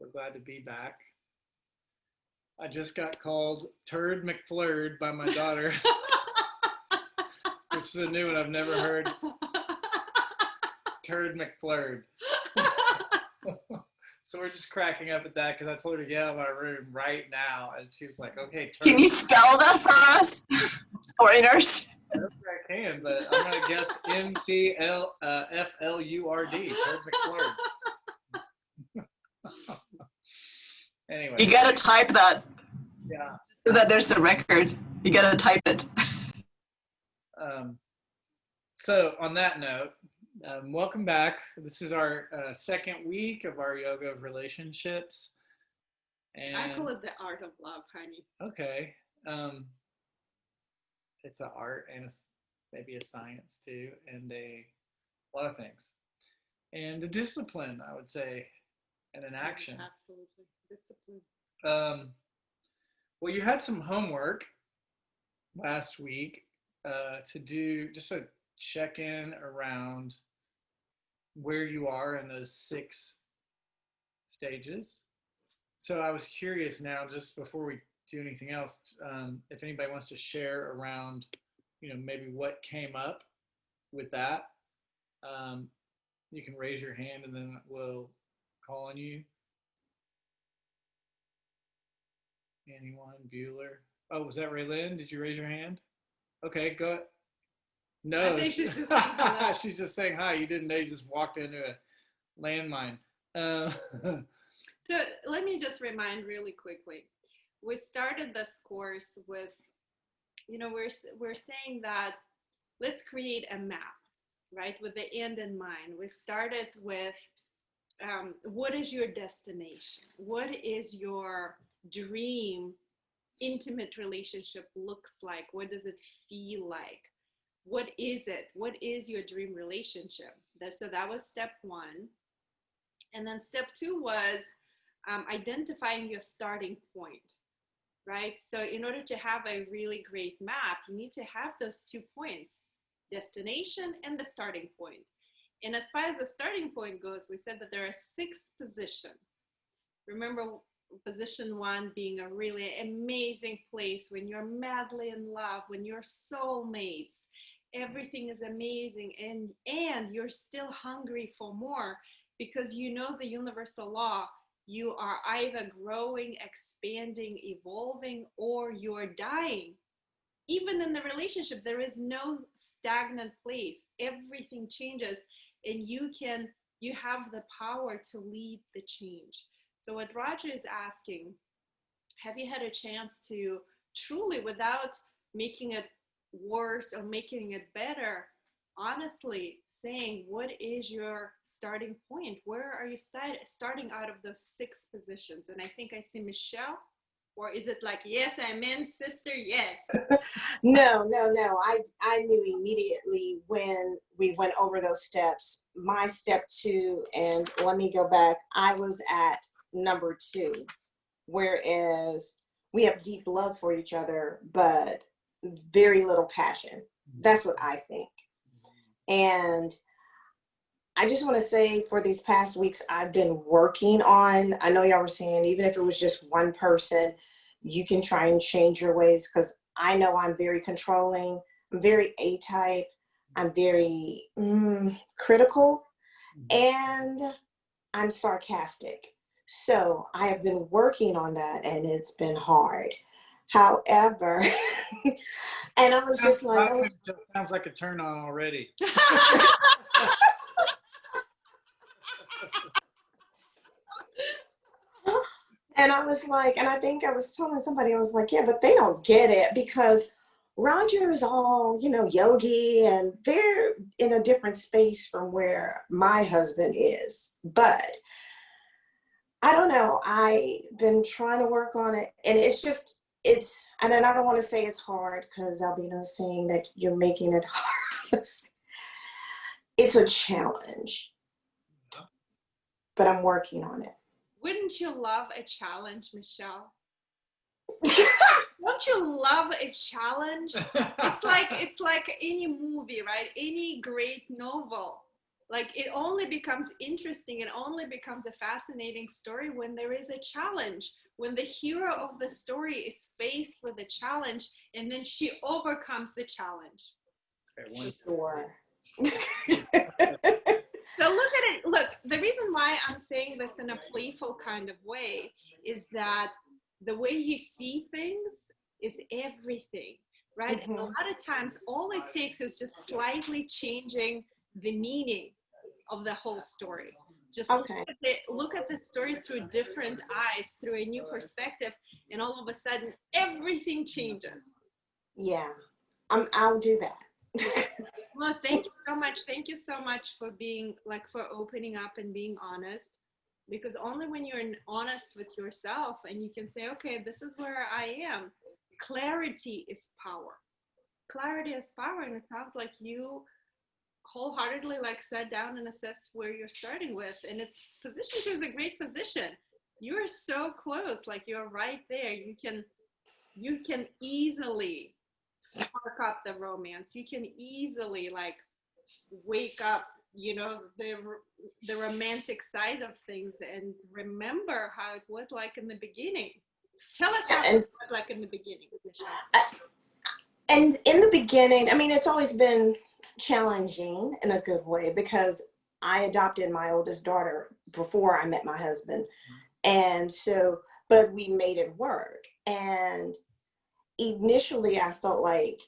We're glad to be back. I just got called Turd McFlurred by my daughter, which is a new one I've never heard. Turd McFlurred. So we're just cracking up at that because I told her to get out of my room right now. And she was like, okay, turd. Can you spell that for us? Foreigners? I don't think I can, but I'm going to guess MCFLURD. Turd McFlurred. Anyway. You got to type that. Yeah. So that there's a record. You got to type it. So on that note, welcome back. This is our second week of our yoga of relationships. And I call it the art of love, honey. Okay. It's an art and maybe a science too, and a lot of things. And a discipline, I would say, and an action. Absolutely. Discipline. Well, you had some homework last week to do just a check-in around where you are in those 6 stages. So I was curious now, just before we do anything else, if anybody wants to share around, maybe what came up with that. You can raise your hand and then we'll call on you. Anyone? Bueller? Oh, was that Raylyn? Did you raise your hand? Okay, go ahead. No, I think she's just saying hello. She's just saying hi. You didn't know you just walked into a landmine. So let me just remind really quickly. We started this course with, we're saying that let's create a map, right, with the end in mind. We started with what is your destination? What is your dream intimate relationship looks like? What does it feel like? What is it? What is your dream relationship? So that was step 1. And then step 2 was identifying your starting point, right? So in order to have a really great map, you need to have those 2 points, destination and the starting point. And as far as the starting point goes, we said that there are 6 positions. Remember, position 1 being a really amazing place when you're madly in love, when you're soulmates, everything is amazing, and you're still hungry for more because you know the universal law. You are either growing, expanding, evolving, or you're dying. Even in the relationship, there is no stagnant place. Everything changes, and you have the power to lead the change. So what Roger is asking, have you had a chance to truly, without making it worse or making it better, honestly saying, what is your starting point? Where are you starting out of those 6 positions? And I think I see Michelle, or is it like, yes, I'm in, sister, yes? No. I knew immediately when we went over those steps. My step 2, and let me go back, I was at number 2, whereas we have deep love for each other, but very little passion. That's what I think. And I just want to say, for these past weeks, I've been working on, I know y'all were saying, even if it was just one person, you can try and change your ways, because I know I'm very controlling. I'm very A-type. I'm very critical, and I'm sarcastic. So I have been working on that, and it's been hard. However, and I was just like, sounds like a turn on already. And I was like, and I think I was telling somebody, I was like, yeah, but they don't get it, because Roger is all, yogi, and they're in a different space from where my husband is. But I don't know. I've been trying to work on it, and and then I don't want to say it's hard, because I'll be saying that you're making it hard. It's a challenge, but I'm working on it. Wouldn't you love a challenge, Michelle? Don't you love a challenge? It's like any movie, right? Any great novel. Like it only becomes interesting and only becomes a fascinating story when there is a challenge, when the hero of the story is faced with a challenge and then she overcomes the challenge. Okay, Sure. So look at it. Look, the reason why I'm saying this in a playful kind of way is that the way you see things is everything, right? And a lot of times, all it takes is just slightly changing the meaning of the whole story. Just Okay. look at the story through different eyes, through a new perspective, and all of a sudden, everything changes. Yeah. I'll do that. Well, thank you so much. Thank you so much for being like for opening up and being honest. Because only when you're honest with yourself and you can say, okay, this is where I am. Clarity is power. Clarity is power. And it sounds like you wholeheartedly like sat down and assessed where you're starting with. And it's position two is a great position. You are so close, like you're right there. You can easily spark up the romance. You can easily like wake up, you know, the romantic side of things and remember how it was like in the beginning. Tell us how it was like in the beginning, Michelle. And in the beginning, I mean, it's always been challenging in a good way because I adopted my oldest daughter before I met my husband. And so, but we made it work. And initially I felt like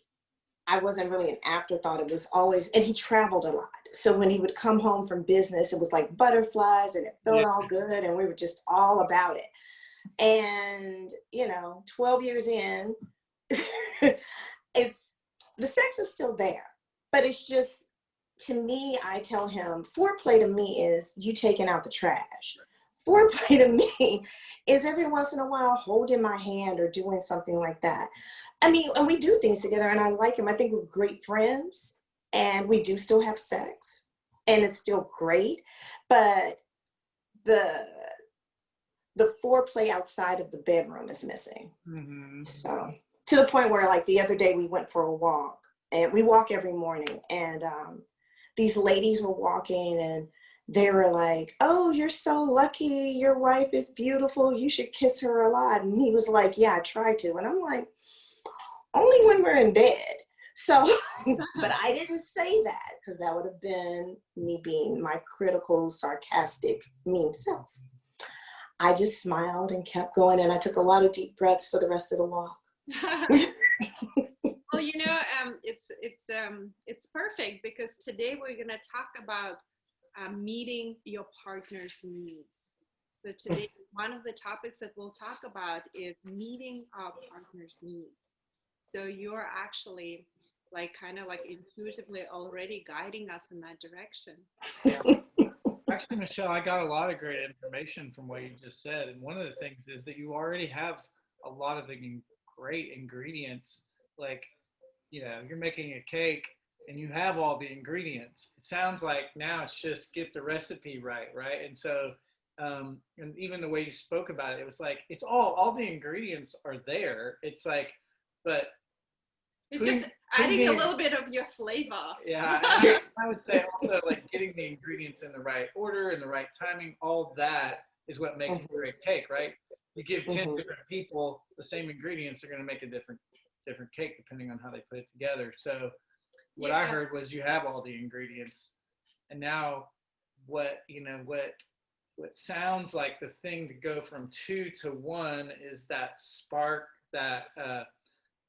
I wasn't really an afterthought. It was always, and he traveled a lot. So when he would come home from business, it was like butterflies and it felt all good. And we were just all about it. And, you know, 12 years in, it's, the sex is still there, but it's just, to me, I tell him, foreplay to me is you taking out the trash. Foreplay to me is every once in a while holding my hand or doing something like that. I mean, and we do things together and I like him. I think we're great friends and we do still have sex and it's still great, but the foreplay outside of the bedroom is missing. Mm-hmm. So to the point where like the other day we went for a walk and we walk every morning and these ladies were walking and they were like, oh, you're so lucky. Your wife is beautiful. You should kiss her a lot. And he was like, yeah, I try to. And I'm like, only when we're in bed. So, but I didn't say that because that would have been me being my critical, sarcastic, mean self. I just smiled and kept going. And I took a lot of deep breaths for the rest of the walk. Well, you know, it's perfect because today we're going to talk about meeting your partner's needs. So today, one of the topics that we'll talk about is meeting our partner's needs. So you're actually like kind of like intuitively already guiding us in that direction. Actually, Michelle, I got a lot of great information from what you just said. And one of the things is that you already have a lot of the great ingredients. Like, you know, you're making a cake and you have all the ingredients. It sounds like now it's just get the recipe right, right? And so, and even the way you spoke about it, it was like, it's all the ingredients are there. It's like, but it's just adding a little bit of your flavor. Yeah, I would say also like getting the ingredients in the right order and the right timing, all that is what makes a great cake, right? You give 10 different people the same ingredients, they're going to make a different cake depending on how they put it together. So what I heard was you have all the ingredients, and now what sounds like the thing to go from 2 to 1 is that spark, that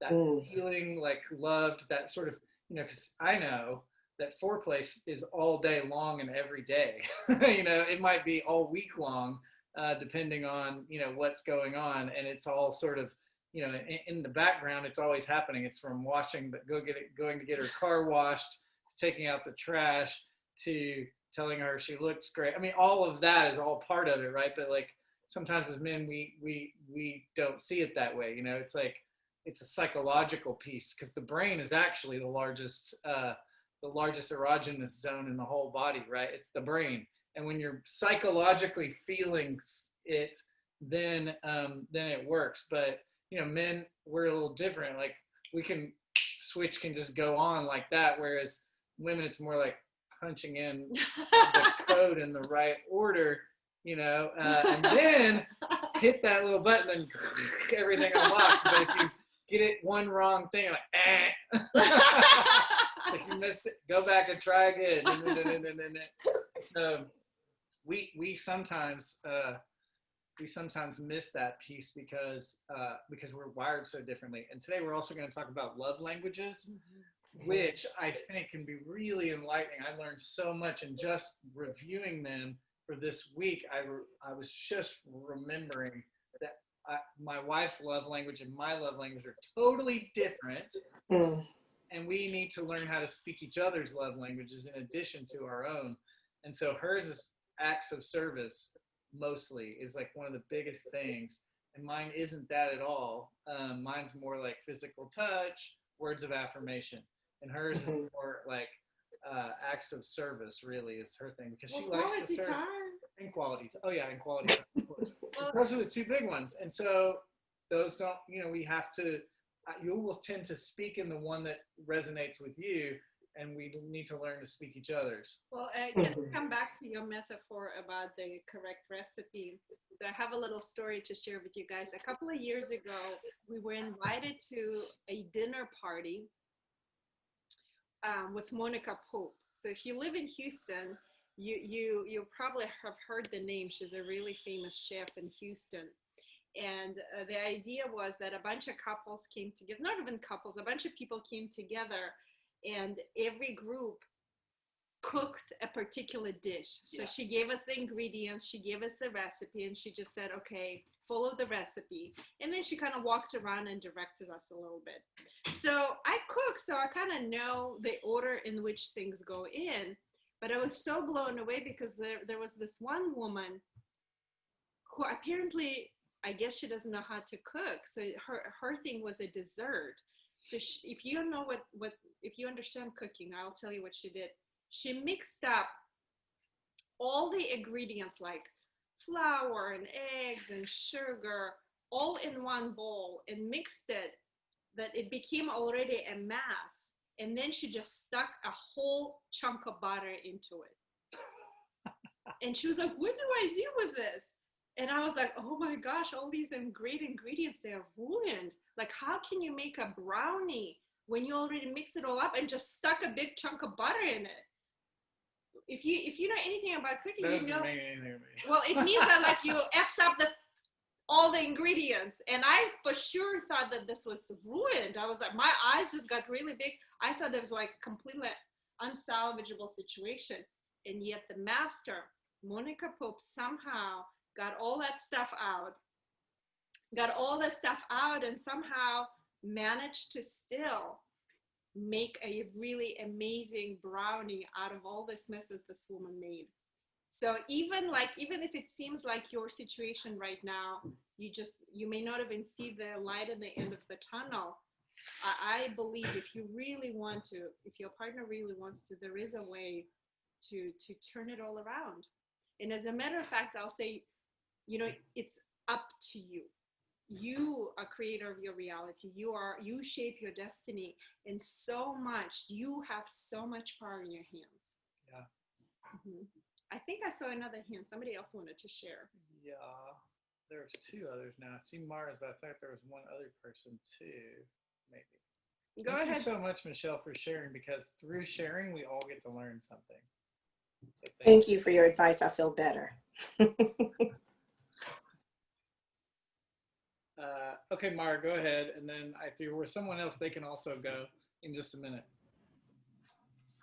feeling like loved, that sort of, you know, because I know that foreplay is all day long and every day. You know, it might be all week long, depending on, you know, what's going on, and it's all sort of, you know, in the background, it's always happening. It's from going to get her car washed, to taking out the trash, to telling her she looks great. I mean, all of that is all part of it, right? But like sometimes as men, we don't see it that way. You know, it's like it's a psychological piece because the brain is actually the largest erogenous zone in the whole body, right? It's the brain, and when you're psychologically feeling it, then it works. But you know, men, we're a little different. Like switch can just go on like that, whereas women, it's more like punching in the code in the right order, and then hit that little button and everything unlocks. But if you get it one wrong thing, you're like, so if you missed it, go back and try again. So we sometimes miss that piece because we're wired so differently. And today we're also going to talk about love languages, which I think can be really enlightening. I learned so much in just reviewing them for this week. I was just remembering that my wife's love language and my love language are totally different. And we need to learn how to speak each other's love languages in addition to our own. And so hers is acts of service mostly is like one of the biggest things. And mine isn't that at all. Mine's more like physical touch, words of affirmation. And hers is more like acts of service, really, is her thing. Because she likes to serve. And quality. Oh, yeah, and quality time, of course. Those are the two big ones. And so those don't, we have to, you will tend to speak in the one that resonates with you, and we need to learn to speak each other's. Well, can I come back to your metaphor about the correct recipe? So I have a little story to share with you guys. A couple of years ago, we were invited to a dinner party with Monica Pope. So if you live in Houston, you probably have heard the name. She's a really famous chef in Houston. And the idea was that a bunch of couples came together, not even couples, a bunch of people came together, and every group cooked a particular dish. So she gave us the ingredients, she gave us the recipe, and she just said, okay, follow the recipe. And then she kind of walked around and directed us a little bit. So I cook, so I kind of know the order in which things go in. But I was so blown away because there was this one woman who apparently, I guess she doesn't know how to cook. So her thing was a dessert. So if you don't know if you understand cooking, I'll tell you what she did. She mixed up all the ingredients like flour and eggs and sugar all in one bowl and mixed it that it became already a mass. And then she just stuck a whole chunk of butter into it. And she was like, what do I do with this? And I was like, oh my gosh, all these great ingredients, they're ruined. Like, how can you make a brownie when you already mix it all up and just stuck a big chunk of butter in it? If you know anything about cooking, That doesn't you know. mean anything to me. Well, it means that like you effed up all the ingredients. And I for sure thought that this was ruined. I was like, my eyes just got really big. I thought it was like completely unsalvageable situation. And yet the master, Monica Pope, somehow got all that stuff out and somehow managed to still make a really amazing brownie out of all this mess that this woman made. So even if it seems like your situation right now, you may not even see the light at the end of the tunnel. I believe if your partner really wants to, there is a way to turn it all around. And as a matter of fact, I'll say, it's up to you. You are creator of your reality. You shape your destiny, and you have so much power in your hands. Yeah. Mm-hmm. I think I saw another hand. Somebody else wanted to share. Yeah, there's two others now. I see Mars, but I thought there was one other person too, maybe. Go ahead. Thank you so much, Michelle, for sharing, because through sharing, we all get to learn something. So thank you for your advice. I feel better. Okay, Mara, go ahead. And then if there was someone else, they can also go in just a minute.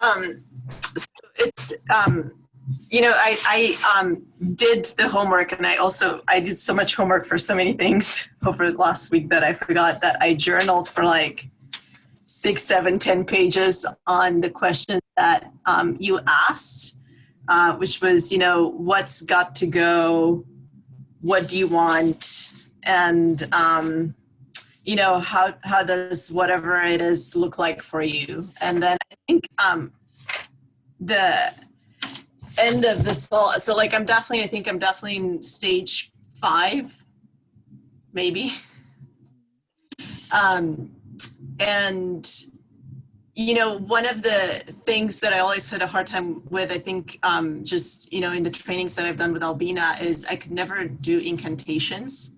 So it's, I did the homework, and I did so much homework for so many things over the last week that I forgot that I journaled for like 6, 7, 10 pages on the questions that you asked, which was, what's got to go, what do you want, and how does whatever it is look like for you. And then I think the end of this all, so like I'm definitely in stage 5, maybe. And you know, one of the things that I always had a hard time with, I think, just, you know, in the trainings that I've done with Albina is I could never do incantations.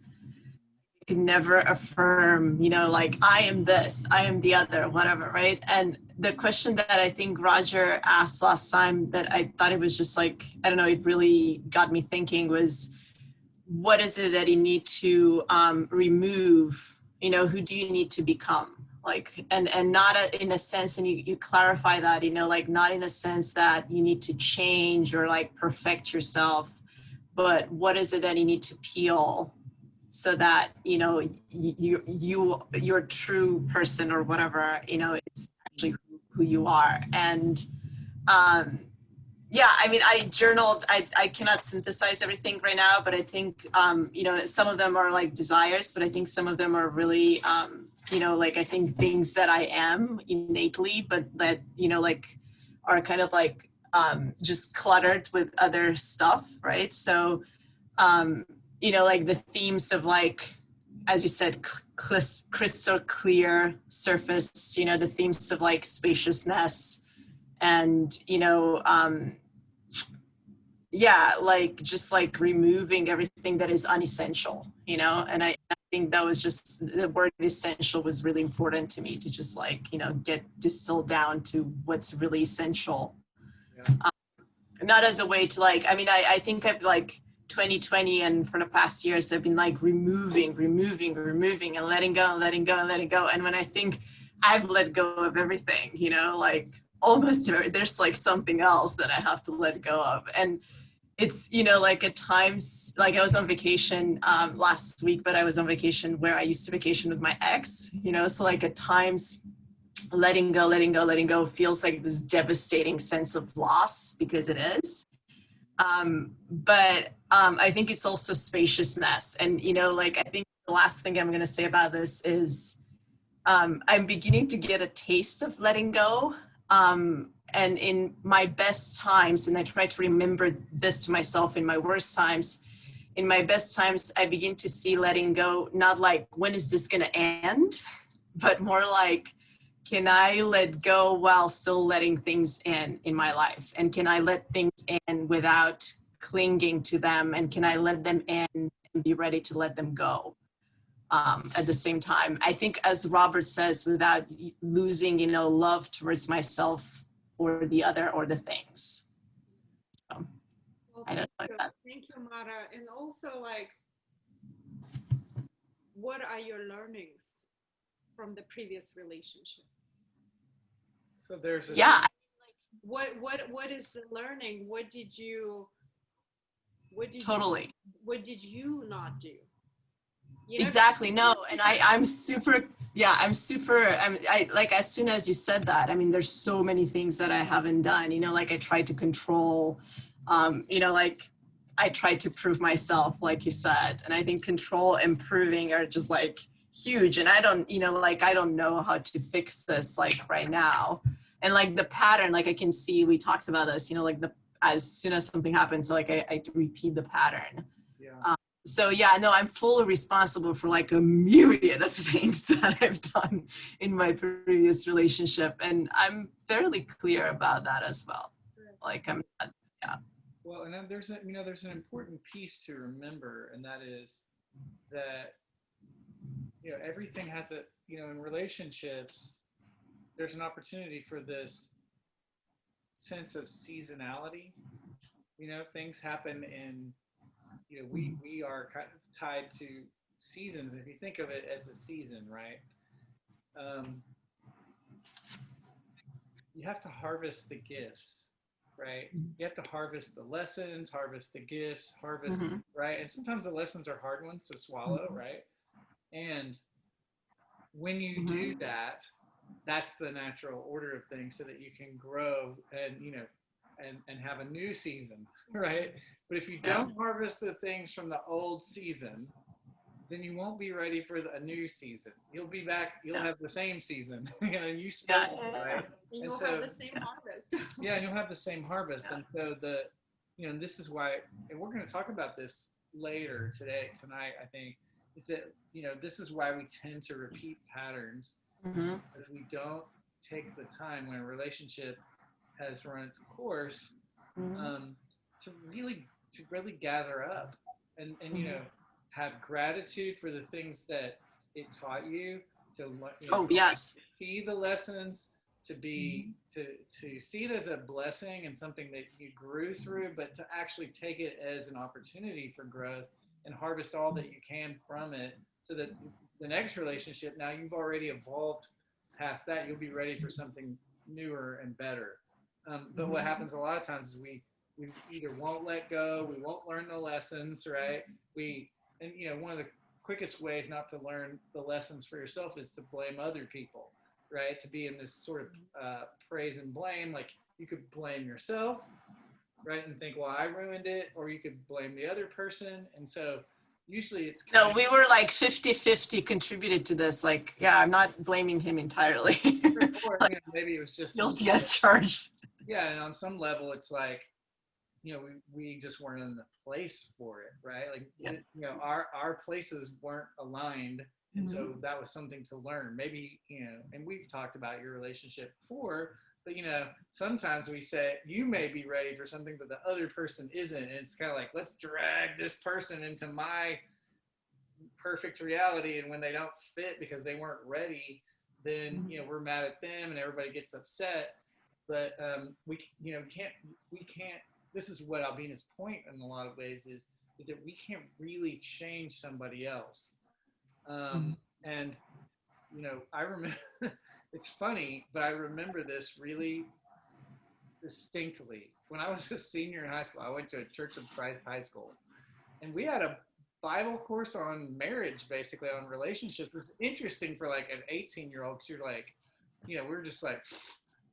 I could never affirm, you know, like I am this, I am the other, whatever, right? And the question that I think Roger asked last time that I thought it was just like, I don't know, it really got me thinking was, what is it that you need to remove? You know, who do you need to become? Like, and not in a sense, and you clarify that, you know, like not in a sense that you need to change or like perfect yourself, but what is it that you need to peel so that, you know, your true person or whatever, you know, is actually who you are. And um, yeah, I mean, I journaled. I cannot synthesize everything right now, but I think, you know, some of them are like desires, but I think some of them are really, you know, like I think things that I am innately, but that, you know, like are kind of like just cluttered with other stuff, right? So, you know, like the themes of like, as you said, crystal clear surface, you know, the themes of like spaciousness and, you know, yeah, like just like removing everything that is unessential, you know. And I think that was just the word essential was really important to me to just like, you know, get distilled down to what's really essential. Yeah. Not as a way to like, I mean, I think I've like 2020 and for the past years I've been like removing and letting go and letting go and letting go. And when I think I've let go of everything, you know, like almost there's like something else that I have to let go of. And it's, you know, like at times, like I was on vacation last week, but I was on vacation where I used to vacation with my ex, you know, so like at times letting go feels like this devastating sense of loss because it is. But I think it's also spaciousness. And, you know, like I think the last thing I'm going to say about this is I'm beginning to get a taste of letting go. And in my best times, and I try to remember this to myself in my worst times, in my best times, I begin to see letting go, not like, when is this going to end? But more like, can I let go while still letting things in my life? And can I let things in without clinging to them? And can I let them in and be ready to let them go? At the same time, I think, as Robert says, without losing, you know, love towards myself or the other or the things. So, Well, I don't know if that's. thank you, Mara. And also, like, what are your learnings from the previous relationship? So there's a Yeah. What is the learning? Totally. What did you not do? You know, Exactly. No. And I'm super, yeah, I like, as soon as you said that, I mean, there's so many things that I haven't done, you know, like I tried to control, you know, like I tried to prove myself, like you said, and I think control and proving are just like huge. And I don't, you know, like, I don't know how to fix this like right now. And like the pattern, like I can see, we talked about this, you know, like as soon as something happens, like I repeat the pattern. yeah. So yeah, no, I'm fully responsible for like a myriad of things that I've done in my previous relationship. And I'm fairly clear about that as well. Like I'm not, yeah. Well, and then there's an important piece to remember, and that is that, you know, everything has a, you know, in relationships, there's an opportunity for this sense of seasonality. You know, things happen in, you know, we are kind of tied to seasons. If you think of it as a season, right? Um, you have to harvest the gifts, right? You have to harvest the lessons, harvest the gifts, harvest, Mm-hmm. right? And sometimes the lessons are hard ones to swallow, right? And when you do Mm-hmm. that, that's the natural order of things so that you can grow and, you know, and have a new season, right? But if you Yeah. don't harvest the things from the old season, then you won't be ready for a new season. You'll be back, you'll Yeah. have the same season, and you Yeah. spoke it, Yeah. right? and And you'll have so, the same harvest. yeah, and you'll have the same harvest. Yeah. And so you know, and this is why, and we're going to talk about this later tonight, I think, is that, you know, this is why we tend to repeat patterns, Mm-hmm. because we don't take the time when a relationship has run its course, Mhm. to really gather up and have gratitude for the things that it taught you, to Oh, yes. see the lessons, to be to see it as a blessing and something that you grew through, but to actually take it as an opportunity for growth and harvest all that you can from it, so that the next relationship, now you've already evolved past that, you'll be ready for something newer and better. But what happens a lot of times is we either won't let go, we won't learn the lessons, right? We and one of the quickest ways not to learn the lessons for yourself is to blame other people, right? To be in this sort of praise and blame. Like, you could blame yourself, right, and think, well, I ruined it, or you could blame the other person. And so usually it's kind No, of we were like 50-50 contributed to this. Like, yeah, I'm not blaming him entirely. or Like, maybe it was just guilty as charged. yeah, and on some level it's like, we just weren't in the place for it, right? Like, Yeah. our places weren't aligned. And so that was something to learn. Maybe, and we've talked about your relationship before, but sometimes we say, you may be ready for something, but the other person isn't. And it's kind of like, let's drag this person into my perfect reality. And when they don't fit because they weren't ready, then, we're mad at them and everybody gets upset. But we can't, this is what Albina's point in a lot of ways is that we can't really change somebody else. And I remember, it's funny, but I remember this really distinctly. When I was a senior in high school, I went to a Church of Christ high school, and we had a Bible course on marriage, basically on relationships. It was interesting for like an 18-year-old, because you're like, we're just like,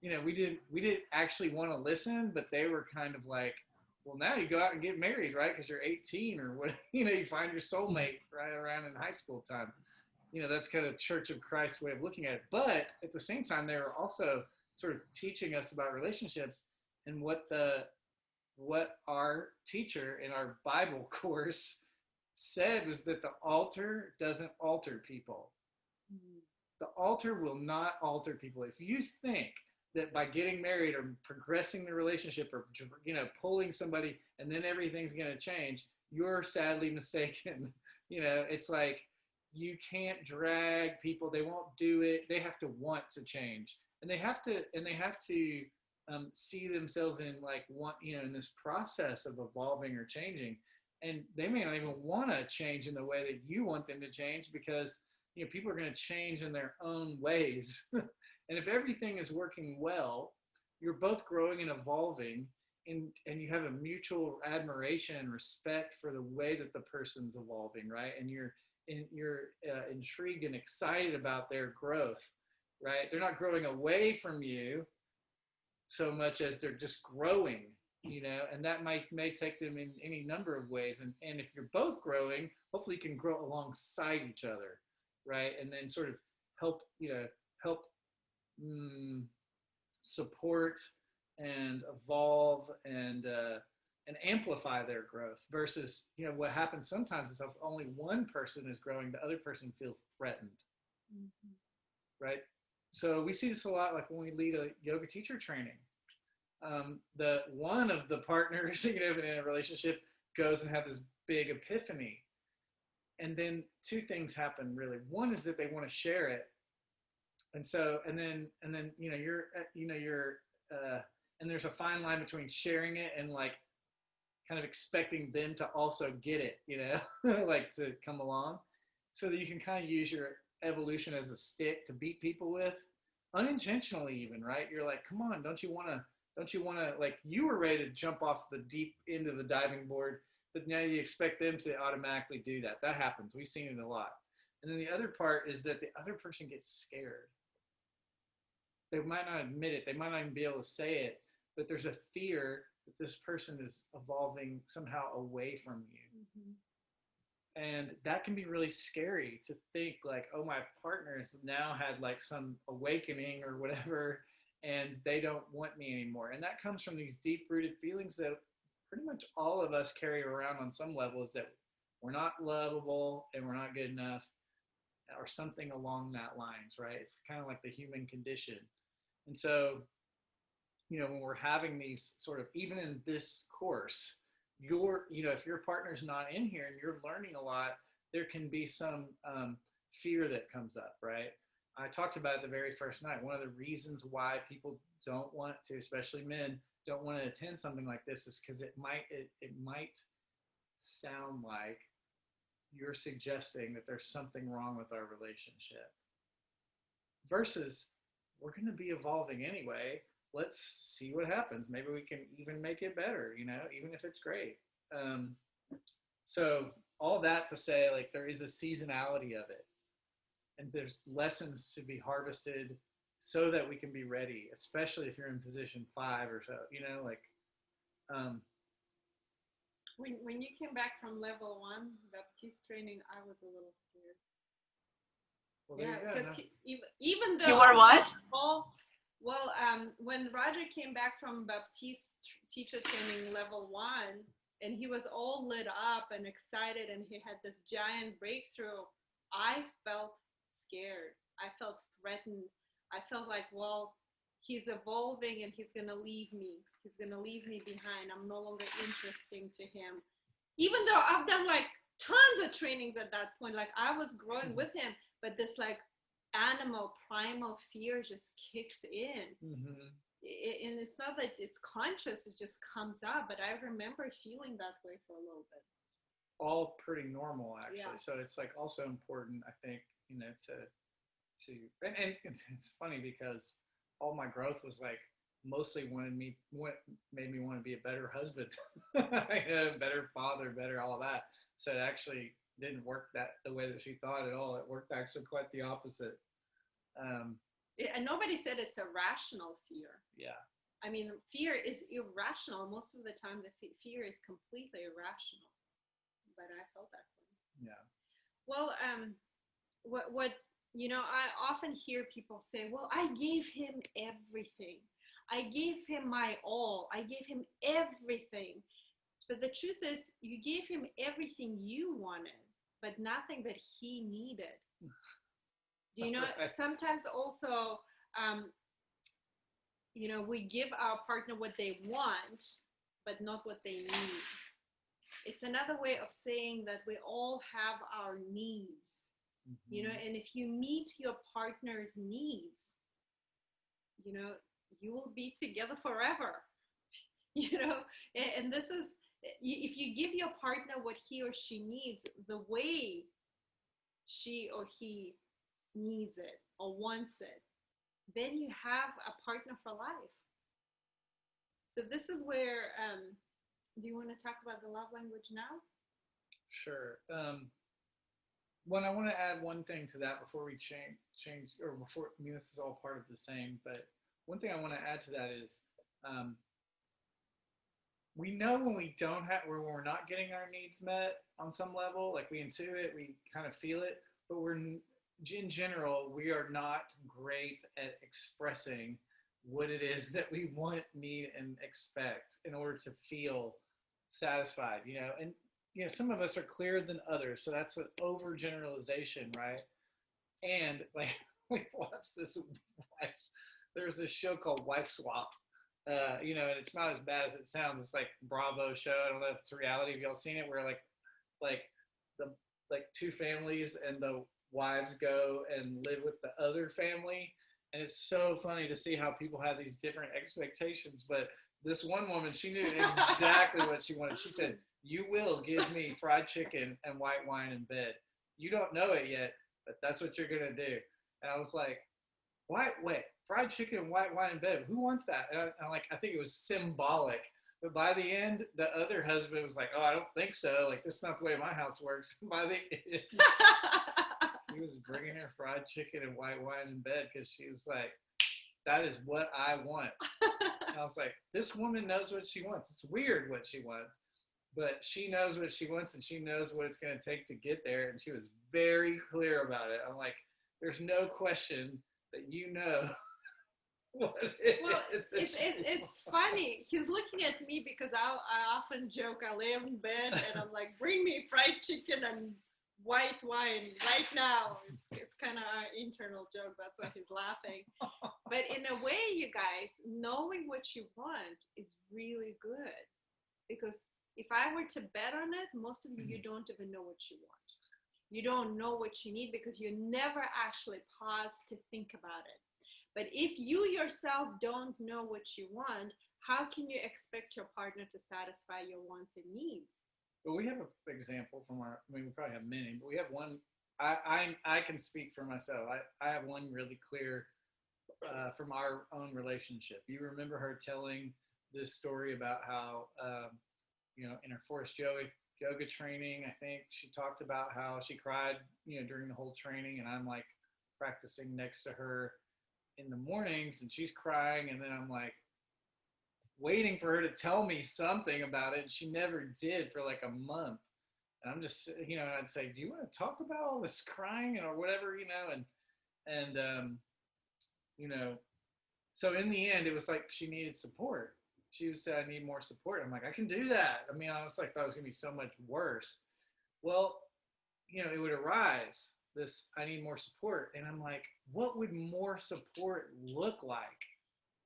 we didn't actually want to listen, but they were kind of like, well, now you go out and get married, right? Because you're 18 or what, you find your soulmate right around in high school time. That's kind of Church of Christ way of looking at it. But at the same time, they were also sort of teaching us about relationships, and what our teacher in our Bible course said was that the altar doesn't alter people. The altar will not alter people. If you think that by getting married or progressing the relationship or pulling somebody and then everything's going to change, you're sadly mistaken. It's like, you can't drag people. They won't do it. They have to want to change, and they have to see themselves in like in this process of evolving or changing. And they may not even want to change in the way that you want them to change, because people are going to change in their own ways. And if everything is working well, you're both growing and evolving, and you have a mutual admiration and respect for the way that the person's evolving, right? And you're intrigued and excited about their growth, right? They're not growing away from you so much as they're just growing, and that may take them in any number of ways. And if you're both growing, hopefully you can grow alongside each other, right? And then sort of help, help support and evolve and amplify their growth, versus what happens sometimes is if only one person is growing, the other person feels threatened. Right? So we see this a lot, like when we lead a yoga teacher training. The one of the partners in a relationship goes and have this big epiphany, and then two things happen really. One is that they want to share it, and then and there's a fine line between sharing it and like kind of expecting them to also get it, like to come along, so that you can kind of use your evolution as a stick to beat people with, unintentionally even, right? You're like, come on, don't you want to, like, you were ready to jump off the deep end of the diving board, but now you expect them to automatically do that. That happens. We've seen it a lot. And then the other part is that the other person gets scared. They might not admit it. They might not even be able to say it, but there's a fear that this person is evolving somehow away from you. And that can be really scary to think like, oh, my partner has now had like some awakening or whatever, and they don't want me anymore. And that comes from these deep-rooted feelings that pretty much all of us carry around on some level, is that we're not lovable and we're not good enough, or something along that lines, right? It's kind of like the human condition. And so, when we're having these sort of, even in this course, if your partner's not in here and you're learning a lot, there can be some fear that comes up, right? I talked about it the very first night. One of the reasons why people don't want to, especially men, don't want to attend something like this is because it might sound like you're suggesting that there's something wrong with our relationship. Versus, we're going to be evolving anyway. Let's see what happens. Maybe we can even make it better, even if it's great. So all that to say, like, there is a seasonality of it, and there's lessons to be harvested so that we can be ready, especially if you're in position 5 or so, When you came back from level 1 Baptiste training, I was a little scared. well, there Yeah, you go. because even though You were what? When Roger came back from Baptiste teacher training level 1, and he was all lit up and excited, and he had this giant breakthrough, I felt scared. I felt threatened. I felt like, well, he's evolving and he's gonna leave me. He's gonna leave me behind. I'm no longer interesting to him. Even though I've done like tons of trainings at that point, like I was growing with him, but this like animal primal fear just kicks in. Mm-hmm. And it's not that it's conscious, it just comes up, but I remember feeling that way for a little bit. All pretty normal, actually. Yeah. So it's like also important, I think, and it's funny because all my growth was like mostly made me want to be a better husband, better father, better all that. So it actually didn't work the way that she thought at all. It worked actually quite the opposite. And nobody said it's a rational fear. Yeah. I mean, fear is irrational. Most of the time, the fear is completely irrational. But I felt that way. Yeah. Well, I often hear people say, well, I gave him everything. I gave him my all. I gave him everything. But the truth is, you gave him everything you wanted, but nothing that he needed. Do you know, sometimes also, we give our partner what they want, but not what they need. It's another way of saying that we all have our needs, and if you meet your partner's needs, you will be together forever, and this is, if you give your partner what he or she needs, the way she or he needs it or wants it, then you have a partner for life. So this is where, do you want to talk about the love language now? Sure. I want to add one thing to that before we change, or before, this is all part of the same, but one thing I want to add to that is, we know when we're not getting our needs met on some level, like we intuit it, we kind of feel it, but in general, we are not great at expressing what it is that we want, need, and expect in order to feel satisfied, and some of us are clearer than others, so that's an overgeneralization, right? And like, we watched this there's this show called Wife Swap, and it's not as bad as it sounds. It's like Bravo show. I don't know if it's a reality. Have y'all seen it? Where like two families and the wives go and live with the other family, and it's so funny to see how people have these different expectations. But this one woman, she knew exactly what she wanted. She said, "You will give me fried chicken and white wine in bed. You don't know it yet, but that's what you're gonna do." And I was like, wait, fried chicken and white wine in bed? Who wants that? And I'm like, I think it was symbolic. But by the end, the other husband was like, "Oh, I don't think so. Like, this is not the way my house works." By the end, he was bringing her fried chicken and white wine in bed because she was like, "That is what I want." And I was like, this woman knows what she wants. It's weird what she wants, but she knows what she wants, and she knows what it's going to take to get there. And she was very clear about it. I'm like, there's no question that what it is. It's funny. He's looking at me because I often joke, I lay in bed and I'm like, bring me fried chicken and white wine right now. It's kind of our internal joke. That's why he's laughing. But in a way, you guys, knowing what you want is really good. Because if I were to bet on it, most of you don't even know what you want. You don't know what you need because you never actually pause to think about it. But if you yourself don't know what you want, how can you expect your partner to satisfy your wants and needs? But we have an example from our, I mean, we probably have many, but we have one. I can speak for myself. I have one really clear from our own relationship. You remember her telling this story about how, in her forced yoga training, I think she talked about how she cried, during the whole training, and I'm like practicing next to her in the mornings, and she's crying, and then I'm like waiting for her to tell me something about it, and she never did for like a month. And I'm just, I'd say, do you want to talk about all this crying or whatever, and so in the end, it was like she needed support. She said, I need more support. I'm like, I can do that. I mean, I was like, thought it was going to be so much worse. Well, it would arise, this, I need more support. And I'm like, what would more support look like?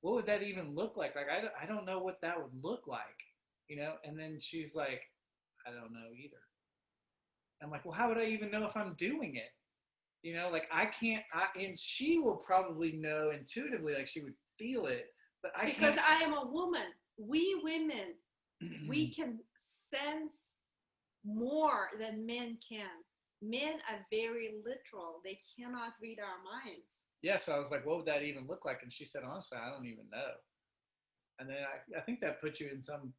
What would that even look like? Like, I don't know what that would look like, And then she's like, I don't know either. I'm like, well, how would I even know if I'm doing it? Like I can't, and she will probably know intuitively, like she would feel it, but I Because can't. I am a woman. We women, we can sense more than men can. Men are very literal. They cannot read our minds. Yeah, so I was like, what would that even look like? And she said, honestly, I don't even know. And then I think that puts you in some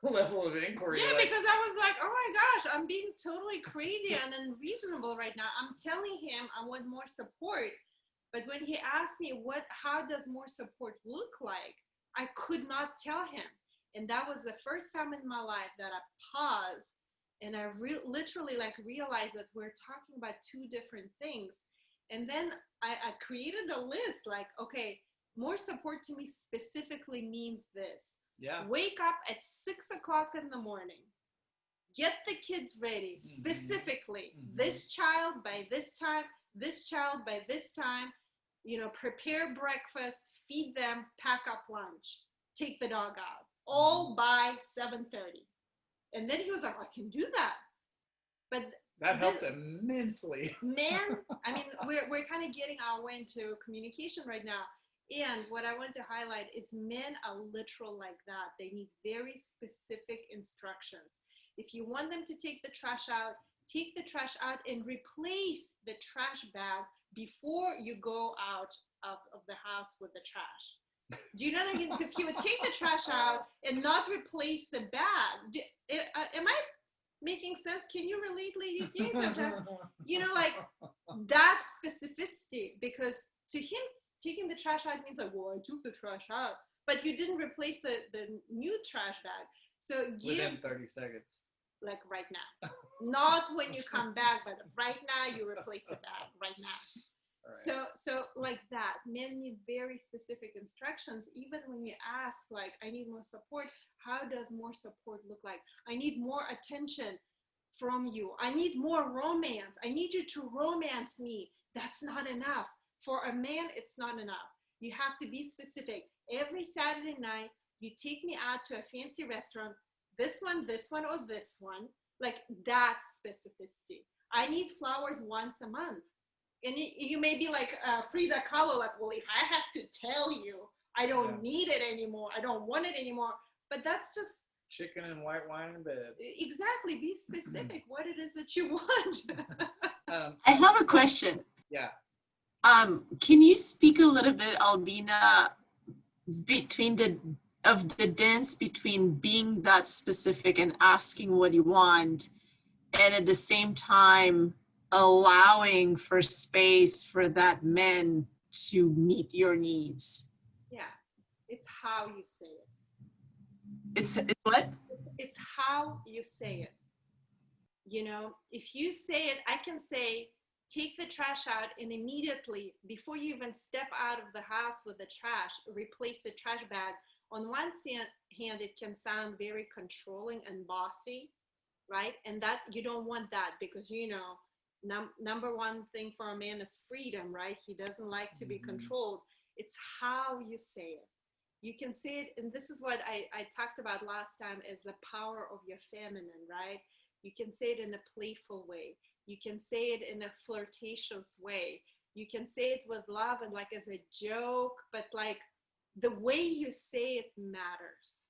level of inquiry. Yeah, like, because I was like, oh my gosh, I'm being totally crazy and unreasonable right now. I'm telling him I want more support. But when he asked me how does more support look like, I could not tell him. And that was the first time in my life that I paused and I literally realized that we're talking about two different things. And then I created a list like, okay, more support to me specifically means this. yeah. Wake up at 6 o'clock in the morning. Get the kids ready, specifically. This child by this time, this child by this time. Prepare breakfast, feed them, pack up lunch, take the dog out, all by 7:30. And then he was like, I can do that. But that helped immensely. Man, I mean, we're kind of getting our way into communication right now. And what I want to highlight is men are literal like that. They need very specific instructions. If you want them to take the trash out, take the trash out and replace the trash bag before you go out of the house with the trash. Do you know that? Because he would take the trash out and not replace the bag. Am I making sense? Can you relate, ladies? Give me some time. That specificity, because to him, taking the trash out means like, well, I took the trash out, but you didn't replace the new trash bag. So within 30 seconds. Like right now. Not when you come back, but right now you replace the bag right now. Right. So like that, men need very specific instructions. Even when you ask, like, I need more support, how does more support look like? I need more attention from you. I need more romance. I need you to romance me. That's not enough. For a man, it's not enough. You have to be specific. Every Saturday night, you take me out to a fancy restaurant, this one, or this one. Like, that's specificity. I need flowers once a month. And you may be like Frida Kahlo, like, well, if I have to tell you, I don't need it anymore. I don't want it anymore. But that's just chicken and white wine in bed. Exactly. Be specific what it is that you want. I have a question. Yeah. Can you speak a little bit, Albina, between the dance between being that specific and asking what you want, and at the same time allowing for space for that man to meet your needs? Yeah, it's how you say it. It's what? It's how you say it. If you say it, I can say, take the trash out, and immediately, before you even step out of the house with the trash, replace the trash bag. On one hand, it can sound very controlling and bossy. right? And that you don't want that because number one thing for a man is freedom, right? He doesn't like to be controlled. It's how you say it. You can say it, and this is what I talked about last time, is the power of your feminine, right? You can say it in a playful way. You can say it in a flirtatious way. You can say it with love and like as a joke, but like the way you say it matters.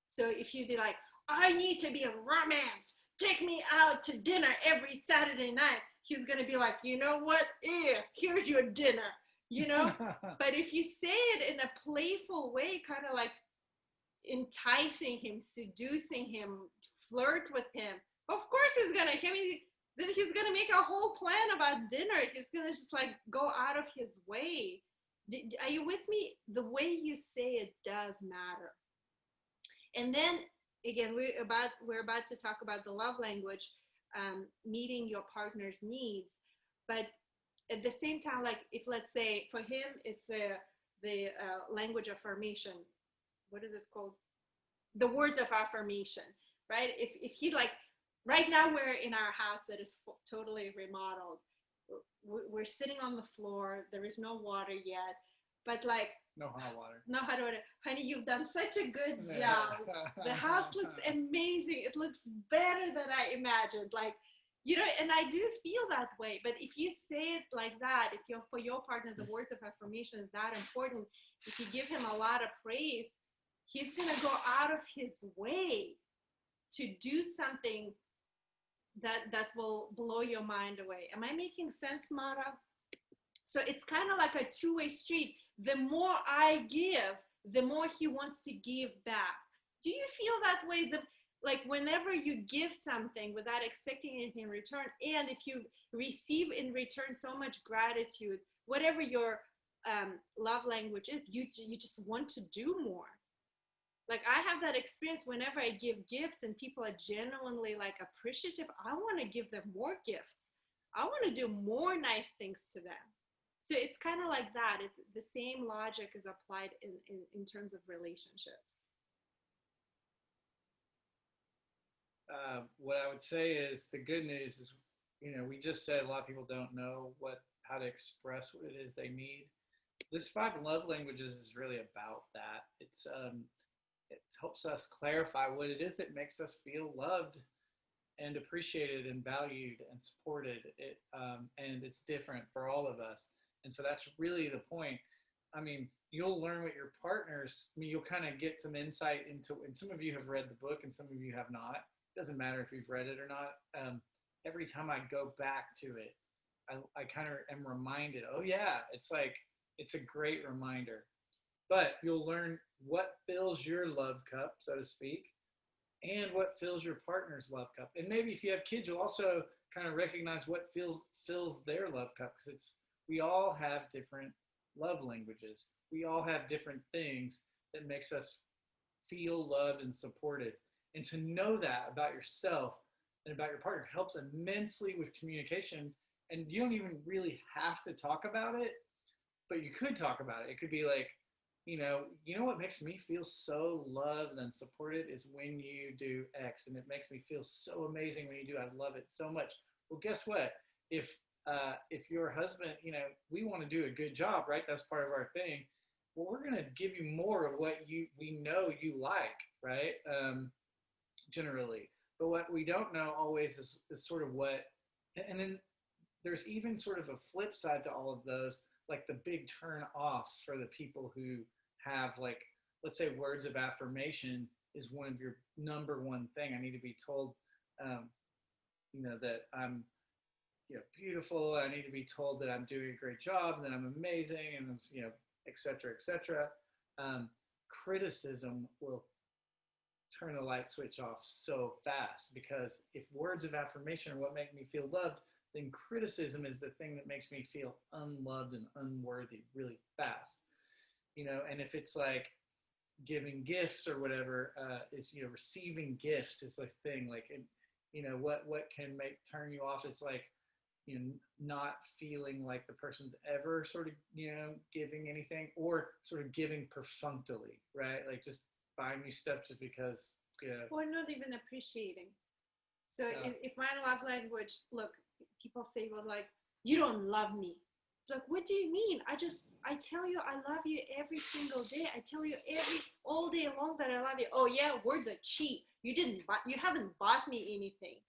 So if you be like, I need to be a romance, take me out to dinner every Saturday night, he's going to be like, you know what? Here's your dinner, you know? But if you say it in a playful way, kind of like enticing him, seducing him, flirt with him, of course then he's going to make a whole plan about dinner. He's going to just like go out of his way. Are you with me? The way you say it does matter. And then again, we're about to talk about the love language, meeting your partner's needs. But at the same time, like if let's say for him, it's the language affirmation. What is it called? The words of affirmation, right? If he like, right now we're in our house that is totally remodeled. We're sitting on the floor. There is no water yet, but like, no hot water. No hot water. Honey, you've done such a good job. The house looks amazing. It looks better than I imagined. Like, and I do feel that way. But if you say it like that, if you're for your partner, the words of affirmation is that important. If you give him a lot of praise, he's gonna go out of his way to do something that will blow your mind away. Am I making sense, Mara? So it's kind of like a two-way street. The more I give, the more he wants to give back. Do you feel that way? Like whenever you give something without expecting anything in return, and if you receive in return so much gratitude, whatever your love language is, you just want to do more. Like I have that experience whenever I give gifts and people are genuinely like appreciative, I want to give them more gifts. I want to do more nice things to them. So it's kind of like that. The same logic is applied in terms of relationships. What I would say is the good news is, we just said a lot of people don't know how to express what it is they need. This 5 love languages is really about that. It helps us clarify what it is that makes us feel loved and appreciated and valued and supported. And it's different for all of us. And so that's really the point. I mean, you'll learn what your partners, you'll kind of get some insight into, and some of you have read the book and some of you have not. It doesn't matter if you've read it or not. Every time I go back to it, I kind of am reminded, oh yeah, it's a great reminder. But you'll learn what fills your love cup, so to speak, and what fills your partner's love cup. And maybe if you have kids, you'll also kind of recognize what fills their love cup, because we all have different love languages. We all have different things that makes us feel loved and supported. And to know that about yourself and about your partner helps immensely with communication. And you don't even really have to talk about it, but you could talk about it. It could be like, you know what makes me feel so loved and supported is when you do X, and it makes me feel so amazing when you do. I love it so much. Well, guess what? If your husband, we want to do a good job, right? That's part of our thing. Well, we're going to give you more of what we know you like, right? Generally. But what we don't know always is sort of what, and then there's even sort of a flip side to all of those, like the big turn offs for the people who have, like, let's say words of affirmation is one of your number one thing. I need to be told, that I'm, beautiful. I need to be told that I'm doing a great job and that I'm amazing, and et cetera, et cetera. Criticism will turn the light switch off so fast, because if words of affirmation are what make me feel loved, then criticism is the thing that makes me feel unloved and unworthy really fast. And if it's like giving gifts or whatever, is, receiving gifts is a thing. Like, what can turn you off is like, not feeling like the person's ever sort of, giving anything, or sort of giving perfunctorily, right? Like just buying you stuff just because, or not even appreciating. So Yeah. if my love language, look, people say, well, like, you don't love me. It's like, what do you mean? I tell you I love you every single day. I tell you all day long that I love you. Oh yeah, words are cheap. You haven't bought me anything.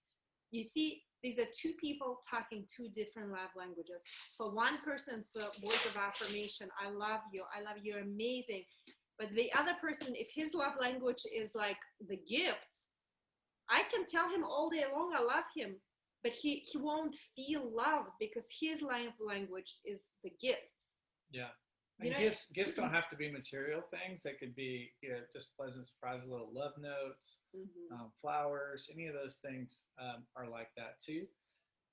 You see, these are two people talking two different love languages. For one person, it's the words of affirmation. I love you. I love you. You're amazing. But the other person, if his love language is like the gifts, I can tell him all day long I love him, but he won't feel loved because his language is the gifts. Yeah. You And know, gifts don't have to be material things. They could be, just pleasant surprises, little love notes, flowers. Any of those things are like that too.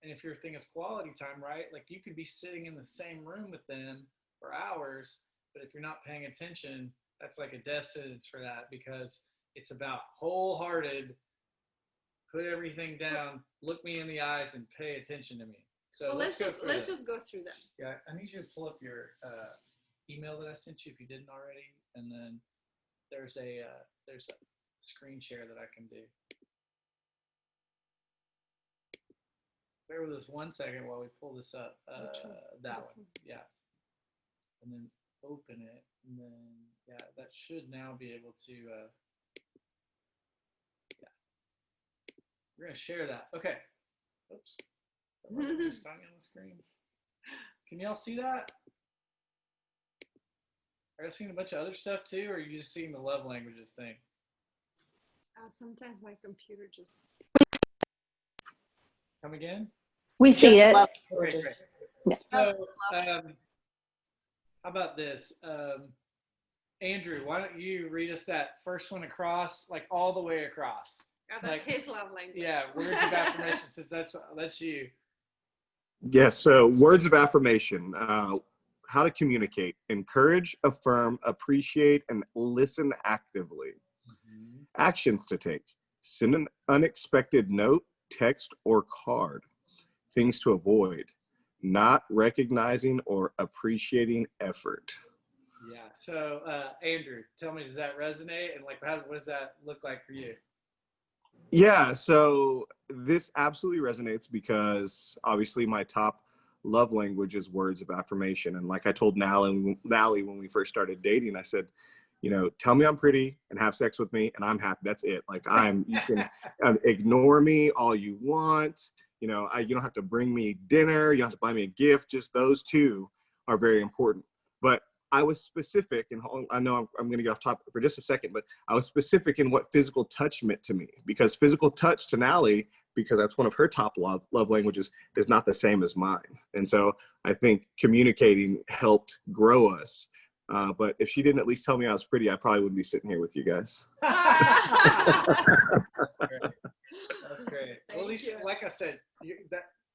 And if your thing is quality time, right? Like you could be sitting in the same room with them for hours, but if you're not paying attention, that's like a death sentence for that, because it's about wholehearted, put everything down, look me in the eyes, and pay attention to me. So well, let's just go through them. Yeah, I need you to pull up your email that I sent you if you didn't already, and then there's a screen share that I can do. Bear with us 1 second while we pull this up. That This one, yeah, and then open it, and then that should now be able to. We're gonna share that. Okay. Oops. Just on the screen. Can y'all see that? Are you seeing a bunch of other stuff too, or are you just seeing the love languages thing? Sometimes my computer just. Come again? We Just see it. love Okay, great. languages. So, how about this? Andrew, why don't you read us that first one across, like all the way across? Oh, that's Like, his love language. Yeah, words of affirmation, since that's you. Yes, so words of affirmation, how to communicate, encourage, affirm, appreciate, and listen actively. Actions to take, send an unexpected note, text, or card. Things to avoid, not recognizing or appreciating effort. Yeah. So, Andrew, tell me, does that resonate? And like, what does that look like for you? Yeah, so this absolutely resonates because obviously my top love language is words of affirmation. And like I told Nally when we first started dating, I said, tell me I'm pretty and have sex with me and I'm happy. That's it. Like you can ignore me all you want. You don't have to bring me dinner. You don't have to buy me a gift. Just those two are very important. But I was specific, and I know I'm going to get off topic for just a second, but I was specific in what physical touch meant to me, because physical touch to Nally, because that's one of her top love languages, is not the same as mine. And so I think communicating helped grow us. But if she didn't at least tell me I was pretty, I probably wouldn't be sitting here with you guys. That's great. Well, at least, like I said,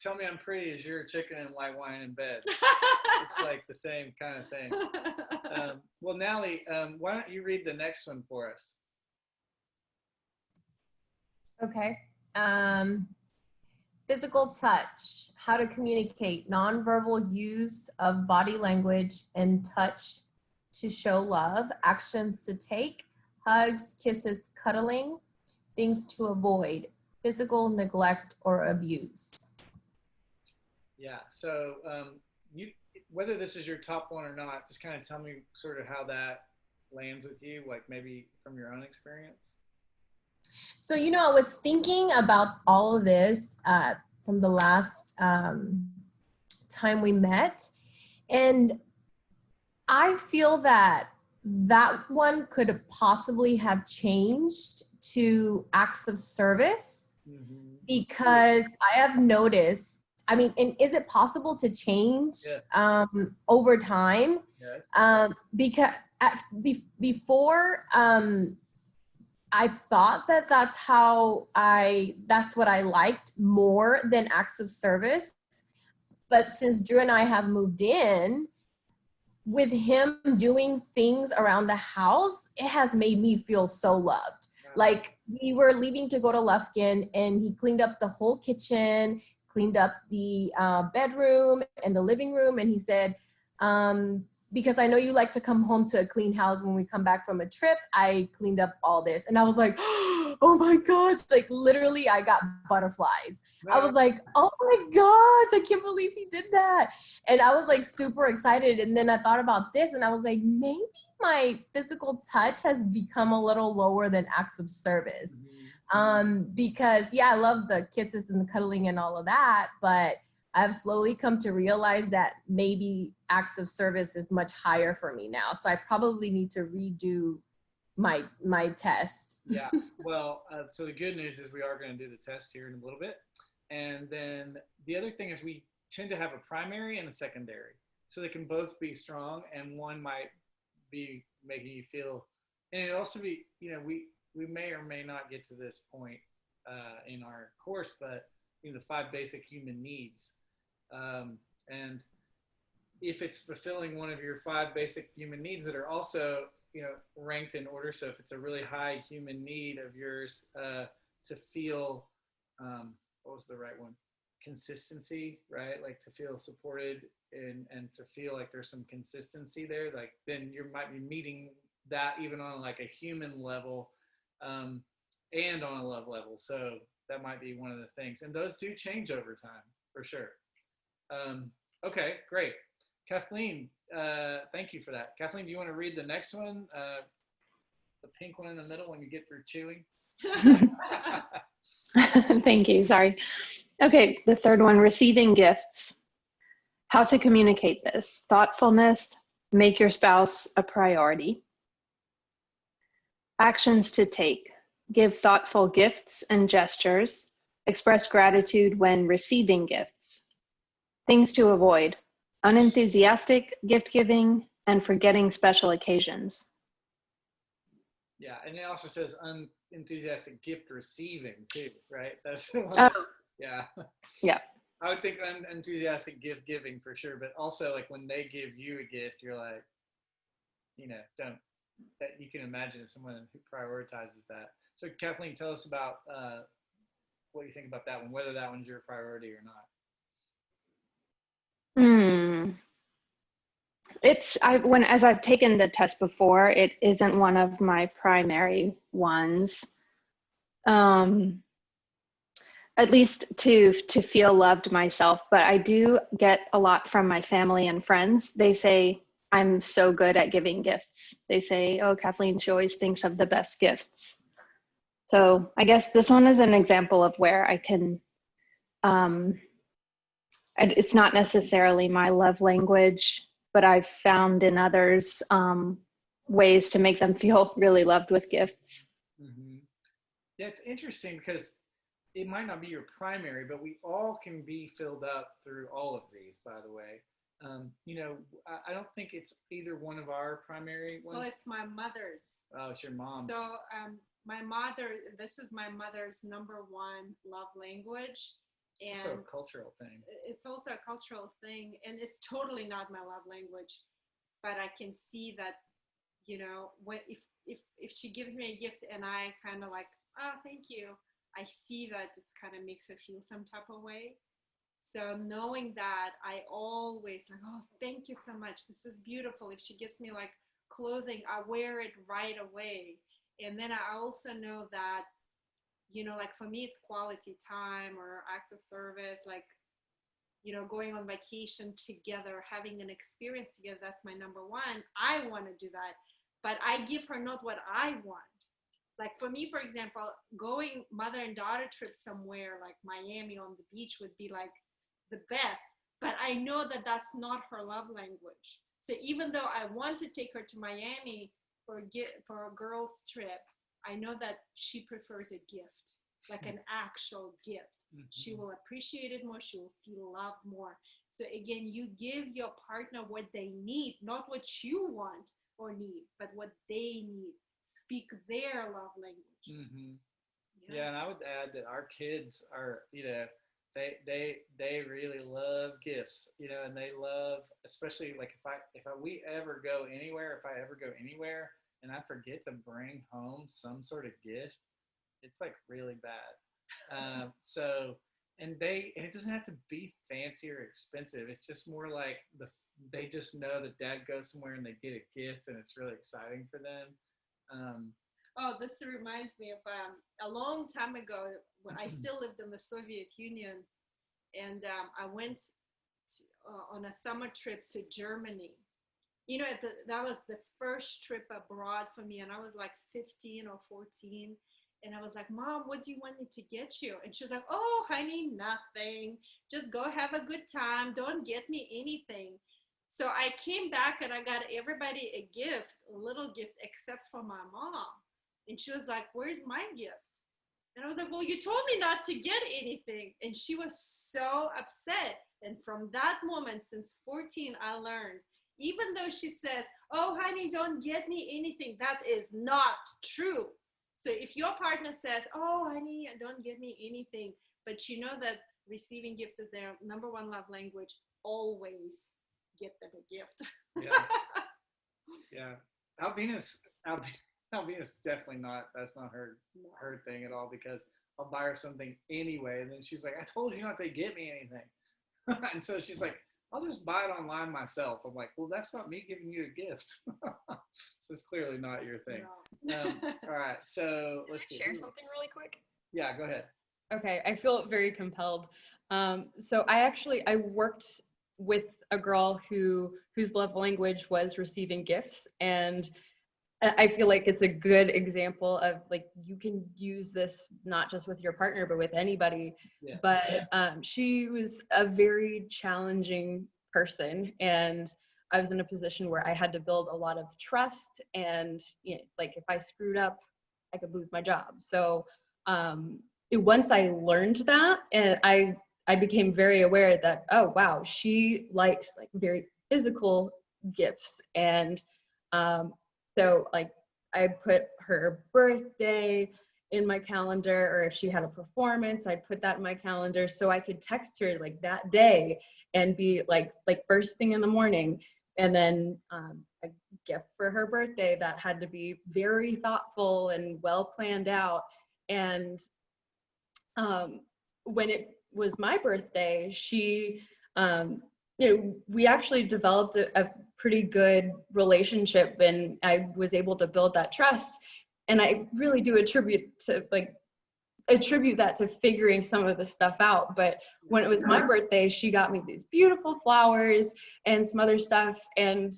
tell me I'm pretty is your chicken and white wine in bed. It's like the same kind of thing. Well, Nally, why don't you read the next one for us? Okay. Physical touch, how to communicate, nonverbal use of body language and touch to show love, actions to take, hugs, kisses, cuddling, things to avoid, physical neglect or abuse. Yeah. So whether this is your top one or not, just kind of tell me sort of how that lands with you, like maybe from your own experience. So, I was thinking about all of this from the last time we met, and I feel that one could possibly have changed to acts of service, because I have noticed, and is it possible to change over time? Yes. Because before, I thought that's what I liked more than acts of service. But since Drew and I have moved in, with him doing things around the house, it has made me feel so loved. Like, we were leaving to go to Lufkin, and he cleaned up the whole kitchen, cleaned up the bedroom and the living room. And he said, because I know you like to come home to a clean house when we come back from a trip, I cleaned up all this. And I was like, oh my gosh, like literally I got butterflies. I was like, oh my gosh, I can't believe he did that. And I was like super excited. And then I thought about this and I was like, maybe my physical touch has become a little lower than acts of service. Because yeah, I love the kisses and the cuddling and all of that, but I've slowly come to realize that maybe acts of service is much higher for me now. So I probably need to redo my test. Yeah. Well, so the good news is we are going to do the test here in a little bit. And then the other thing is we tend to have a primary and a secondary. So they can both be strong, and one might be making you feel, and it also be, we may or may not get to this point in our course, but the 5 basic human needs. And if it's fulfilling one of your 5 basic human needs that are also, ranked in order. So if it's a really high human need of yours to feel, what was the right one? Consistency, right? Like to feel supported and to feel like there's some consistency there, like then you might be meeting that even on like a human level and on a love level. So that might be one of the things. And those do change over time for sure. Okay, great. Kathleen, thank you for that. Kathleen, do you want to read the next one? The pink one in the middle when you get through chewing? Thank you. Sorry. Okay, the third one, receiving gifts. How to communicate this. Thoughtfulness, make your spouse a priority. Actions to take. Give thoughtful gifts and gestures. Express gratitude when receiving gifts. Things to avoid. Unenthusiastic gift giving and forgetting special occasions. Yeah, and it also says unenthusiastic gift receiving too, right? That's the one. Oh, Yeah. yeah. I would think unenthusiastic gift giving for sure, but also like when they give you a gift, you're like, don't, that you can imagine someone who prioritizes that. So Kathleen, tell us about what you think about that one, whether that one's your priority or not. As I've taken the test before, it isn't one of my primary ones. At least to feel loved myself, but I do get a lot from my family and friends. They say I'm so good at giving gifts. They say, oh, Kathleen, she always thinks of the best gifts. So I guess this one is an example of where I can, it's not necessarily my love language, but I've found in others ways to make them feel really loved with gifts. Mm-hmm. Yeah, it's interesting because it might not be your primary, but we all can be filled up through all of these, by the way. I don't think it's either one of our primary ones. Well, it's my mother's. Oh, it's your mom's. So my mother, this is my mother's number 1 love language. And it's also a cultural thing. It's also a cultural thing, and it's totally not my love language, but I can see that, if she gives me a gift and I kind of like, oh, thank you, I see that it kind of makes her feel some type of way. So knowing that, I always like, oh, thank you so much. This is beautiful. If she gets me like clothing, I wear it right away. And then I also know that, like for me, it's quality time or acts of service, like, going on vacation together, having an experience together. That's my number 1. I want to do that, but I give her not what I want. Like for me, for example, going mother and daughter trip somewhere like Miami on the beach would be like the best, but I know that that's not her love language. So even though I want to take her to Miami for a girls trip, I know that she prefers a gift, like an actual gift. Mm-hmm. She will appreciate it more. She will feel loved more. So again, you give your partner what they need, not what you want or need, but what they need. Speak their love language. Mm-hmm. Yeah, and I would add that our kids are, they really love gifts, and they love, especially like if we ever go anywhere, if I ever go anywhere and I forget to bring home some sort of gift, it's like really bad. And it doesn't have to be fancy or expensive. It's just more like they just know that dad goes somewhere and they get a gift and it's really exciting for them. Oh, this reminds me of a long time ago when I still lived in the Soviet Union, and I went on a summer trip to Germany. You know, that was the first trip abroad for me, and I was like 15 or 14. And I was like, Mom, what do you want me to get you? And she was like, oh, honey, nothing. Just go have a good time. Don't get me anything. So I came back and I got everybody a gift, a little gift, except for my mom. And she was like, where's my gift? And I was like, well, you told me not to get anything. And she was so upset. And from that moment, since 14, I learned, even though she says, oh, honey, don't get me anything, that is not true. So if your partner says, oh, honey, don't get me anything, but you know that receiving gifts is their number one love language, always get them a gift. Yeah. Yeah. Albina's definitely not, that's not her thing at all, because I'll buy her something anyway. And then she's like, I told you not to get me anything. And so she's like, I'll just buy it online myself. I'm like, well, that's not me giving you a gift. So it's clearly not your thing. No. All right, so let's see. Share something really quick. Yeah, go ahead. Okay, I feel very compelled. So I worked with a girl whose love language was receiving gifts, and I feel like it's a good example of like you can use this not just with your partner but with anybody. Yes. But she was a very challenging person, and I was in a position where I had to build a lot of trust, and you know, like if I screwed up, I could lose my job. So once I learned that, and I became very aware that, oh wow, she likes like very physical gifts. And so like I put her birthday in my calendar, or if she had a performance, I'd put that in my calendar so I could text her like that day and be like first thing in the morning. And then a gift for her birthday that had to be very thoughtful and well planned out. And when it was my birthday, she, we actually developed a pretty good relationship, and I was able to build that trust. And I really do attribute that to figuring some of the stuff out. But when it was my birthday, she got me these beautiful flowers and some other stuff. And,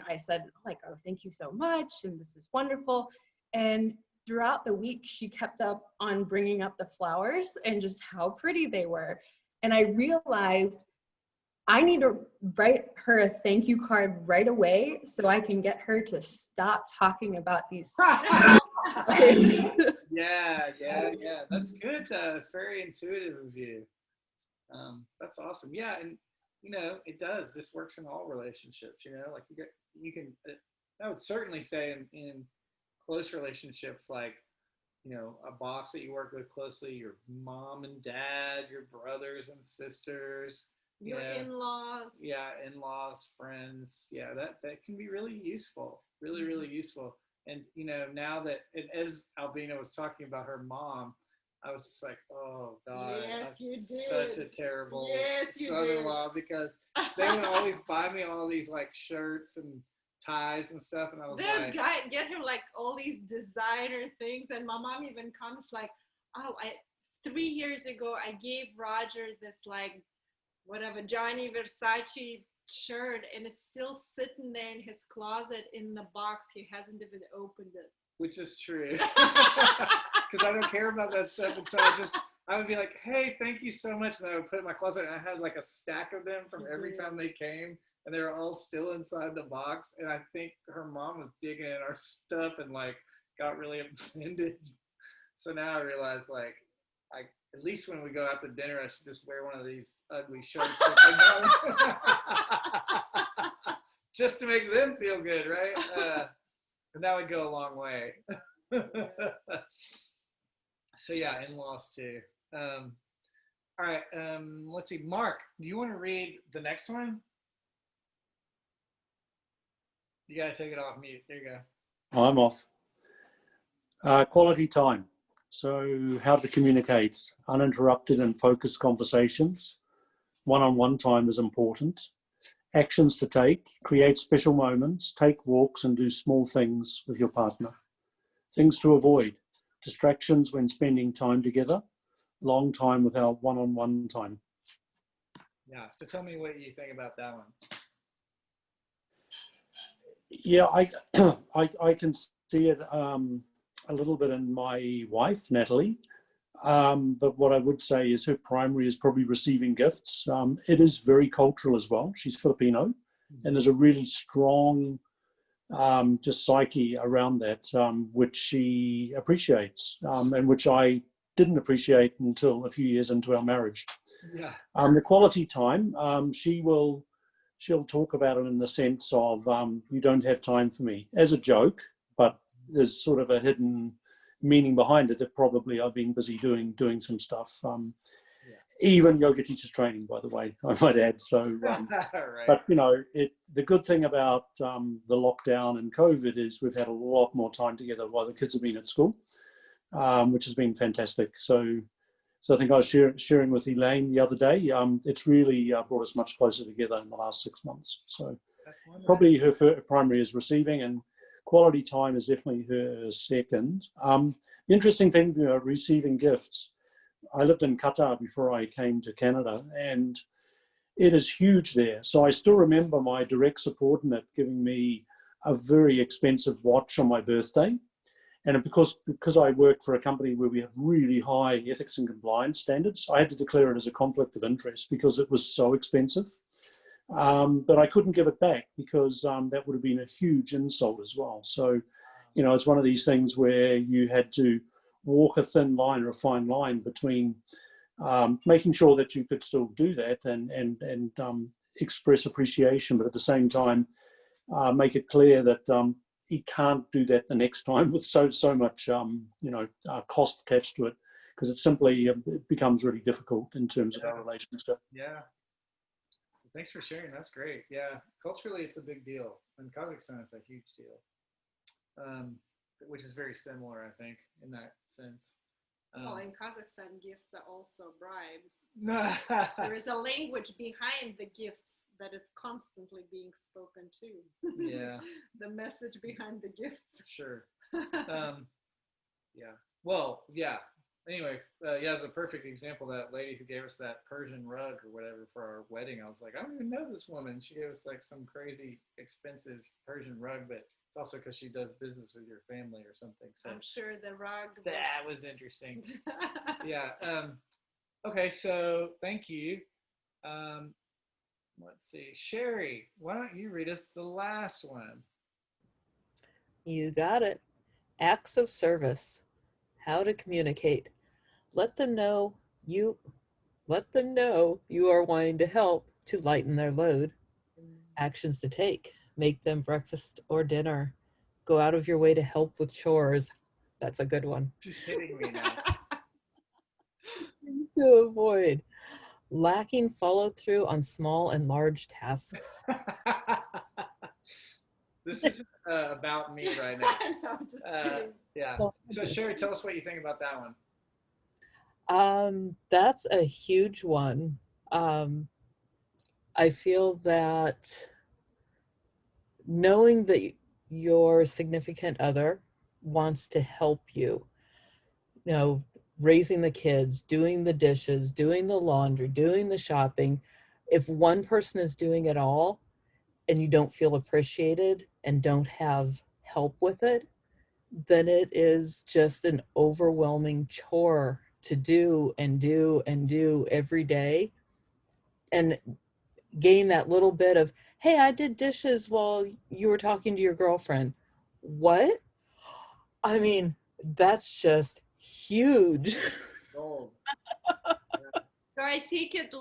I said like, oh, thank you so much. And this is wonderful. And throughout the week, she kept up on bringing up the flowers and just how pretty they were. And I realized I need to write her a thank you card right away so I can get her to stop talking about these. Yeah. That's good. That's very intuitive of you. That's awesome. Yeah, and it does. This works in all relationships. Like you can. I would certainly say in close relationships, like a boss that you work with closely, your mom and dad, your brothers and sisters, Your in-laws. Yeah, in-laws, friends. Yeah, that can be really useful. Really, really useful. And now that, as Albina was talking about her mom, I was just like, oh God, yes, you did. Such a terrible Yes, son-in-law, because they would always buy me all these like shirts and ties and stuff, and I was like, get him like all these designer things, and my mom even comes like, oh, 3 years ago I gave Roger this like whatever Gianni Versace shirt, and it's still sitting there in his closet in the box. He hasn't even opened it. Which is true, because I don't care about that stuff, and so I would be like, hey, thank you so much, and I would put it in my closet, and I had like a stack of them from every time they came, and they were all still inside the box. And I think her mom was digging in our stuff and like got really offended. So now I realize like at least when we go out to dinner, I should just wear one of these ugly shirts just to make them feel good, right? And that would go a long way. So yeah, in-laws too. All right, let's see. Mark, do you want to read the next one? You gotta take it off mute. There you go. I'm off. Quality time. So how to communicate uninterrupted and focused conversations. One-on-one time is important. Actions to take: create special moments, take walks, and do small things with your partner. Things to avoid: distractions when spending time together, long time without one-on-one time. Yeah. So tell me what you think about that one. Yeah, I can see it a little bit in my wife, Natalie. But what I would say is her primary is probably receiving gifts. It is very cultural as well. She's Filipino, and there's a really strong just psyche around that, which she appreciates, and which I didn't appreciate until a few years into our marriage. Yeah. The quality time, she'll talk about it in the sense of, you don't have time for me, as a joke, but there's sort of a hidden meaning behind it that probably I've been busy doing some stuff. Even yoga teachers training, by the way, I might add. So, Right. but you know, the good thing about the lockdown and COVID is we've had a lot more time together while the kids have been at school, which has been fantastic. So I think I was sharing with Elaine the other day. It's really brought us much closer together in the last 6 months. So probably her primary is receiving, and quality time is definitely her second. The interesting thing, receiving gifts. I lived in Qatar before I came to Canada, and it is huge there. So I still remember my direct subordinate giving me a very expensive watch on my birthday. And because I work for a company where we have really high ethics and compliance standards, I had to declare it as a conflict of interest because it was so expensive. But I couldn't give it back because that would have been a huge insult as well. So, it's one of these things where you had to walk a thin line or a fine line between making sure that you could still do that and express appreciation, but at the same time make it clear that you can't do that the next time with so much cost attached to it, because it simply it becomes really difficult in terms of our relationship. Yeah. Thanks for sharing. That's great. Yeah. Culturally, it's a big deal. In Kazakhstan, it's a huge deal, which is very similar, I think, in that sense. Well, in Kazakhstan, gifts are also bribes. There is a language behind the gifts that is constantly being spoken to. Yeah. The message behind the gifts. Sure. Yeah. Well, yeah. Anyway, yeah, as a perfect example, that lady who gave us that Persian rug or whatever for our wedding, I was like, I don't even know this woman. She gave us like some crazy expensive Persian rug, but it's also because she does business with your family or something. So I'm sure the rug. That was interesting. Yeah. Okay. So thank you. Let's see, Sherry, why don't you read us the last one? You got it. Acts of service. How to communicate. Let them know you are wanting to help to lighten their load. Actions to take. Make them breakfast or dinner. Go out of your way to help with chores. That's a good one. She's hitting me now. Things to avoid. Lacking follow through on small and large tasks. This is about me right now. No, I'm just kidding. Yeah. So Sherry, tell us what you think about that one. That's a huge one. I feel that knowing that your significant other wants to help you, raising the kids, doing the dishes, doing the laundry, doing the shopping, if one person is doing it all and you don't feel appreciated and don't have help with it, then it is just an overwhelming chore to do and do and do every day. And gain that little bit of, hey, I did dishes while you were talking to your girlfriend. What? I mean, that's just huge. Gold. So I take it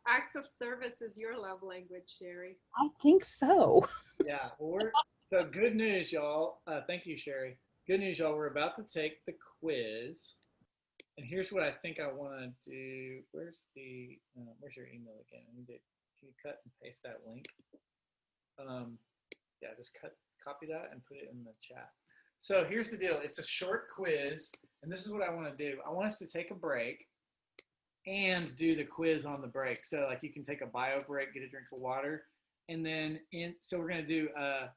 acts of service is your love language, Sherry. I think so. Yeah. Well, so good news, y'all. Thank you, Sherry. Good news, y'all. We're about to take the quiz. And here's what I think I want to do. Where's your email again? Can you cut and paste that link? Yeah, just copy that and put it in the chat. So here's the deal. It's a short quiz, and this is what I want to do. I want us to take a break and do the quiz on the break. So like you can take a bio break, get a drink of water, and then so we're gonna do a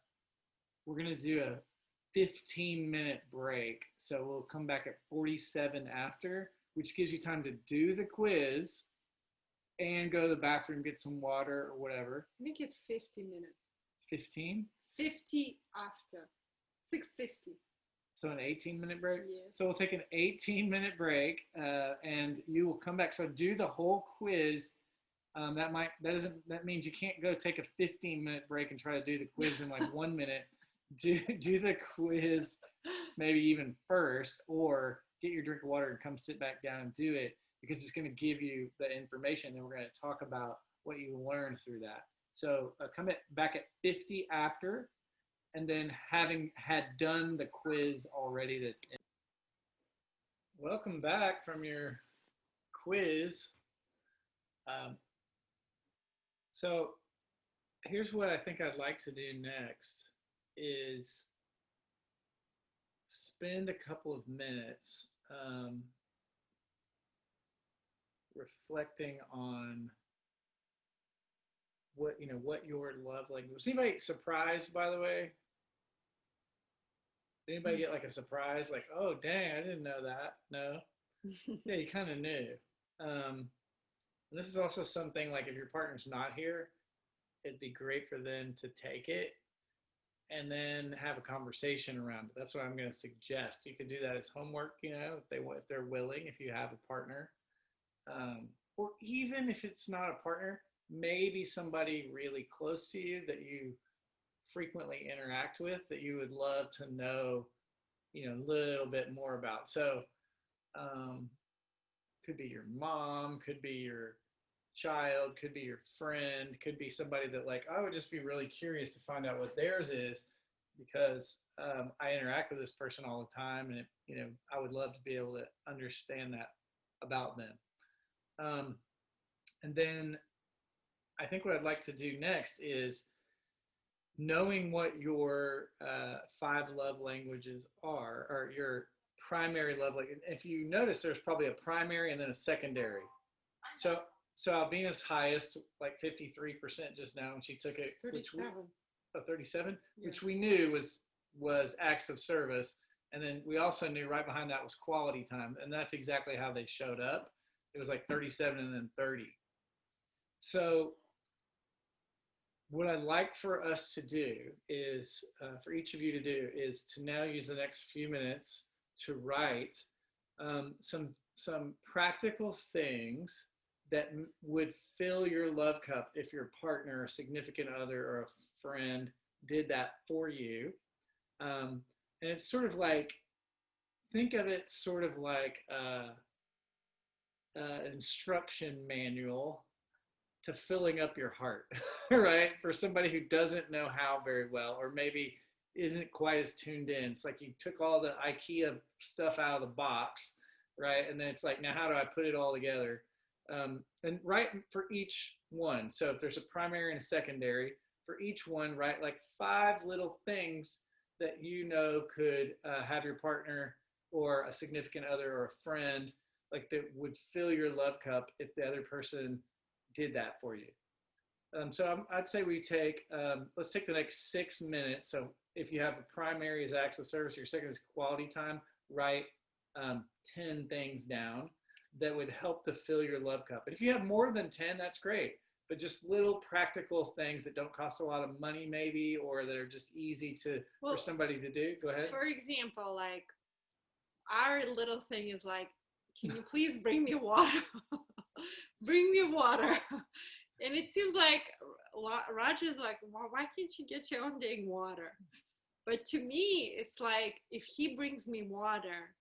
15-minute break. So we'll come back at 47 after, which gives you time to do the quiz and go to the bathroom, get some water or whatever. Make it 50 minutes. 15. 50 after. 6:50. So an 18-minute break? Yes. So we'll take an 18-minute break, and you will come back. So do the whole quiz. That means you can't go take a 15-minute break and try to do the quiz in like 1 minute. Do the quiz maybe even first, or get your drink of water and come sit back down and do it, because it's going to give you the information, and we're going to talk about what you learned through that. So come back at 50 after, and then having had done the quiz already that's in. Welcome back from your quiz. So here's what I think I'd like to do next is spend a couple of minutes reflecting on what your love language. Was anybody surprised, by the way? Did anybody get like a surprise, like, oh dang, I didn't know that? No. Yeah, you kind of knew. And this is also something, like, if your partner's not here, it'd be great for them to take it and then have a conversation around it. That's what I'm going to suggest. You could do that as homework, if they're willing, if you have a partner, or even if it's not a partner, maybe somebody really close to you that you frequently interact with that you would love to know, a little bit more about. So could be your mom, could be your child, could be your friend, could be somebody that, like, I would just be really curious to find out what theirs is, because I interact with this person all the time, and I would love to be able to understand that about them. And then I think what I'd like to do next is, knowing what your 5 love languages are, or your primary love language. If you notice, there's probably a primary and then a secondary. So Albina's highest, like 53% just now, and she took it, 37. 37, Yeah. which we knew was acts of service, and then we also knew right behind that was quality time, and that's exactly how they showed up. It was like 37 and then 30. So what I'd like for us to do is, for each of you to do, is to now use the next few minutes to write some practical things that would fill your love cup if your partner, a significant other, or a friend did that for you. And it's sort of like, think of it sort of like an instruction manual to filling up your heart, right? For somebody who doesn't know how very well, or maybe isn't quite as tuned in. It's like you took all the IKEA stuff out of the box, right? And then it's like, now how do I put it all together? And write for each one. So if there's a primary and a secondary, for each one, write like 5 little things that could have your partner or a significant other or a friend, like, that would fill your love cup if the other person did that for you. So I'd say we take, let's take the next 6 minutes. So if you have a primary as acts of service, your second is quality time, write 10 things down that would help to fill your love cup. And if you have more than 10, that's great. But just little practical ththings that don't cost a lot of money, maybe, or that are just easy for somebody to do. Go ahead. For example, like, our little thing is like, can you please bring me water? Bring me water. And it seems like Roger's like, well, why can't you get your own dang water? But to me, it's like, if he brings me water,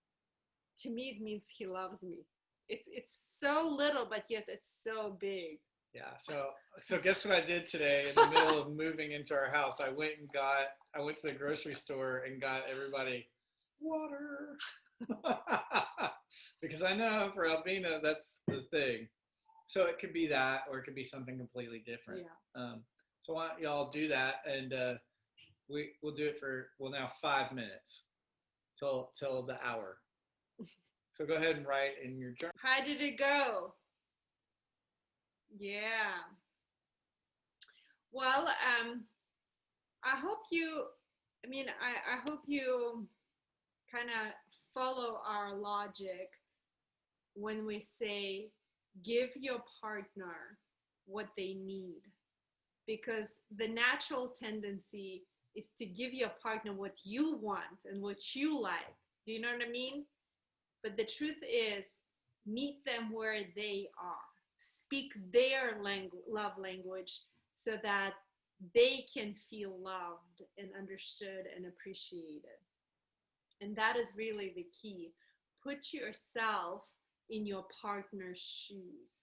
to me, it means he loves me. It's so little, but yet it's so big. Yeah. So guess what I did today in the middle of moving into our house? I went to the grocery store and got everybody water. Because I know for Albina, that's the thing. So it could be that, or it could be something completely different. Yeah. So why don't y'all do that, and we'll do it for, now 5 minutes till the hour. So go ahead and write in your journal. How did it go? Yeah. Well, I hope you, I hope you kind of follow our logic when we say give your partner what they need. Because the natural tendency is to give your partner what you want and what you like. Do you know what I mean? But the truth is, meet them where they are. Speak their love language so that they can feel loved and understood and appreciated. And that is really the key. Put yourself in your partner's shoes.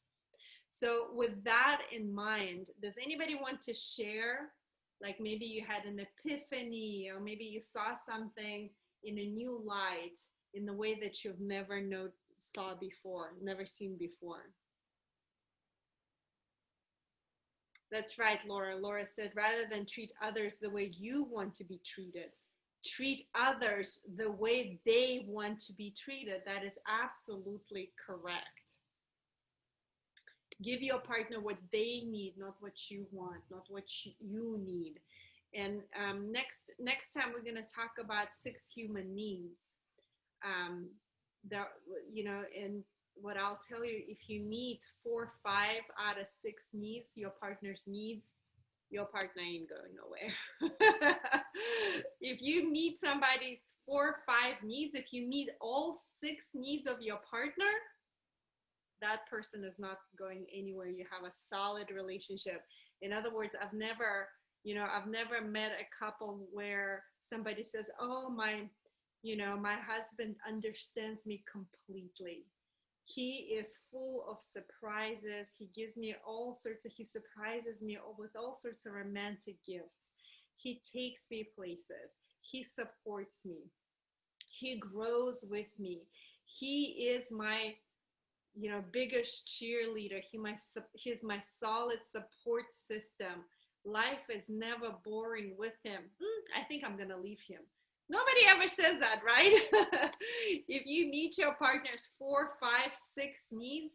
So, with that in mind, does anybody want to share? Like maybe you had an epiphany, or maybe you saw something in a new light in the way that you've never saw before, never seen before. That's right, Laura. Laura said, rather than treat others the way you want to be treated, treat others the way they want to be treated. That is absolutely correct. Give your partner what they need, not what you want, not what you need. And next time we're going to talk about 6 human needs. And what I'll tell you, if you meet 4 or 5 out of 6 needs, your partner's needs, your partner ain't going nowhere. If you meet somebody's 4 or 5 needs, if you meet all 6 needs of your partner, that person is not going anywhere. You have a solid relationship. In other words, I've never met a couple where somebody says, oh, my husband understands me completely. He is full of surprises. He surprises me with all sorts of romantic gifts. He takes me places. He supports me. He grows with me. He is my biggest cheerleader. He's my solid support system. Life is never boring with him. I think I'm gonna leave him. Nobody ever says that, right? If you meet your partner's 4, 5, 6 needs,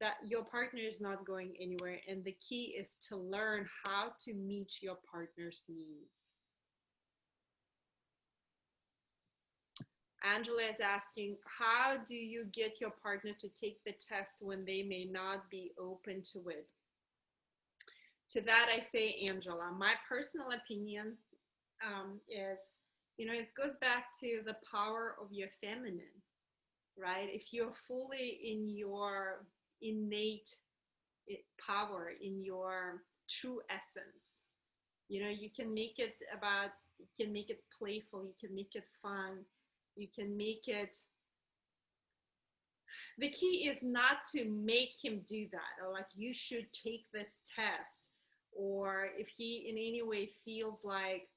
that your partner is not going anywhere. And the key is to learn how to meet your partner's needs. Angela is asking, how do you get your partner to take the test when they may not be open to it? To that I say, Angela, my personal opinion is, it goes back to the power of your feminine, right? If you're fully in your innate power, in your true essence, you can make it playful, you can make it fun, you can make it. The key is not to make him do that, or like you should take this test, or if he in any way feels like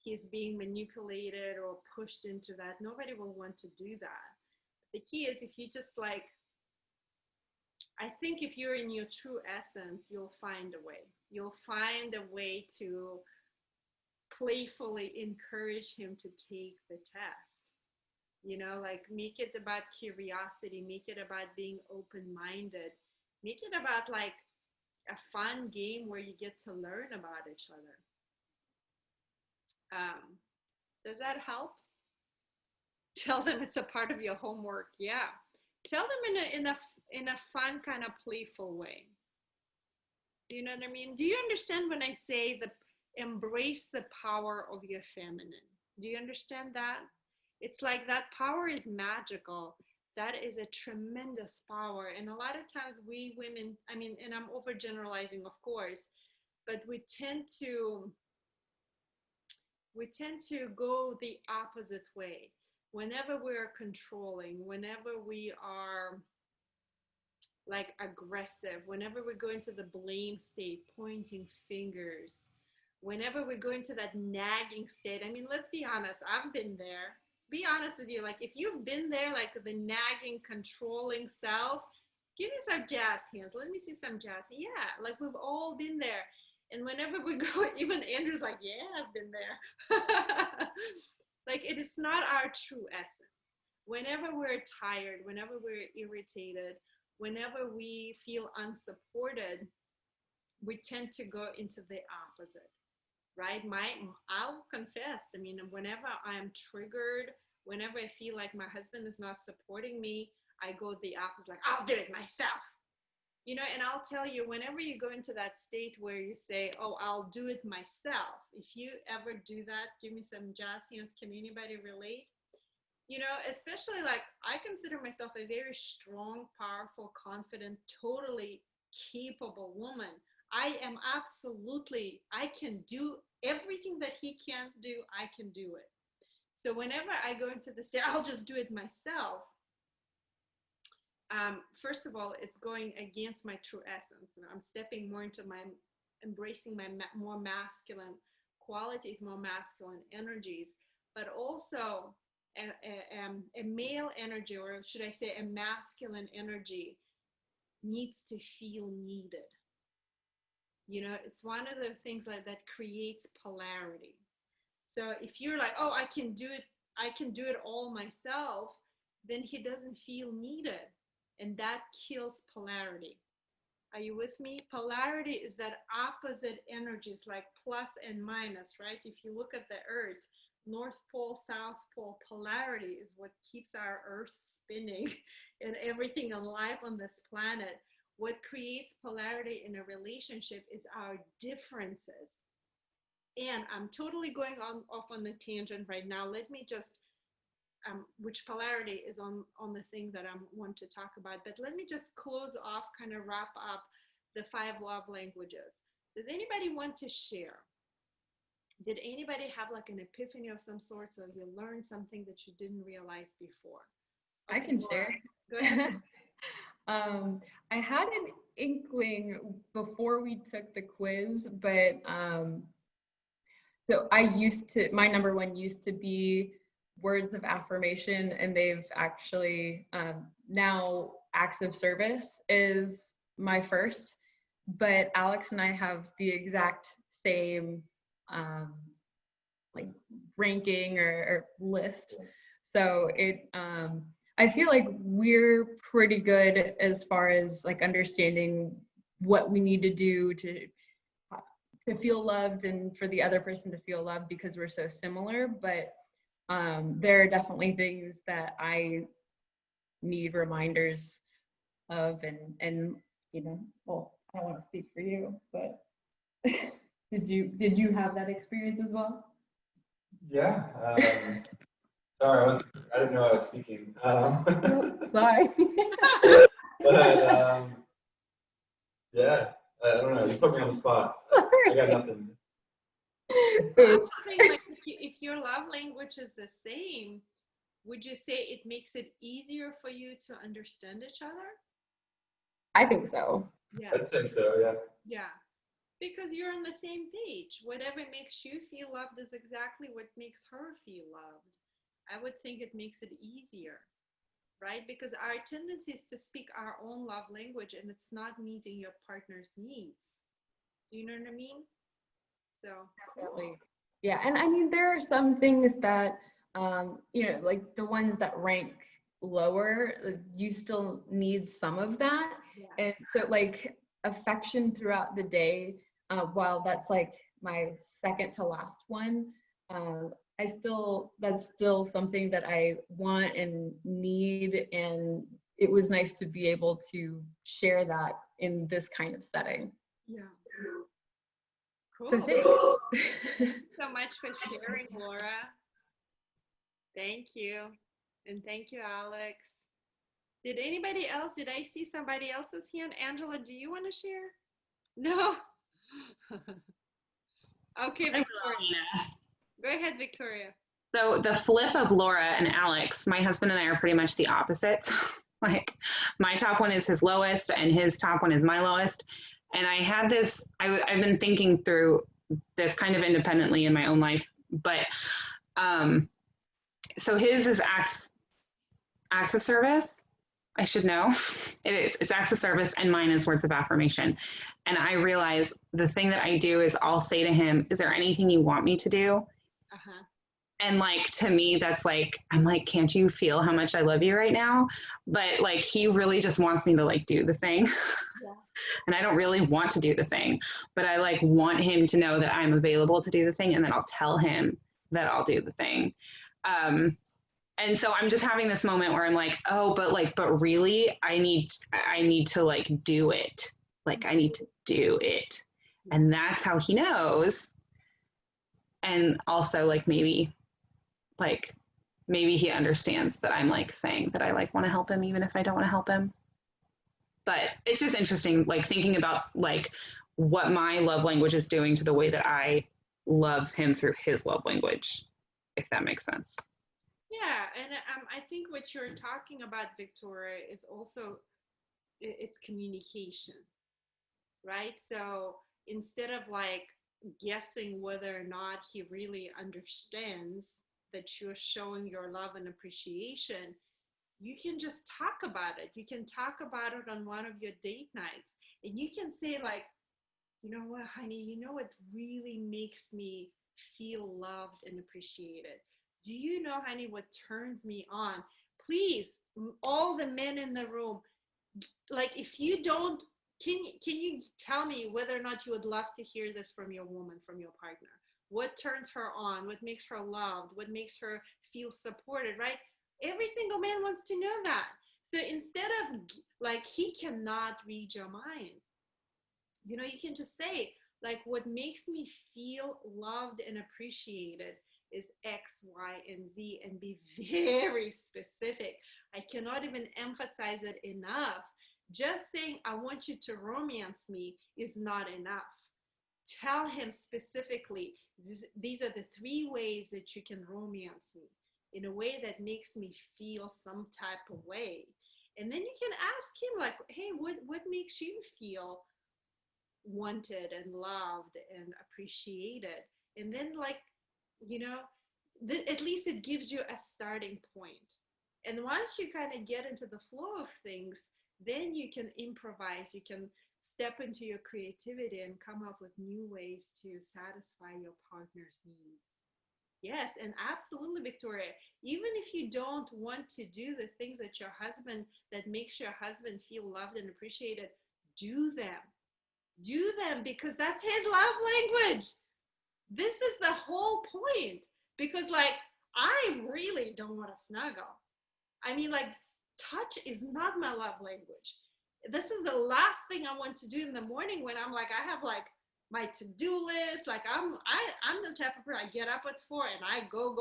he's being manipulated or pushed into that, nobody will want to do that. The key is if you just I think if you're in your true essence, you'll find a way. You'll find a way to playfully encourage him to take the test. Make it about curiosity, make it about being open-minded, make it about a fun game where you get to learn about each other. Does that help? Tell them it's a part of your homework. Yeah. Tell them in a fun, kind of playful way. Do you know what I mean? Do you understand when I say embrace the power of your feminine? Do you understand that? It's like that power is magical. That is a tremendous power. And a lot of times we women, and I'm overgeneralizing, of course, but we tend to go the opposite way. Whenever we're controlling, whenever we are aggressive, whenever we go into the blame state, pointing fingers, whenever we go into that nagging state, let's be honest, I've been there. Be honest with you, if you've been there, the nagging, controlling self, give me some jazz hands. Let me see some jazz. Yeah, we've all been there. And whenever we go, even Andrew's like, yeah, I've been there. It is not our true essence. Whenever we're tired, whenever we're irritated, whenever we feel unsupported, we tend to go into the opposite, right? I'll confess, I mean, whenever I'm triggered, whenever I feel like my husband is not supporting me, I go the opposite, like, I'll do it myself. You know, and I'll tell you, whenever you go into that state where you say, oh, I'll do it myself, if you ever do that, give me some jazz hands. Can anybody relate? You know, especially like I consider myself a very strong, powerful, confident, totally capable woman. I am absolutely, I can do everything that he can't do, I can do it. So whenever I go into the state, I'll just do it myself. First of all, it's going against my true essence. And I'm stepping more into my, embracing my more masculine qualities, more masculine energies, but also a male energy, or should I say a masculine energy, needs to feel needed. You know, it's one of the things that creates polarity. So if you're like, oh, I can do it all myself, then he doesn't feel needed. And that kills polarity. Are you with me? Polarity is that opposite energies, like plus and minus, right? If you look at the earth, North Pole, South Pole, polarity is what keeps our earth spinning and everything alive on this planet. What creates polarity in a relationship is our differences. And I'm totally going off on the tangent right now. Let me just, which polarity is on the thing that I want to talk about. But let me just close off, kind of wrap up the 5 love languages. Does anybody want to share? Did anybody have like an epiphany of some sort, so you learned something that you didn't realize before? Okay, I can share. Go ahead. I had an inkling before we took the quiz, but so my number 1 used to be words of affirmation, and they've actually now acts of service is my first, but Alex and I have the exact same like ranking or list. So it I feel like we're pretty good as far as like understanding what we need to do to feel loved and for the other person to feel loved, because we're so similar. But there are definitely things that I need reminders of, and you know, well, I don't want to speak for you, but did you have that experience as well? Yeah. Sorry, I didn't know I was speaking. Sorry. But yeah, I don't know. You put me on the spot. So I got nothing. I'm saying, like, if your love language is the same, would you say it makes it easier for you to understand each other? I think so. Yeah. I'd say so, yeah. Yeah. Because you're on the same page. Whatever makes you feel loved is exactly what makes her feel loved. I would think it makes it easier, right? Because our tendency is to speak our own love language, and it's not meeting your partner's needs. Do you know what I mean? So Definitely. cool. Yeah, and I mean, there are some things that, you know, like the ones that rank lower, you still need some of that. Yeah. And so like affection throughout the day, while that's like my second to last one, that's still something that I want and need. And it was nice to be able to share that in this kind of setting. Yeah. Cool. So thanks. Thank you so much for sharing, Laura. Thank you. And thank you, Alex. Did anybody else, did I see somebody else's hand? Angela, do you want to share? No? Okay, Victoria. Go ahead, Victoria. So the flip of Laura and Alex, my husband and I are pretty much the opposites. Like my top one is his lowest and his top one is my lowest. And I had this, I've been thinking through this kind of independently in my own life, but so his is acts of service. I should know. It's acts of service, and mine is words of affirmation. And I realize the thing that I do is I'll say to him, is there anything you want me to do? Uh-huh. And like, to me, that's like, I'm like, can't you feel how much I love you right now? But like, he really just wants me to like do the thing. Yeah. and I don't really want to do the thing, but I like want him to know that I'm available to do the thing, and then I'll tell him that I'll do the thing. And so I'm just having this moment where I'm like, oh, but really, I need to like do it. Like I need to do it, and that's how he knows. And also like maybe he understands that I'm like saying that I like want to help him even if I don't want to help him. But it's just interesting, like thinking about like what my love language is doing to the way that I love him through his love language, if that makes sense. Yeah, and I think what you're talking about, Victoria, is also it's communication, right? So instead of like guessing whether or not he really understands that you're showing your love and appreciation, you can just talk about it. You can talk about it on one of your date nights, and you can say like, you know what, honey, you know what really makes me feel loved and appreciated? Do you know, honey, what turns me on? Please, all the men in the room, like if you don't, can you tell me whether or not you would love to hear this from your woman, from your partner? What turns her on? What makes her loved? What makes her feel supported, right? Every single man wants to know that. So instead of like, he cannot read your mind, you know, you can just say like, what makes me feel loved and appreciated is X, Y, and Z, and be very specific. I cannot even emphasize it enough. Just saying, I want you to romance me is not enough. Tell him specifically, these are the 3 ways that you can romance me in a way that makes me feel some type of way. And then you can ask him like, hey, what makes you feel wanted and loved and appreciated? And then like, you know, at least it gives you a starting point. And once you kind of get into the flow of things, then you can improvise, you can step into your creativity and come up with new ways to satisfy your partner's needs. Yes, and absolutely, Victoria. Even if you don't want to do the things that makes your husband feel loved and appreciated, do them. Do them because that's his love language. This is the whole point. Because like, I really don't want to snuggle. I mean, like, touch is not my love language. This is the last thing I want to do in the morning when I'm like, I have like my to-do list. Like I'm the type of person, I get up at 4 and I go.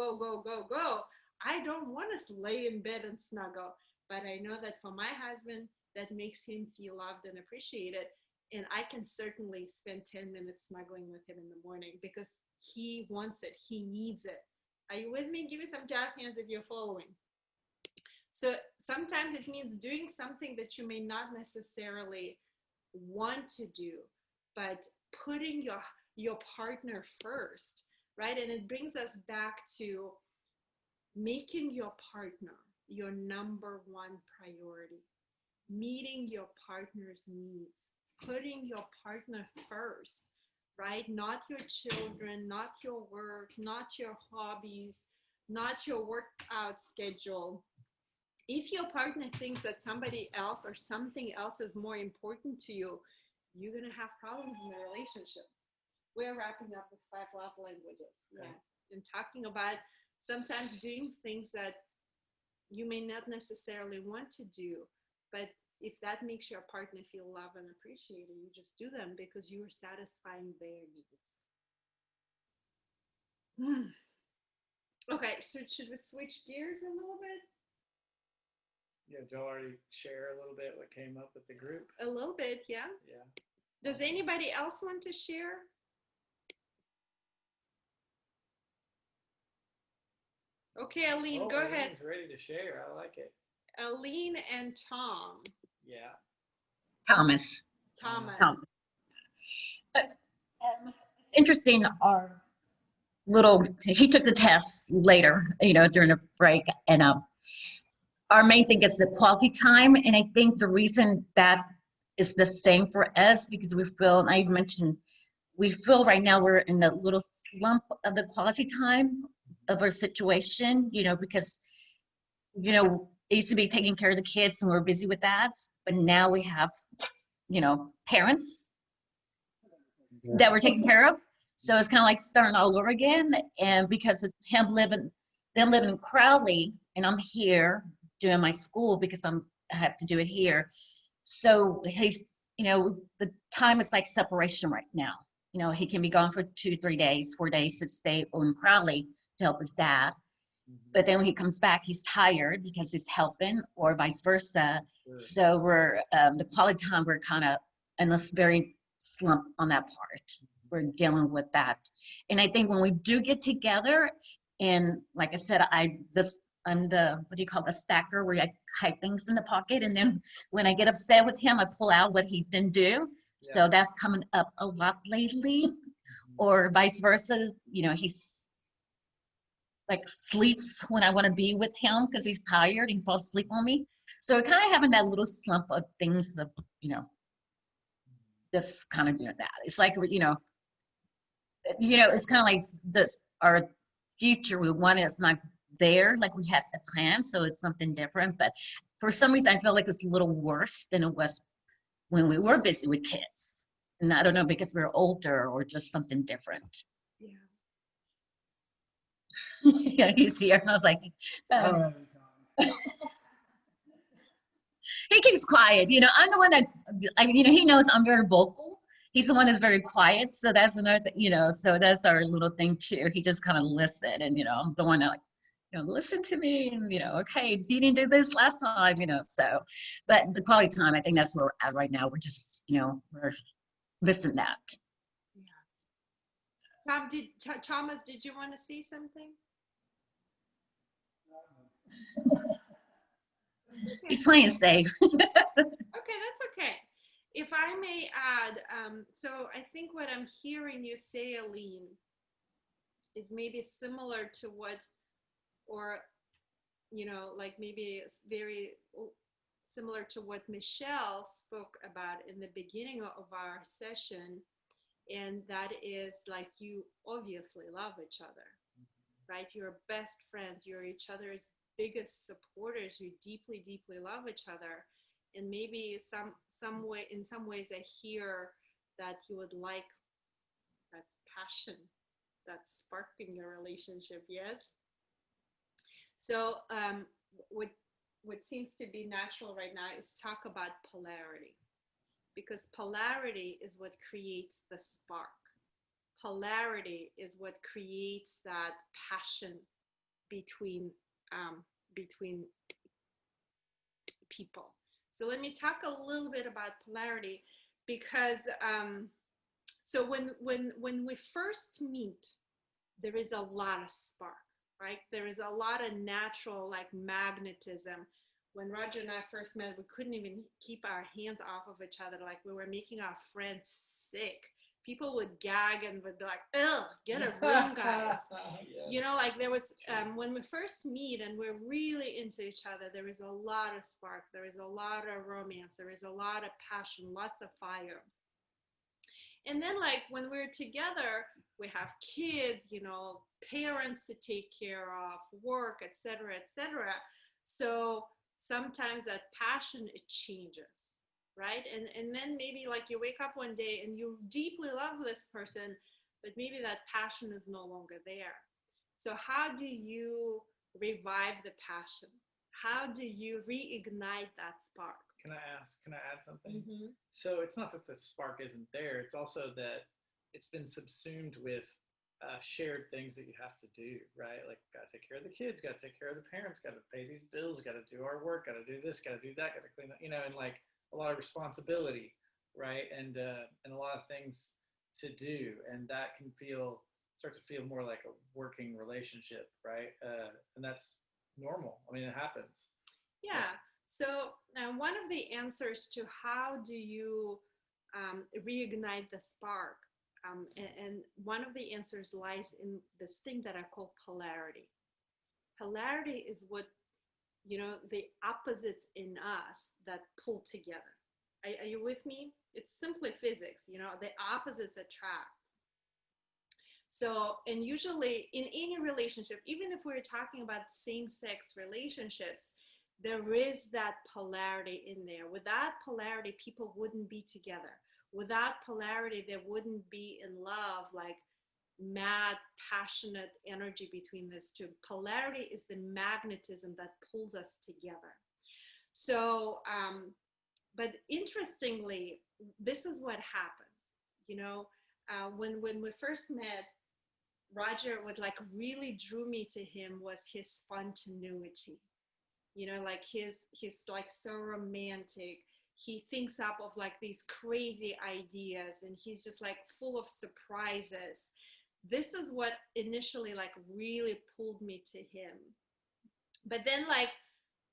I don't want to lay in bed and snuggle, but I know that for my husband, that makes him feel loved and appreciated. And I can certainly spend 10 minutes snuggling with him in the morning because he wants it. He needs it. Are you with me? Give me some jazz hands if you're following. So sometimes it means doing something that you may not necessarily want to do, but putting your partner first, right? And it brings us back to making your partner your number 1 priority, meeting your partner's needs, putting your partner first, right? Not your children, not your work, not your hobbies, not your workout schedule. If your partner thinks that somebody else or something else is more important to you, you're going to have problems in the relationship. We're wrapping up with 5 love languages. Yeah. And talking about sometimes doing things that you may not necessarily want to do, but if that makes your partner feel loved and appreciated, you just do them because you are satisfying their needs. Okay, so should we switch gears a little bit? Yeah, Joe already share a little bit what came up with the group. A little bit, yeah. Yeah. Does anybody else want to share? Okay, Aline, go ahead. Aline's ready to share. I like it. Aline and Tom. Yeah. Thomas. Interesting. Our he took the test later, during a break, and our main thing is the quality time. And I think the reason that is the same for us because we feel, and I mentioned, we feel right now we're in a little slump of the quality time of our situation, because, it used to be taking care of the kids and we're busy with that. But now we have parents that were taken care of. So it's kind of like starting all over again. And because it's them living in Crowley, and I'm here doing my school because I have to do it here. So he's, the time is like separation right now. He can be gone for 2, 3 days, 4 days to stay in Crowley to help his dad. But then when he comes back, he's tired because he's helping, or vice versa. Sure. So we're the quality time, we're kind of in this very slump on that part. We're dealing with that. And I think when we do get together, and like I said, I'm the, what do you call, the stacker, where I hide things in the pocket. And then when I get upset with him, I pull out what he didn't do. Yeah. So that's coming up a lot lately. Or vice versa, he's like sleeps when I want to be with him because he's tired and he falls asleep on me. So we're kind of having that little slump of things of, just kind of doing that. It's like, it's kind of like this, our future, we want it's not there like we had the plan, so it's something different. But for some reason, I feel like it's a little worse than it was when we were busy with kids. And I don't know, because we're older or just something different. Yeah, he's here, and I was like, so. He keeps quiet. I'm the one that, he knows I'm very vocal. He's the one that's very quiet. So that's another thing, so that's our little thing too. He just kind of listen, and, I'm the one that listen to me, and, okay, you didn't do this last time, so. But the quality time, I think that's where we're at right now. We're just, we're missing that. Yeah. Thomas, did you want to say something? He's playing safe. Okay, that's okay. If I may add, so I think what I'm hearing you say, Aline, is maybe similar to what, or, like maybe it's very similar to what Michelle spoke about in the beginning of our session. And that is like, you obviously love each other, right? You're best friends. You're each other's biggest supporters. You deeply, deeply love each other. And maybe in some ways I hear that you would like that passion, that spark in your relationship. Yes. So what seems to be natural right now is talk about polarity, because polarity is what creates the spark. Polarity is what creates that passion between people. So let me talk a little bit about polarity, because so when we first meet, there is a lot of spark, right? There is a lot of natural like magnetism. When Roger and I first met, we couldn't even keep our hands off of each other. Like, we were making our friends sick. People would gag and would be like, ugh, get a room, guys. Yeah. Like there was, when we first meet and we're really into each other, there is a lot of spark. There is a lot of romance. There is a lot of passion, lots of fire. And then like when we're together, we have kids, parents to take care of, work, etc., etc. So sometimes that passion, it changes, right? And then maybe like you wake up one day and you deeply love this person, but maybe that passion is no longer there. So how do you revive the passion? How do you reignite that spark? Can I add something? Mm-hmm. So it's not that the spark isn't there. It's also that it's been subsumed with shared things that you have to do, right? Like, got to take care of the kids, got to take care of the parents, got to pay these bills, got to do our work, got to do this, got to do that, got to clean up, and like a lot of responsibility, right? And a lot of things to do, and that can start to feel more like a working relationship, right? And that's normal. I mean, it happens. Yeah. So one of the answers to how do you reignite the spark, and one of the answers lies in this thing that I call polarity. Polarity is what, the opposites in us that pull together. Are you with me? It's simply physics, the opposites attract. So, and usually in any relationship, even if we're talking about same-sex relationships, there is that polarity in there. Without polarity, people wouldn't be together. Without polarity, there wouldn't be in love, like mad, passionate energy between these two. Polarity is the magnetism that pulls us together. So, but interestingly, this is what happens. You know, when we first met, Roger, what like really drew me to him was his spontaneity. You know, like he's like so romantic. He thinks up of like these crazy ideas, and he's just like full of surprises. This is what initially like really pulled me to him. But then like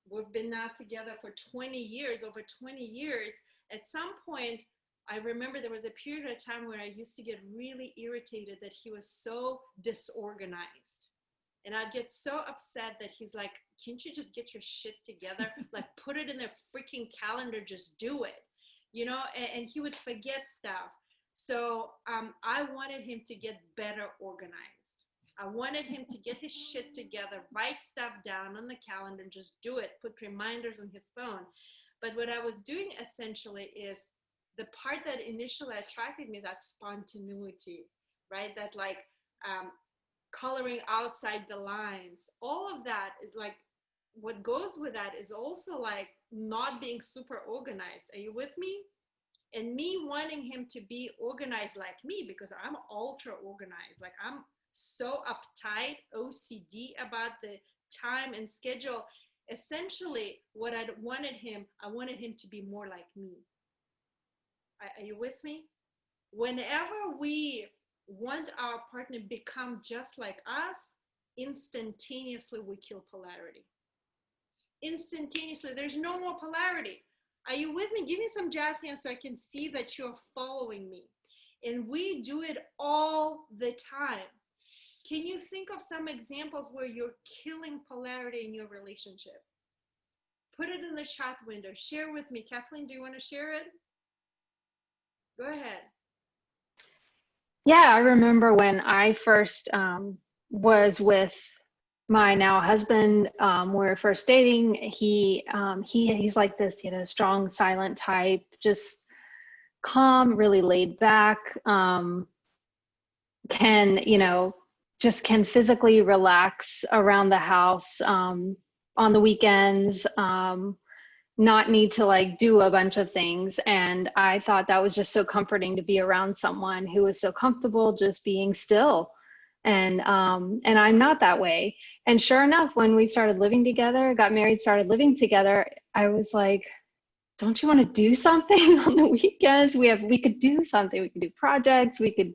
we've been now together for 20 years, over 20 years. At some point, I remember there was a period of time where I used to get really irritated that he was so disorganized. And I'd get so upset that he's like, can't you just get your shit together? Like, put it in the freaking calendar, just do it. You know, and he would forget stuff. So I wanted him to get better organized. I wanted him to get his shit together, write stuff down on the calendar, and just do it, put reminders on his phone. But what I was doing essentially is the part that initially attracted me, that spontaneity, right? That like coloring outside the lines, all of that is like, what goes with that is also like not being super organized. Are you with me? And me wanting him to be organized like me, because I'm ultra organized. Like I'm so uptight, OCD about the time and schedule. Essentially, what I wanted him to be more like me. Are you with me? Whenever we want our partner to become just like us, instantaneously we kill polarity. Instantaneously, there's no more polarity. Are you with me? Give me some jazz hands so I can see that you're following me. And we do it all the time. Can you think of some examples where you're killing polarity in your relationship? Put it in the chat window. Share with me. Kathleen, do you want to share it? Go ahead. Yeah, I remember when I first was with my now husband. We were first dating. He's like this, you know, strong, silent type, just calm, really laid back. Can, you know, just can physically relax around the house on the weekends. Not need to like do a bunch of things. And I thought that was just so comforting to be around someone who was so comfortable just being still. And I'm not that way. And sure enough, when we started living together, got married, started living together, I was like, don't you want to do something on the weekends? We could do something. We could do projects. We could,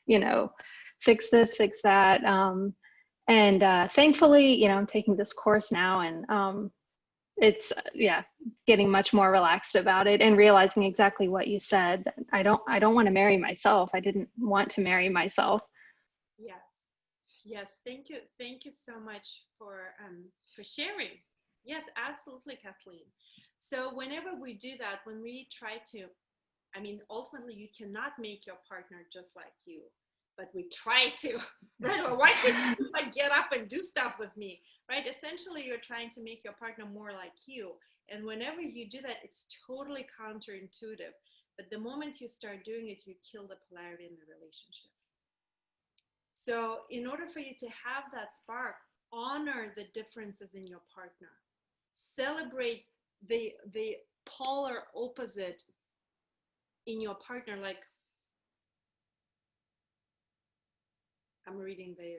you know, fix this, fix that. And thankfully, you know, I'm taking this course now, and it's getting much more relaxed about it and realizing exactly what you said. I don't want to marry myself. I didn't want to marry myself. Yes, thank you so much for sharing. Yes, absolutely, Kathleen. So whenever we do that, when we try to, I mean, ultimately you cannot make your partner just like you, but we try to, right? Or why can't you just like get up and do stuff with me? Right? Essentially, you're trying to make your partner more like you. And whenever you do that, it's totally counterintuitive. But the moment you start doing it, you kill the polarity in the relationship. So in order for you to have that spark, honor the differences in your partner. Celebrate the polar opposite in your partner. Like, I'm reading the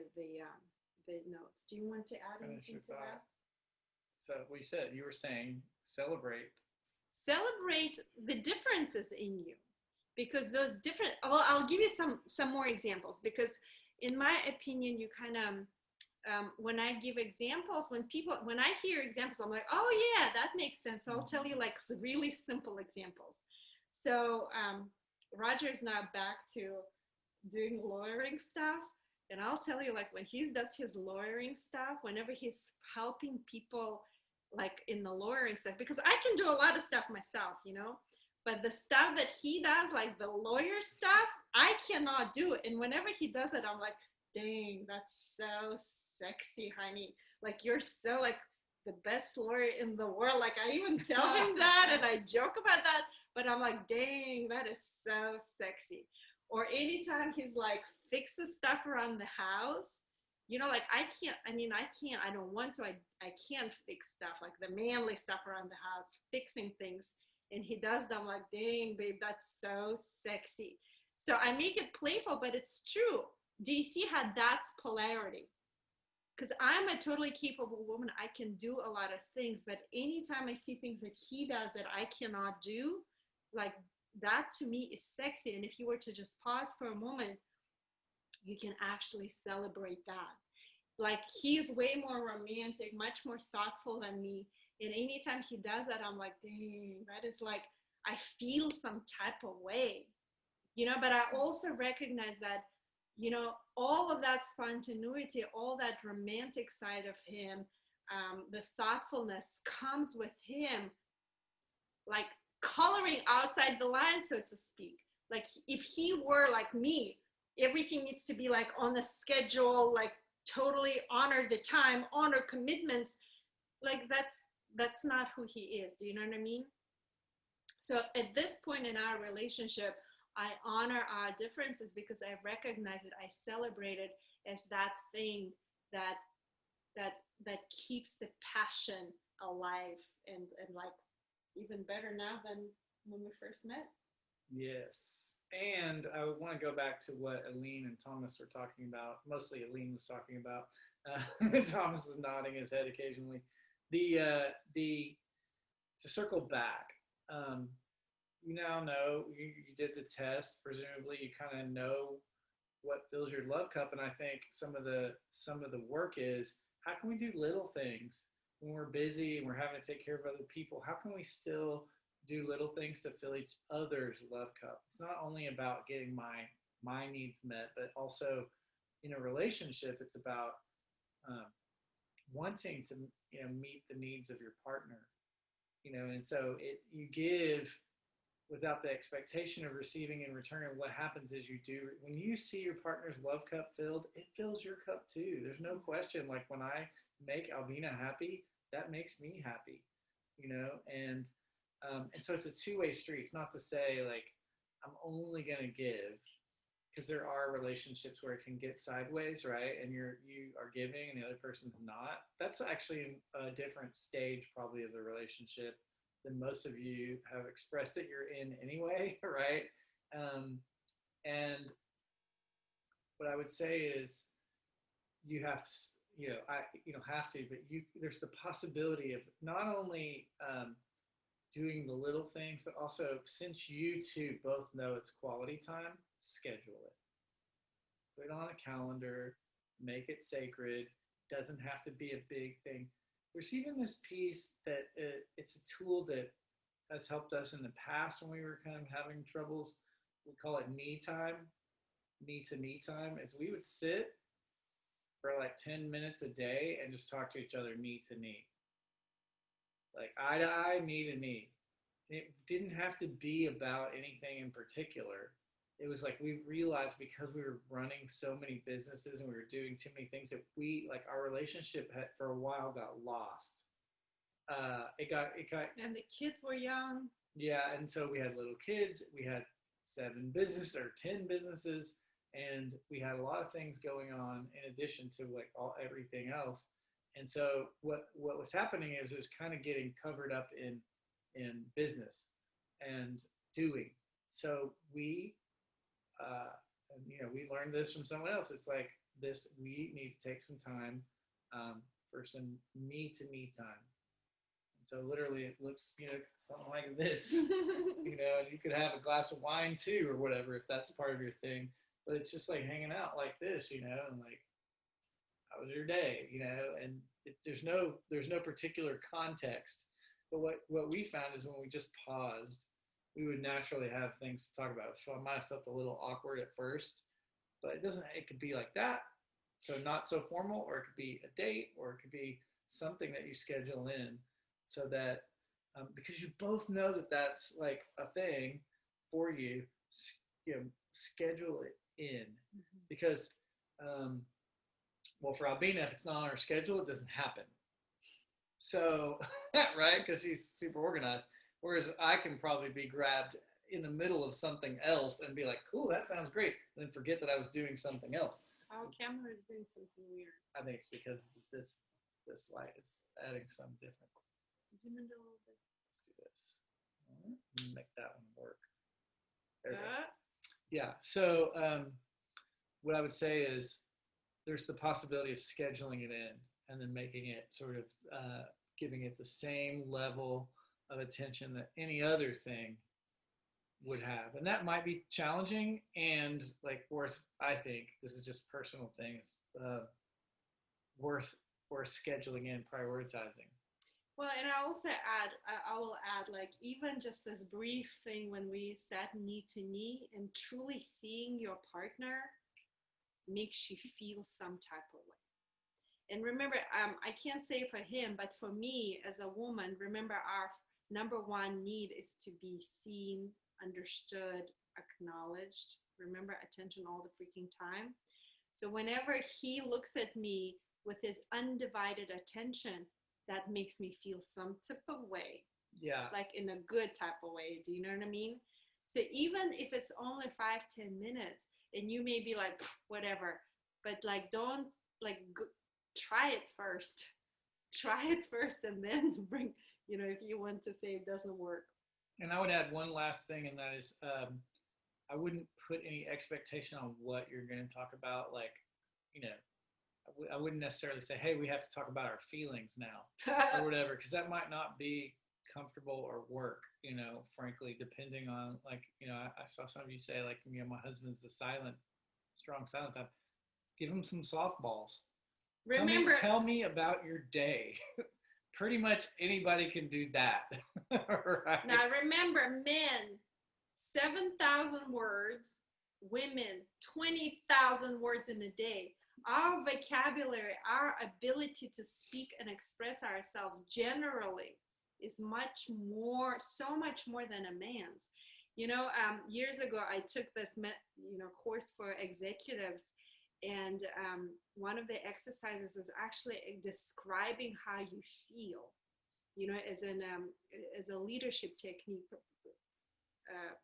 notes. Do you want to add anything to that? So what you said, you were saying celebrate The differences in you, because those different, well, I'll give you some more examples, because in my opinion, you kind of, when I give examples, when I hear examples, I'm like, oh yeah, that makes sense. So I'll tell you like really simple examples. So Roger is now back to doing lawyering stuff. And I'll tell you, like when he does his lawyering stuff, whenever he's helping people like in the lawyering stuff, because I can do a lot of stuff myself, you know, but the stuff that he does, like the lawyer stuff, I cannot do. And whenever he does it, I'm like, dang, that's so sexy, honey. Like you're so like, the best lawyer in the world. Like I even tell him that and I joke about that, but I'm like, dang, that is so sexy. Or anytime he's like fixes stuff around the house, you know, like I don't want to, I can't fix stuff, like the manly stuff around the house, fixing things. And he does that. I'm like, dang, babe, that's so sexy. So I make it playful, but it's true. Do you see how that's polarity? Because I'm a totally capable woman. I can do a lot of things, but anytime I see things that he does that I cannot do, like that to me is sexy. And if you were to just pause for a moment, you can actually celebrate that. Like he's way more romantic, much more thoughtful than me. And anytime he does that, I'm like, dang, that is like, I feel some type of way, you know, but I also recognize that, you know, all of that spontaneity, all that romantic side of him, the thoughtfulness comes with him, like coloring outside the line, so to speak. Like if he were like me, everything needs to be like on a schedule, like totally honor the time, honor commitments. Like that's not who he is. Do you know what I mean? So at this point in our relationship, I honor our differences because I recognize it. I celebrate it as that thing that keeps the passion alive and like even better now than when we first met. Yes. And I want to go back to what Aline and Thomas were talking about. Mostly Aline was talking about. Thomas was nodding his head occasionally. To circle back, you now know you did the test. Presumably, you kind of know what fills your love cup. And I think some of the work is, how can we do little things when we're busy and we're having to take care of other people? How can we still do little things to fill each other's love cup? It's not only about getting my needs met, but also in a relationship, it's about wanting to meet the needs of your partner. And so you give without the expectation of receiving in return. And what happens is when you see your partner's love cup filled, it fills your cup too. There's no question. Like when I make Alvina happy, that makes me happy, and so it's a two-way street. It's not to say like I'm only going to give, because there are relationships where it can get sideways, right? And you are giving and the other person's not. That's actually a different stage probably of the relationship than most of you have expressed that you're in anyway, right? And what I would say is you have to, you don't have to, but there's the possibility of not only doing the little things, but also, since you two both know it's quality time, schedule it. Put it on a calendar, make it sacred. Doesn't have to be a big thing. There's even this piece that it's a tool that has helped us in the past when we were kind of having troubles. We call it me time, me to me time, as we would sit for like 10 minutes a day and just talk to each other knee to knee. Like eye to eye, knee to knee. It didn't have to be about anything in particular. It was like we realized, because we were running so many businesses and we were doing too many things, that our relationship had for a while got lost. It got And the kids were young. Yeah, and so we had little kids. We had 10 businesses, and we had a lot of things going on in addition to everything else. And so what was happening is it was kind of getting covered up in business and doing. So we learned this from someone else. It's like this: we need to take some time for some me to me time. And so literally, it looks something like this. And you could have a glass of wine too, or whatever, if that's part of your thing. But it's just like hanging out like this, and like, how was your day, and there's no particular context. But what we found is when we just paused, we would naturally have things to talk about. So I might have felt a little awkward at first, but it could be like that. So not so formal, or it could be a date, or it could be something that you schedule in, so that because you both know that that's like a thing for you, schedule it in. Mm-hmm. Because for Albina, if it's not on her schedule, it doesn't happen. So, right, because she's super organized. Whereas I can probably be grabbed in the middle of something else and be like, cool, that sounds great. And then forget that I was doing something else. Our camera is doing something weird. I think it's because this light is adding some different. Dim it a little bit. Let's do this. Make that one work. There we go. Uh, Yeah. So what I would say is there's the possibility of scheduling it in and then making it sort of giving it the same level of attention that any other thing would have. And that might be challenging and like worth, I think, this is just personal things, worth scheduling in, prioritizing. well, and I also add, I will add, like, even just this brief thing when we sat knee to knee and truly seeing your partner makes you feel some type of way. And remember, I can't say for him, but for me as a woman, remember our number one need is to be seen, understood, acknowledged. Remember, attention all the freaking time. So whenever he looks at me with his undivided attention, that makes me feel some type of way. Yeah. Like in a good type of way. Do you know what I mean? So even if it's only 5-10 minutes and you may be like, whatever, but like, don't like try it first. Try it first and then bring, you know, if you want to say it doesn't work. And I would add one last thing, and that is I wouldn't put any expectation on what you're going to talk about. Like, you know, I wouldn't necessarily say, hey, we have to talk about our feelings now or whatever, because that might not be comfortable or work, you know, frankly, depending on, like, you know, I saw some of you say, like, you know, my husband's the strong silent type. Give him some softballs. Remember, tell me about your day. Pretty much anybody can do that. Right? Now remember, men, 7,000 words, women, 20,000 words in a day. Our vocabulary, our ability to speak and express ourselves generally is much more, so much more than a man's. You know, years ago, I took this, course for executives, and one of the exercises was actually describing how you feel, you know, as a leadership technique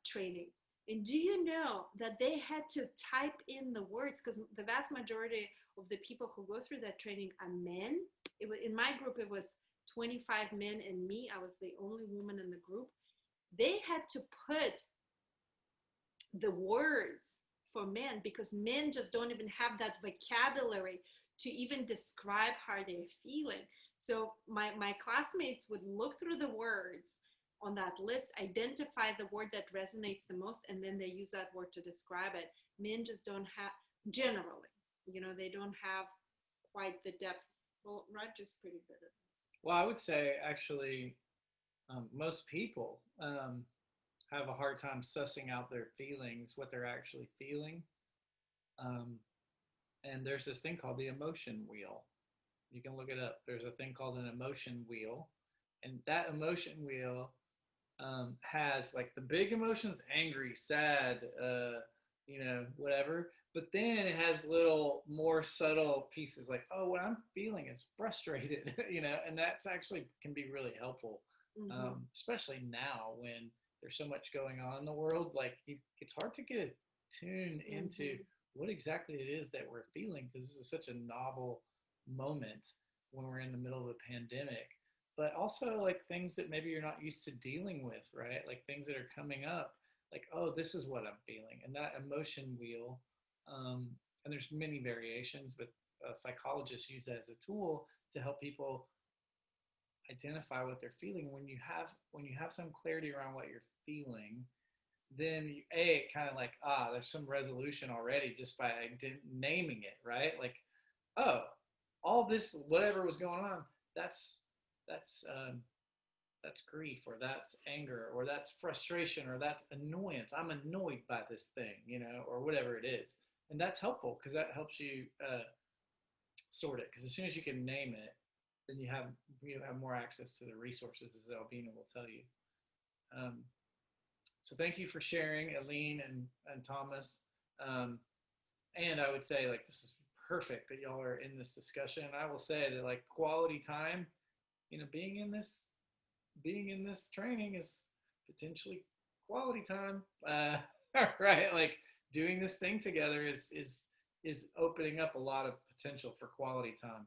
training. And do you know that they had to type in the words, because the vast majority of the people who go through that training are men. In my group, it was 25 men and me. I was the only woman in the group. They had to put the words for men because men just don't even have that vocabulary to even describe how they're feeling. So my classmates would look through the words on that list, identify the word that resonates the most, and then they use that word to describe it. Men just don't have, generally, you know, they don't have quite the depth. Well, Roger's pretty good at it. Well, I would say actually most people have a hard time sussing out their feelings, what they're actually feeling. And there's this thing called the emotion wheel. You can look it up. There's a thing called an emotion wheel. And that emotion wheel has like the big emotions, angry, sad, you know, whatever. But then it has little more subtle pieces like, oh, what I'm feeling is frustrated, you know, and that's actually can be really helpful, especially now when there's so much going on in the world. Like it's hard to get tuned into what exactly it is that we're feeling, because this is such a novel moment when we're in the middle of a pandemic. But also like things that maybe you're not used to dealing with, right? Like things that are coming up, like, oh, this is what I'm feeling. And that emotion wheel, and there's many variations, but psychologists use that as a tool to help people identify what they're feeling. When you have some clarity around what you're feeling, then it kind of like, there's some resolution already just by naming it, right? Like, oh, all this, whatever was going on, that's grief, or that's anger, or that's frustration, or that's annoyance. I'm annoyed by this thing, you know, or whatever it is. And that's helpful because that helps you sort it. Because as soon as you can name it, then you have more access to the resources, as Albina will tell you. So thank you for sharing, Aline and Thomas. And I would say, like, this is perfect that y'all are in this discussion. And I will say that, like, quality time being in this training is potentially quality time, right? Like doing this thing together is opening up a lot of potential for quality time.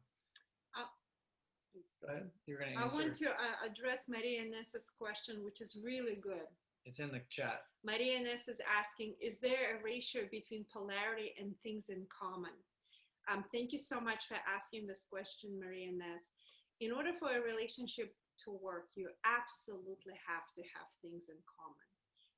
Go ahead. You're going to I answer. want to address Maria Inés's question, which is really good. It's in the chat. Maria Inés is asking, is there a ratio between polarity and things in common? Thank you so much for asking this question, Maria Inés. In order for a relationship to work, you absolutely have to have things in common.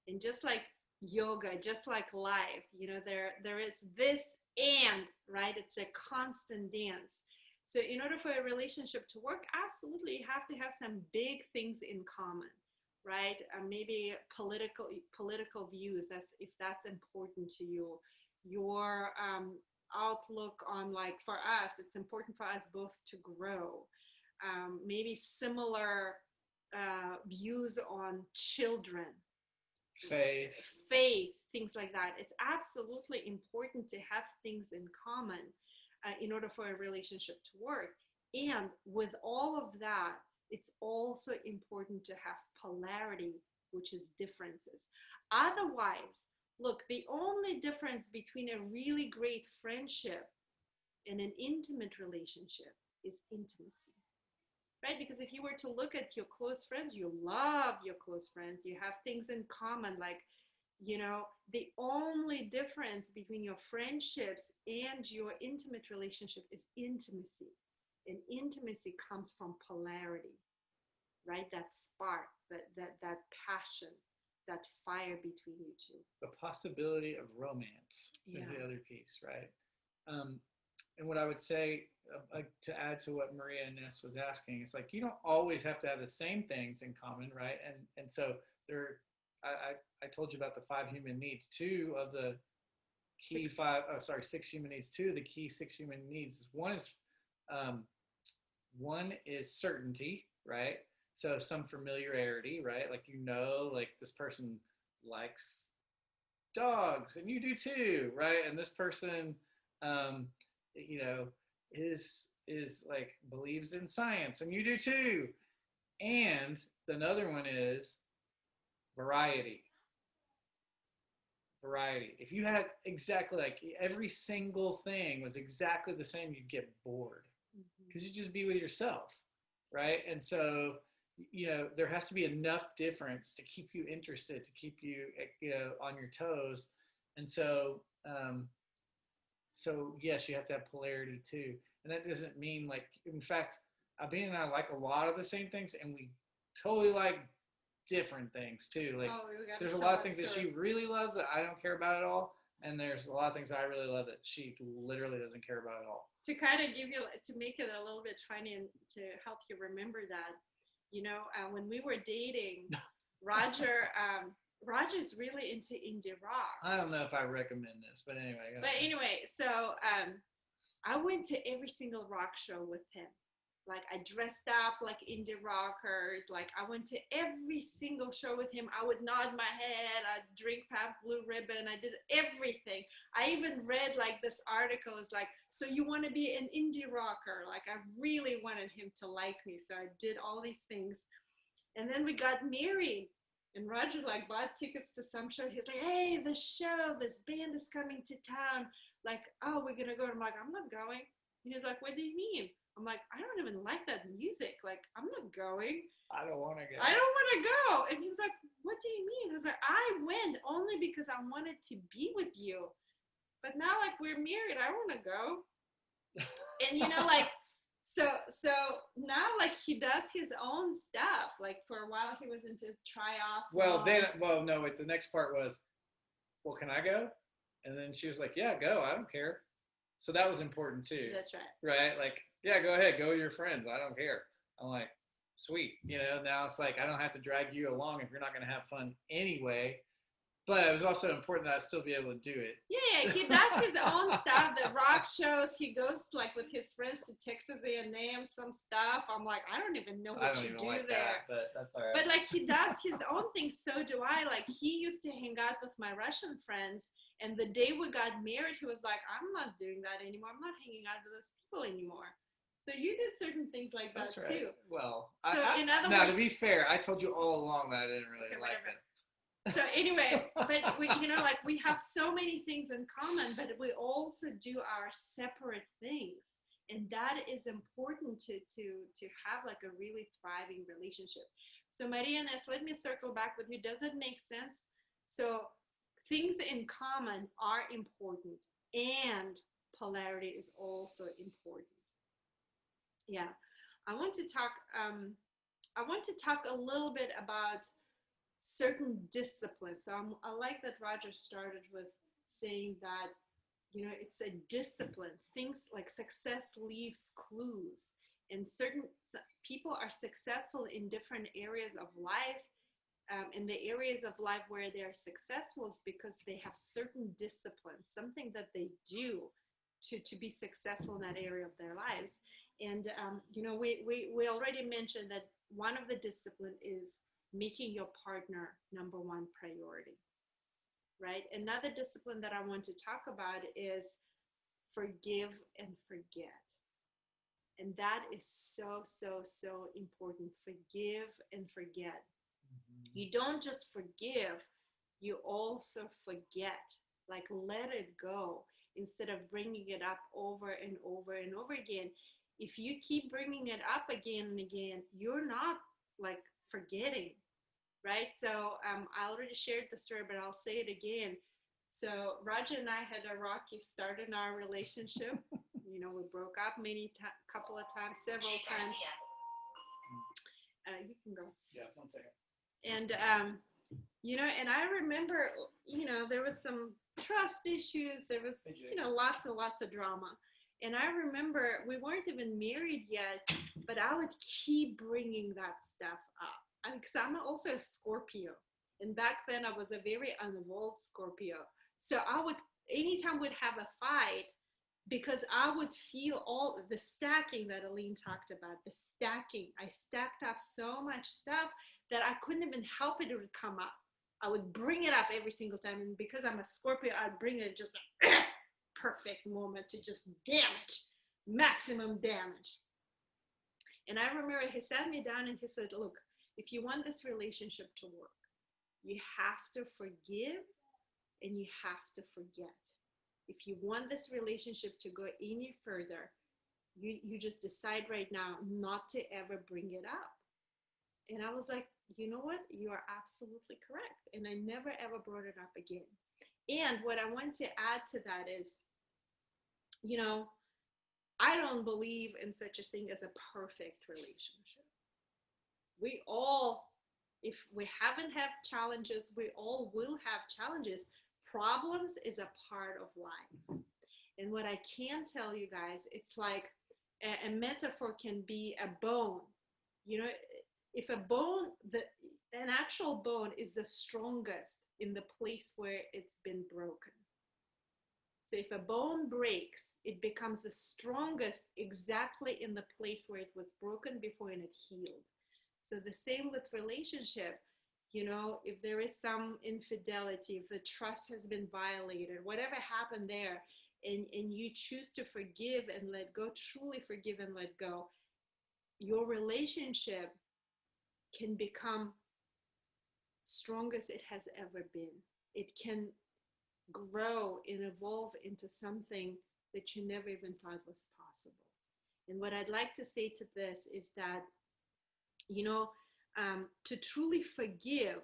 And just like yoga, just like life, there is this and, right? It's a constant dance. So in order for a relationship to work, absolutely, you have to have some big things in common, right? Maybe political views, if that's important to you. Your outlook on, like, for us, it's important for us both to grow. Maybe similar views on children. Faith, things like that. It's absolutely important to have things in common in order for a relationship to work. And with all of that, it's also important to have polarity, which is differences. Otherwise, look, the only difference between a really great friendship and an intimate relationship is intimacy, right? Because if you were to look at your close friends, you love your close friends, you have things in common, like, the only difference between your friendships and your intimate relationship is intimacy. And intimacy comes from polarity, right? That spark, that passion, that fire between you two. The possibility of romance is the other piece, right? And what I would say, to add to what Maria Inés was asking, it's like, you don't always have to have the same things in common, right? And so I told you about the 5 human needs. 2 of the key 6 human needs. 2 of the key 6 human needs. One is certainty, right? So some familiarity, right? Like, like this person likes dogs and you do too, right? And this person, is like believes in science and you do too. And another one is variety. If you had exactly like every single thing was exactly the same, you'd get bored because you'd just be with yourself, right? And so, there has to be enough difference to keep you interested, to keep you, on your toes. And so, yes, you have to have polarity too. And that doesn't mean, like, in fact, Abina and I like a lot of the same things, and we totally like different things too. Like, there's a lot of things that she really loves that I don't care about at all, and there's a lot of things I really love that she literally doesn't care about at all. To kind of to make it a little bit funny and to help you remember that, when we were dating, Roger's really into indie rock. I don't know if I recommend this, but anyway. But anyway, so I went to every single rock show with him. Like, I dressed up like indie rockers. Like, I went to every single show with him. I would nod my head. I'd drink Pabst Blue Ribbon. I did everything. I even read, like, this article is like, so you want to be an indie rocker? Like, I really wanted him to like me. So I did all these things. And then we got married. And Roger, like, bought tickets to some show. He's like, hey, the show, this band is coming to town. Like, oh, we're going to go. And I'm like, I'm not going. And he's like, what do you mean? I'm like, I don't even like that music. Like, I'm not going. I don't want to go. I don't want to go. And he was like, what do you mean? I was like, I went only because I wanted to be with you. But now, like, we're married. I want to go. And, like, so now, like, he does his own stuff. Like, for a while, he was into triathlon. No, wait, the next part was, well, can I go? And then she was like, yeah, go. I don't care. So that was important too. That's right. Right? Like, yeah, go ahead. Go with your friends. I don't care. I'm like, sweet. Now it's like, I don't have to drag you along if you're not going to have fun anyway. But it was also important that I still be able to do it. Yeah, he does his own stuff. The rock shows, he goes, like, with his friends to Texas A&M, some stuff. I'm like, I don't even know what you do like there. That, but that's all right. But, like, he does his own thing. So do I. Like, he used to hang out with my Russian friends. And the day we got married, he was like, I'm not doing that anymore. I'm not hanging out with those people anymore. So you did certain things like That's that right. too. Well, So in other now to words, be fair, I told you all along that I didn't really Okay, like whatever. it. so anyway, but we, like we have so many things in common, but we also do our separate things, and that is important to have like a really thriving relationship. So Maria Inés, let me circle back with you. Does it make sense? So things in common are important, and polarity is also important. Yeah, I want to talk. I want to talk a little bit about certain disciplines. So I like that Roger started with saying that, it's a discipline. Things like success leaves clues, and certain people are successful in different areas of life. In the areas of life where they're successful, it's because they have certain disciplines, something that they do to be successful in that area of their lives. And we already mentioned that one of the discipline is making your partner number one priority, right? Another discipline that I want to talk about is forgive and forget. And that is so important. Forgive and forget. You don't just forgive, you also forget. Like, let it go instead of bringing it up over and over and over again. If you keep bringing it up again and again, you're not like forgetting, right? So I already shared the story, but I'll say it again. So Raja and I had a rocky start in our relationship. We broke up couple of times, several times. You can go. Yeah, 1 second. And and I remember, there was some trust issues. There was, lots and lots of drama. And I remember we weren't even married yet, but I would keep bringing that stuff up. Because I'm also a Scorpio. And back then I was a very unevolved Scorpio. So anytime we'd have a fight, because I would feel all the stacking that Aline talked about, the stacking. I stacked up so much stuff that I couldn't even help it would come up. I would bring it up every single time. And because I'm a Scorpio, I'd bring it just a perfect moment to just damage, maximum damage. And I remember he sat me down and he said, look, if you want this relationship to work, you have to forgive and you have to forget. If you want this relationship to go any further, you just decide right now not to ever bring it up. And I was like, you know what? You are absolutely correct. And I never ever brought it up again. And what I want to add to that is, I don't believe in such a thing as a perfect relationship. We all, if we haven't had challenges, we all will have challenges. Problems is a part of life. And what I can tell you guys, it's like a metaphor can be a bone. If a bone, an actual bone is the strongest in the place where it's been broken. So if a bone breaks, it becomes the strongest exactly in the place where it was broken before and it healed. So the same with relationship. If there is some infidelity, if the trust has been violated, whatever happened there, and you choose to forgive and let go, truly forgive and let go, your relationship can become strongest it has ever been. It can grow and evolve into something that you never even thought was possible. And what I'd like to say to this is that, to truly forgive,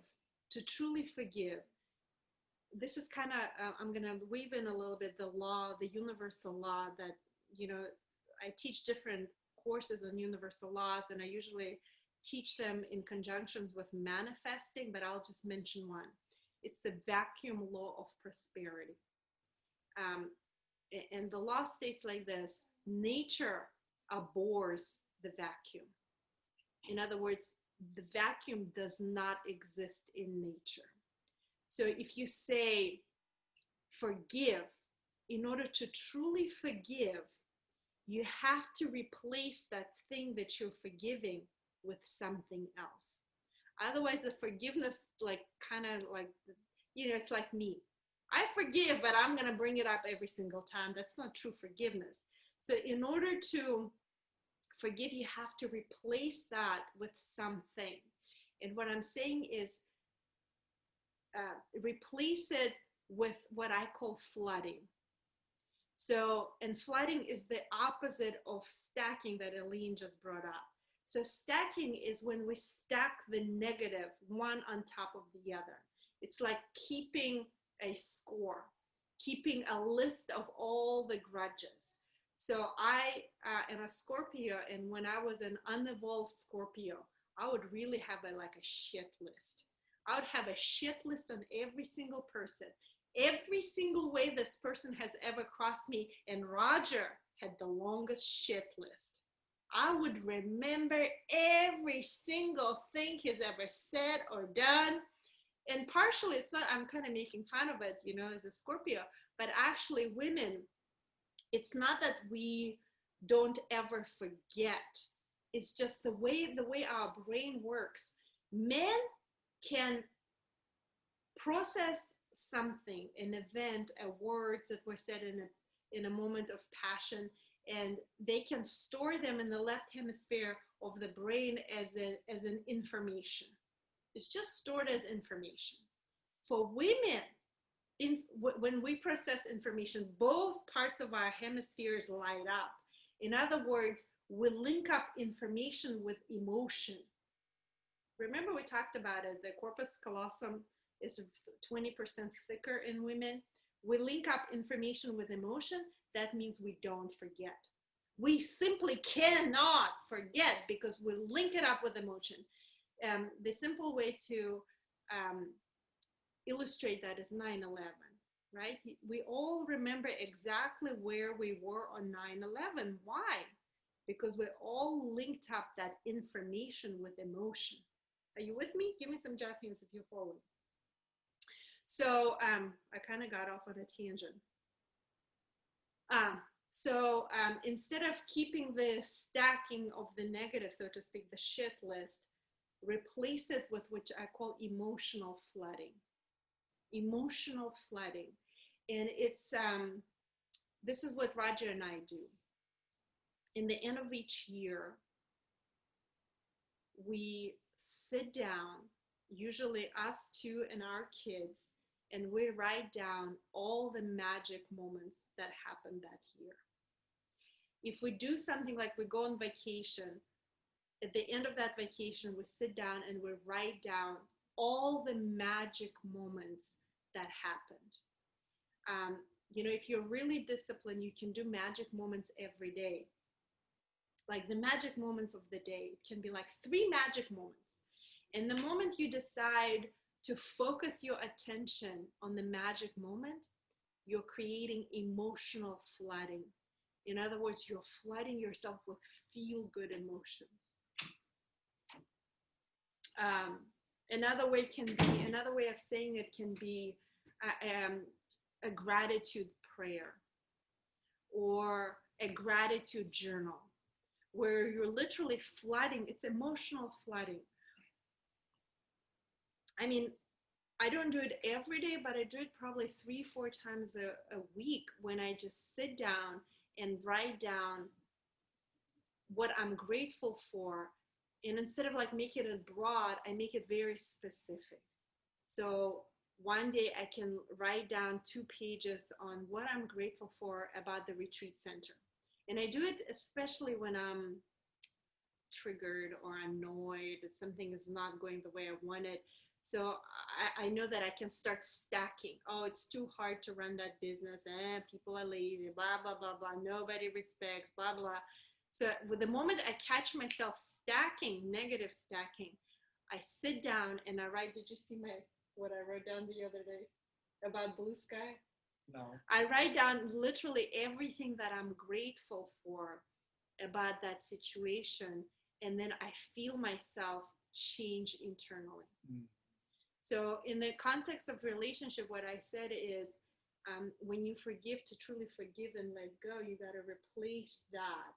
this is kind of, I'm going to weave in a little bit the law, the universal law that, I teach different courses on universal laws, and I usually teach them in conjunctions with manifesting, but I'll just mention one. It's the vacuum law of prosperity. And the law states like this: nature abhors the vacuum. In other words, the vacuum does not exist in nature. So if you say forgive, in order to truly forgive, you have to replace that thing that you're forgiving with something else. Otherwise, the forgiveness, it's like me. I forgive, but I'm going to bring it up every single time. That's not true forgiveness. So in order to forgive, you have to replace that with something. And what I'm saying is replace it with what I call flooding. So, and flooding is the opposite of stacking that Aline just brought up. So stacking is when we stack the negative one on top of the other. It's like keeping a score, keeping a list of all the grudges. So I am a Scorpio, and when I was an unevolved Scorpio, I would really have like a shit list. I would have a shit list on every single person, every single way this person has ever crossed me, and Roger had the longest shit list. I would remember every single thing he's ever said or done. And partially, it's not, I'm kind of making fun of it, you know, as a Scorpio, but actually women, it's not that we don't ever forget. It's just the way our brain works. Men can process something, an event, words that were said in a moment of passion, and they can store them in the left hemisphere of the brain as an information. It's just stored as information. For women, when we process information, both parts of our hemispheres light up. In other words, we link up information with emotion. Remember we talked about it, the corpus callosum is 20% thicker in women. We link up information with emotion. That means we don't forget. We simply cannot forget because we link it up with emotion. The simple way to illustrate that is 9/11, right? We all remember exactly where we were on 9/11. Why? Because we all linked up that information with emotion. Are you with me? Give me some just hands if you're following. So I kind of got off on a tangent. Instead of keeping the stacking of the negative, so to speak, the shit list, replace it with what I call emotional flooding. Emotional flooding. And it's, this is what Roger and I do. In the end of each year, we sit down, usually us two and our kids, and we write down all the magic moments that happened that year. If we do something like we go on vacation, at the end of that vacation, we sit down and we write down all the magic moments that happened. You know, if you're really disciplined, you can do magic moments every day. Like the magic moments of the day, it can be like 3 magic moments. And the moment you decide to focus your attention on the magic moment, you're creating emotional flooding. In other words, you're flooding yourself with feel-good emotions. Another way of saying it can be a gratitude prayer or a gratitude journal, where you're literally flooding. It's emotional flooding. I mean, I don't do it every day, but I do it probably 3-4 times a week, when I just sit down and write down what I'm grateful for. And instead of like making it broad, I make it very specific. So one day I can write down 2 pages on what I'm grateful for about the retreat center. And I do it especially when I'm triggered or annoyed that something is not going the way I want it. So I know that I can start stacking. Oh, it's too hard to run that business. People are lazy, blah, blah, blah, blah. Nobody respects, blah, blah. So with the moment I catch myself stacking, negative stacking, I sit down and I write. Did you see what I wrote down the other day about blue sky? No. I write down literally everything that I'm grateful for about that situation. And then I feel myself change internally. Mm. So in the context of relationship, what I said is, when you forgive, to truly forgive and let go, you got to replace that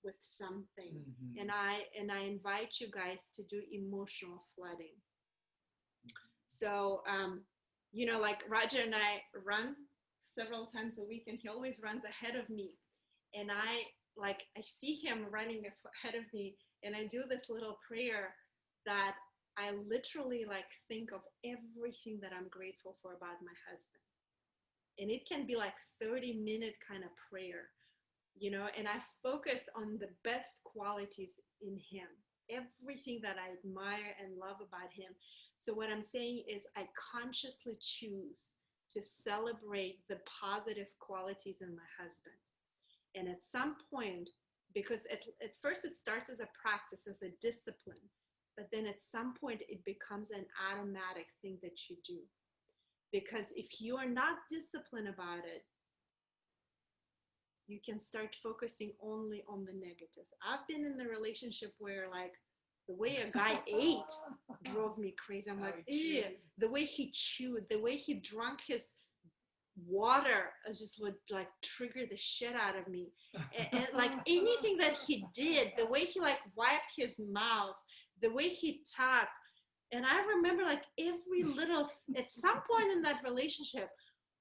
with something. Mm-hmm. And I invite you guys to do emotional flooding. So, you know, like Roger and I run several times a week, and he always runs ahead of me. And I like I see him running ahead of me, and I do this little prayer that I literally like think of everything that I'm grateful for about my husband. And it can be like 30-minute kind of prayer, you know, and I focus on the best qualities in him, everything that I admire and love about him. So what I'm saying is I consciously choose to celebrate the positive qualities in my husband. And at some point, because at first it starts as a practice, as a discipline, but then at some point it becomes an automatic thing that you do. Because if you are not disciplined about it, you can start focusing only on the negatives. I've been in the relationship where like the way a guy ate drove me crazy. I'm like, ew. The way he chewed, the way he drank his water just would like trigger the shit out of me. And like anything that he did, the way he like wiped his mouth, the way he talked. And I remember like every little, at some point in that relationship,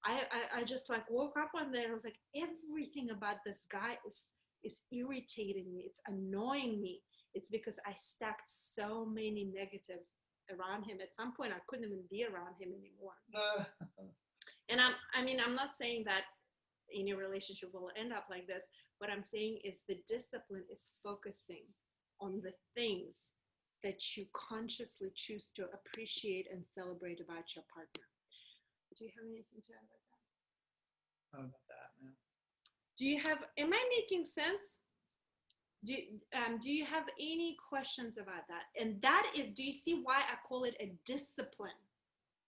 I just like woke up one day and I was like, everything about this guy is irritating me. It's annoying me. It's because I stacked so many negatives around him. At some point, I couldn't even be around him anymore. And I'm not saying that any relationship will end up like this. What I'm saying is the discipline is focusing on the things that you consciously choose to appreciate and celebrate about your partner. Do you have anything to add about that? How about that, man? Do you have, am I making sense? Do you have any questions about that? And that is, do you see why I call it a discipline?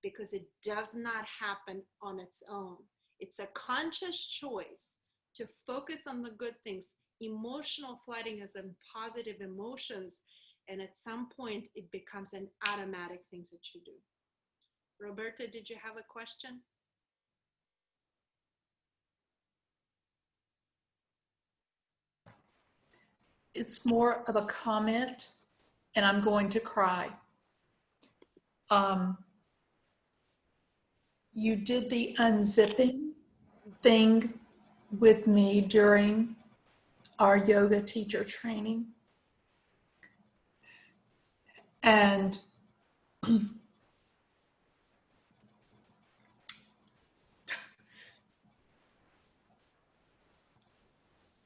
Because it does not happen on its own. It's a conscious choice to focus on the good things. Emotional flooding is in positive emotions. And at some point, it becomes an automatic thing that you do. Roberta, did you have a question? It's more of a comment, and I'm going to cry. You did the unzipping thing with me during our yoga teacher training. And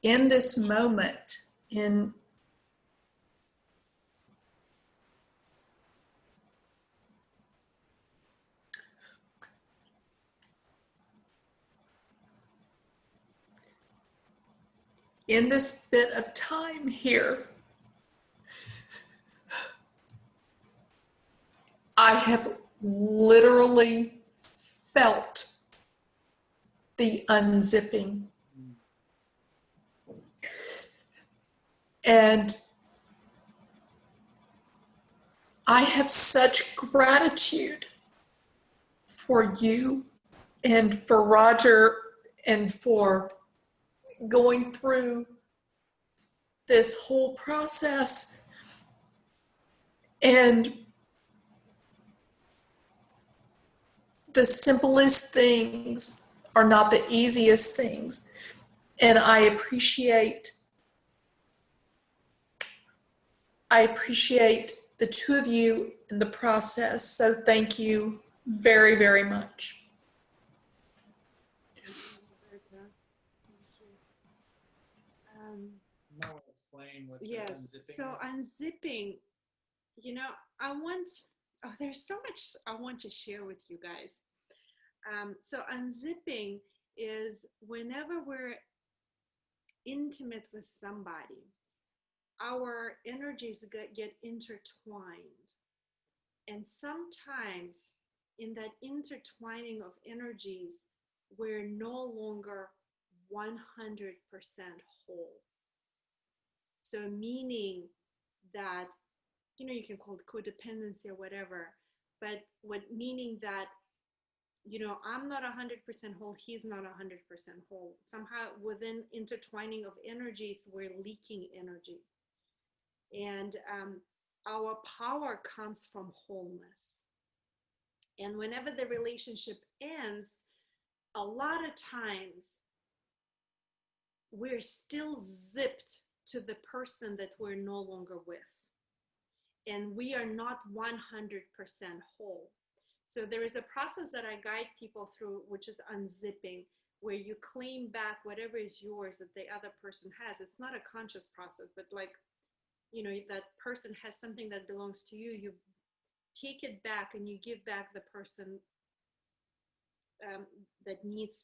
in this moment, in this bit of time here, I have literally felt the unzipping. And I have such gratitude for you and for Roger and for going through this whole process. And the simplest things are not the easiest things. And I appreciate the two of you in the process. So thank you very, very much. I'll explain what the Yes. unzipping So is. unzipping, you know, there's so much I want to share with you guys. So unzipping is whenever we're intimate with somebody, our energies get intertwined. And sometimes in that intertwining of energies, we're no longer 100% whole. So meaning that, you know, you can call it codependency or whatever, but meaning that, you know, I'm not 100% whole, he's not 100% whole. Somehow within intertwining of energies, we're leaking energy. And our power comes from wholeness. And whenever the relationship ends, a lot of times we're still zipped to the person that we're no longer with. And we are not 100% whole. So there is a process that I guide people through, which is unzipping, where you claim back whatever is yours that the other person has. It's not a conscious process, but like, you know, that person has something that belongs to you, you take it back and you give back the person that needs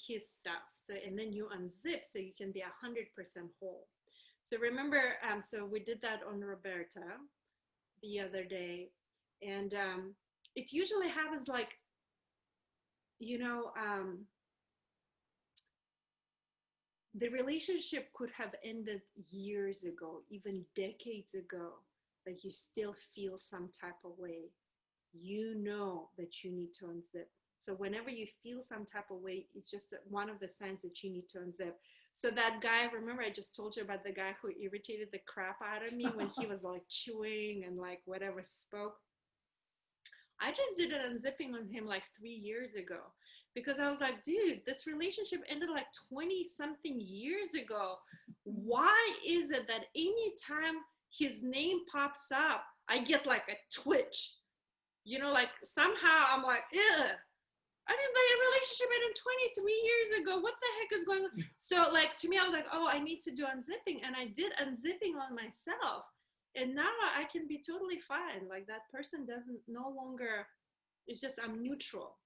his stuff. So, and then you unzip so you can be 100% whole. So remember, so we did that on Roberta the other day, and it usually happens like, you know, the relationship could have ended years ago, even decades ago, but you still feel some type of way. You know that you need to unzip. So whenever you feel some type of way, it's just one of the signs that you need to unzip. So that guy, remember I just told you about the guy who irritated the crap out of me when he was like chewing and like whatever spoke? I just did an unzipping on him like 3 years ago, because I was like, dude, this relationship ended like 20 something years ago. Why is it that anytime his name pops up, I get like a twitch? You know, like somehow I'm like, ugh. I mean, the relationship ended 23 years ago. What the heck is going on? So like, to me, I was like, oh, I need to do unzipping. And I did unzipping on myself. And now I can be totally fine. Like that person doesn't no longer, it's just, I'm neutral.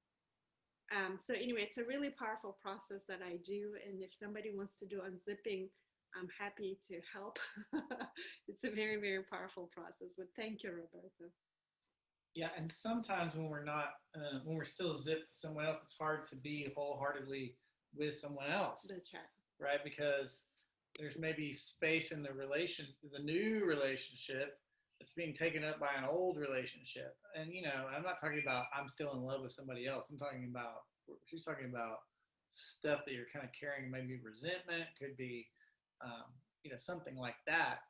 So anyway, it's a really powerful process that I do. And if somebody wants to do unzipping, I'm happy to help. It's a very, very powerful process. But thank you, Roberta. Yeah, and sometimes when we're not, when we're still zipped to someone else, it's hard to be wholeheartedly with someone else. That's right. Right? Because there's maybe space in the new relationship that's being taken up by an old relationship. And, you know, I'm not talking about I'm still in love with somebody else. I'm talking about, she's talking about stuff that you're kind of carrying, maybe resentment, could be, you know, something like that.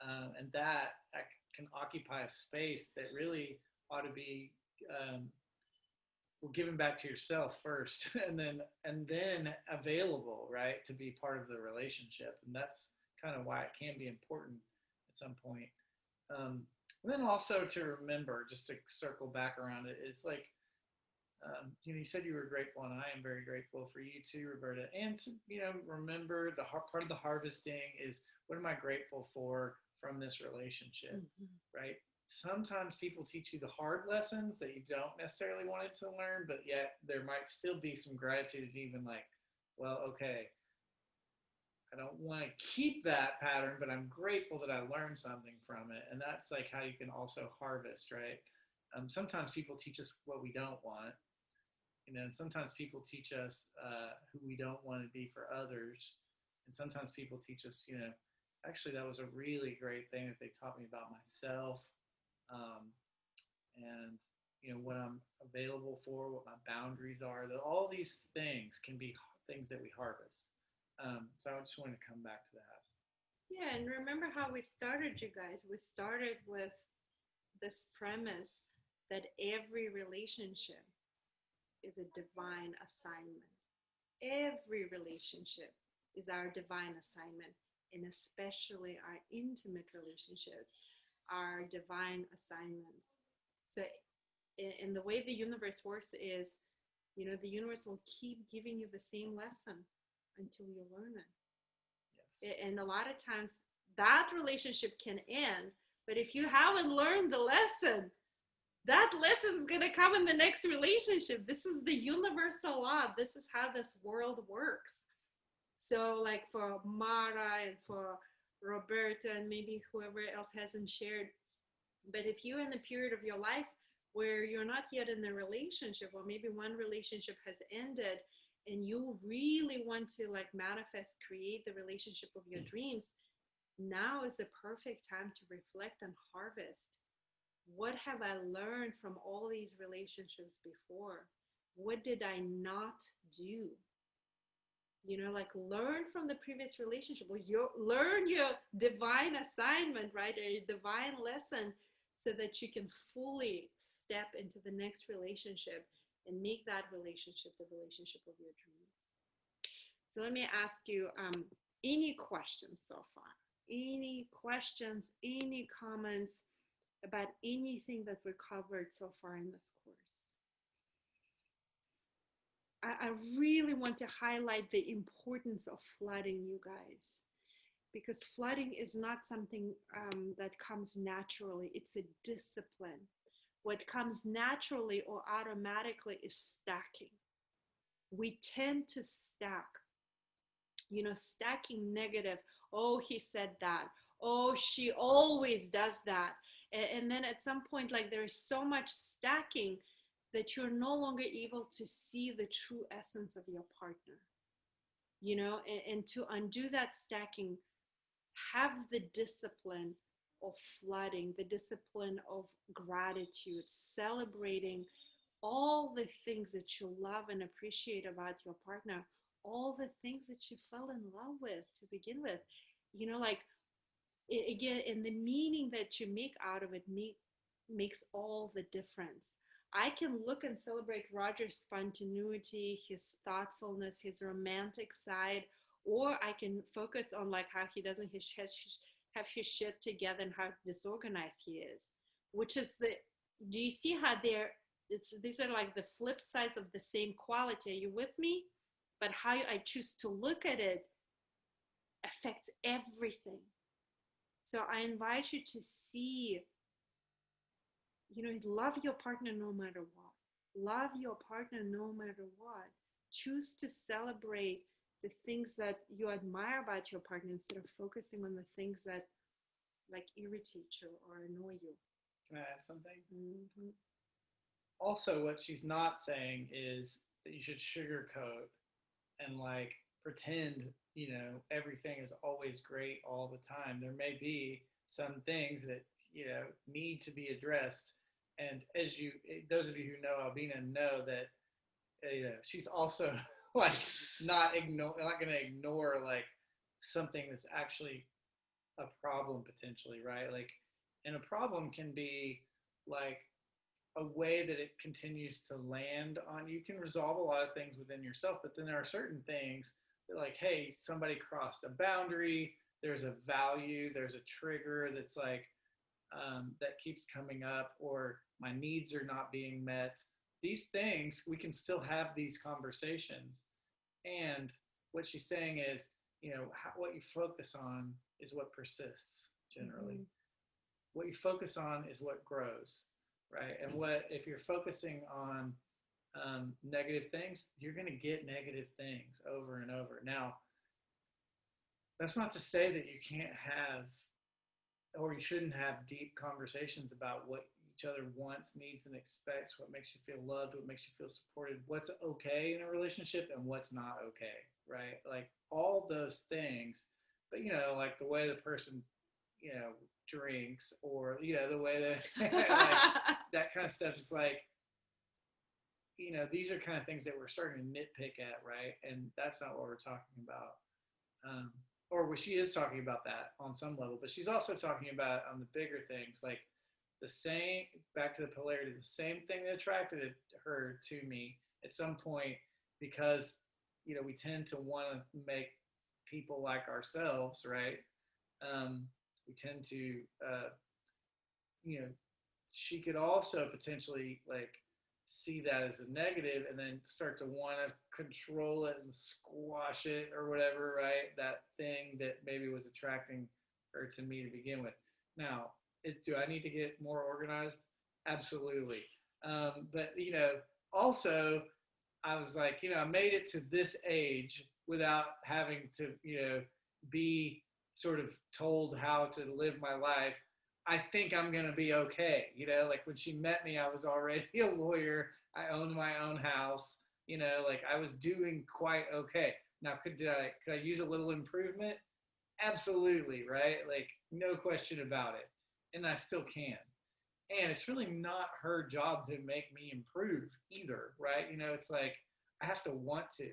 And that can occupy a space that really ought to be given back to yourself first, and then available, right, to be part of the relationship. And that's kind of why it can be important at some point. And then also to remember, just to circle back around it, is like, you know, you said you were grateful, and I am very grateful for you too, Roberta. And to, you know, remember the part of the harvesting is, what am I grateful for from this relationship, right? Sometimes people teach you the hard lessons that you don't necessarily want to learn, but yet there might still be some gratitude, even like, well, okay, I don't want to keep that pattern, but I'm grateful that I learned something from it. And that's like how you can also harvest, right? Sometimes people teach us what we don't want, you know, and sometimes people teach us who we don't want to be for others. And sometimes people teach us, you know, actually that was a really great thing that they taught me about myself. And, you know, what I'm available for, what my boundaries are, all these things can be things that we harvest. So I just wanted to come back to that. Yeah, and remember how we started, you guys. We started with this premise that every relationship is a divine assignment. Every relationship is our divine assignment, and especially our intimate relationships are divine assignments. So in the way the universe works is, you know, the universe will keep giving you the same lesson until you learn it. Yes. And a lot of times that relationship can end, but if you haven't learned the lesson, that lesson is going to come in the next relationship. This is the universal law. This is how this world works. So like for Mara and for Roberta and maybe whoever else hasn't shared, but if you're in the period of your life where you're not yet in a relationship, or maybe one relationship has ended and you really want to like manifest, create the relationship of your dreams, now is the perfect time to reflect and harvest. What have I learned from all these relationships before? What did I not do? You know, like learn from the previous relationship. Well, learn your divine assignment, right? A divine lesson, so that you can fully step into the next relationship and make that relationship the relationship of your dreams. So let me ask you, Any questions so far? Any questions, any comments about anything that we covered so far in this course? I really want to highlight the importance of flooding, you guys, because flooding is not something that comes naturally. It's a discipline. What comes naturally or automatically is stacking. We tend to stack, stacking negative. Oh, he said that. Oh, she always does that. And then at some point, like, there is so much stacking that you're no longer able to see the true essence of your partner, and to undo that stacking, have the discipline of flooding, the discipline of gratitude, celebrating all the things that you love and appreciate about your partner, all the things that you fell in love with to begin with, like, again, and the meaning that you make out of it makes all the difference. I can look and celebrate Roger's spontaneity, his thoughtfulness, his romantic side, or I can focus on like how he doesn't have his shit together and how disorganized he is, which is do you see how these are like the flip sides of the same quality? Are you with me? But how I choose to look at it affects everything. So I invite you to see, love your partner no matter what. Love your partner no matter what. Choose to celebrate the things that you admire about your partner instead of focusing on the things that like irritate you or annoy you. Can I add something? Mm-hmm. Also, what she's not saying is that you should sugarcoat and like pretend, everything is always great all the time. There may be some things that, need to be addressed. And as those of you who know Albina know that, she's also like not going to ignore like something that's actually a problem potentially, right? Like, and a problem can be like a way that it continues to land on. You can resolve a lot of things within yourself, but then there are certain things that, like, hey, somebody crossed a boundary, there's a value, there's a trigger that's like that keeps coming up, or my needs are not being met. These things, we can still have these conversations. And what she's saying is, what you focus on is what persists generally. Mm-hmm. What you focus on is what grows, right? And if you're focusing on negative things, you're going to get negative things over and over. Now, that's not to say that you can't have, or you shouldn't have deep conversations about what each other wants, needs, and expects, what makes you feel loved, what makes you feel supported, what's okay in a relationship and what's not okay, right? Like all those things, but like the way the person, drinks, or, the way that, like, that kind of stuff is like, these are kind of things that we're starting to nitpick at, right? And that's not what we're talking about. Or she is talking about that on some level, but she's also talking about on the bigger things, like the same, back to the polarity, the same thing that attracted her to me at some point, because, we tend to want to make people like ourselves, right? We tend to, she could also potentially like see that as a negative and then start to want to control it and squash it or whatever, right? That thing that maybe was attracting her to me to begin with. Now, do I need to get more organized? Absolutely. But, also I was like, I made it to this age without having to, be sort of told how to live my life. I think I'm going to be okay. Like when she met me, I was already a lawyer. I owned my own house, like I was doing quite okay. Now, could I use a little improvement? Absolutely. Right. Like no question about it. And I still can. And it's really not her job to make me improve either. Right. It's like, I have to want to.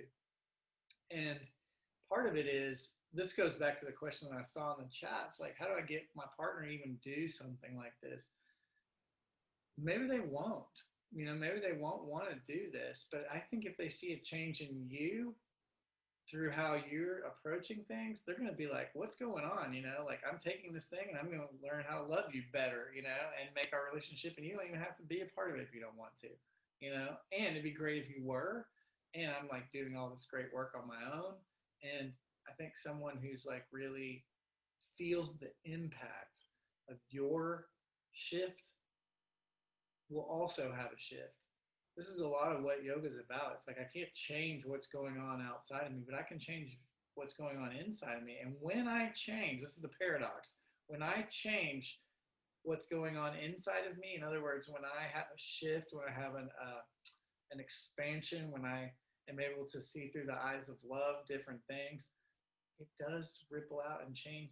And part of it is, this goes back to the question that I saw in the chat. It's like, how do I get my partner to even do something like this? Maybe they won't, maybe they won't want to do this, but I think if they see a change in you, through how you're approaching things, they're going to be like, what's going on? You know, like I'm taking this thing and I'm going to learn how to love you better, you know, and make our relationship, and you don't even have to be a part of it if you don't want to, you know, and it'd be great if you were. And I'm like doing all this great work on my own. And I think someone who's like really feels the impact of your shift will also have a shift. This is a lot of what yoga is about. It's like I can't change what's going on outside of me, but I can change what's going on inside of me. And when I change, this is the paradox. When I change what's going on inside of me, in other words, when I have a shift, when I have an expansion, when I am able to see through the eyes of love different things, it does ripple out and change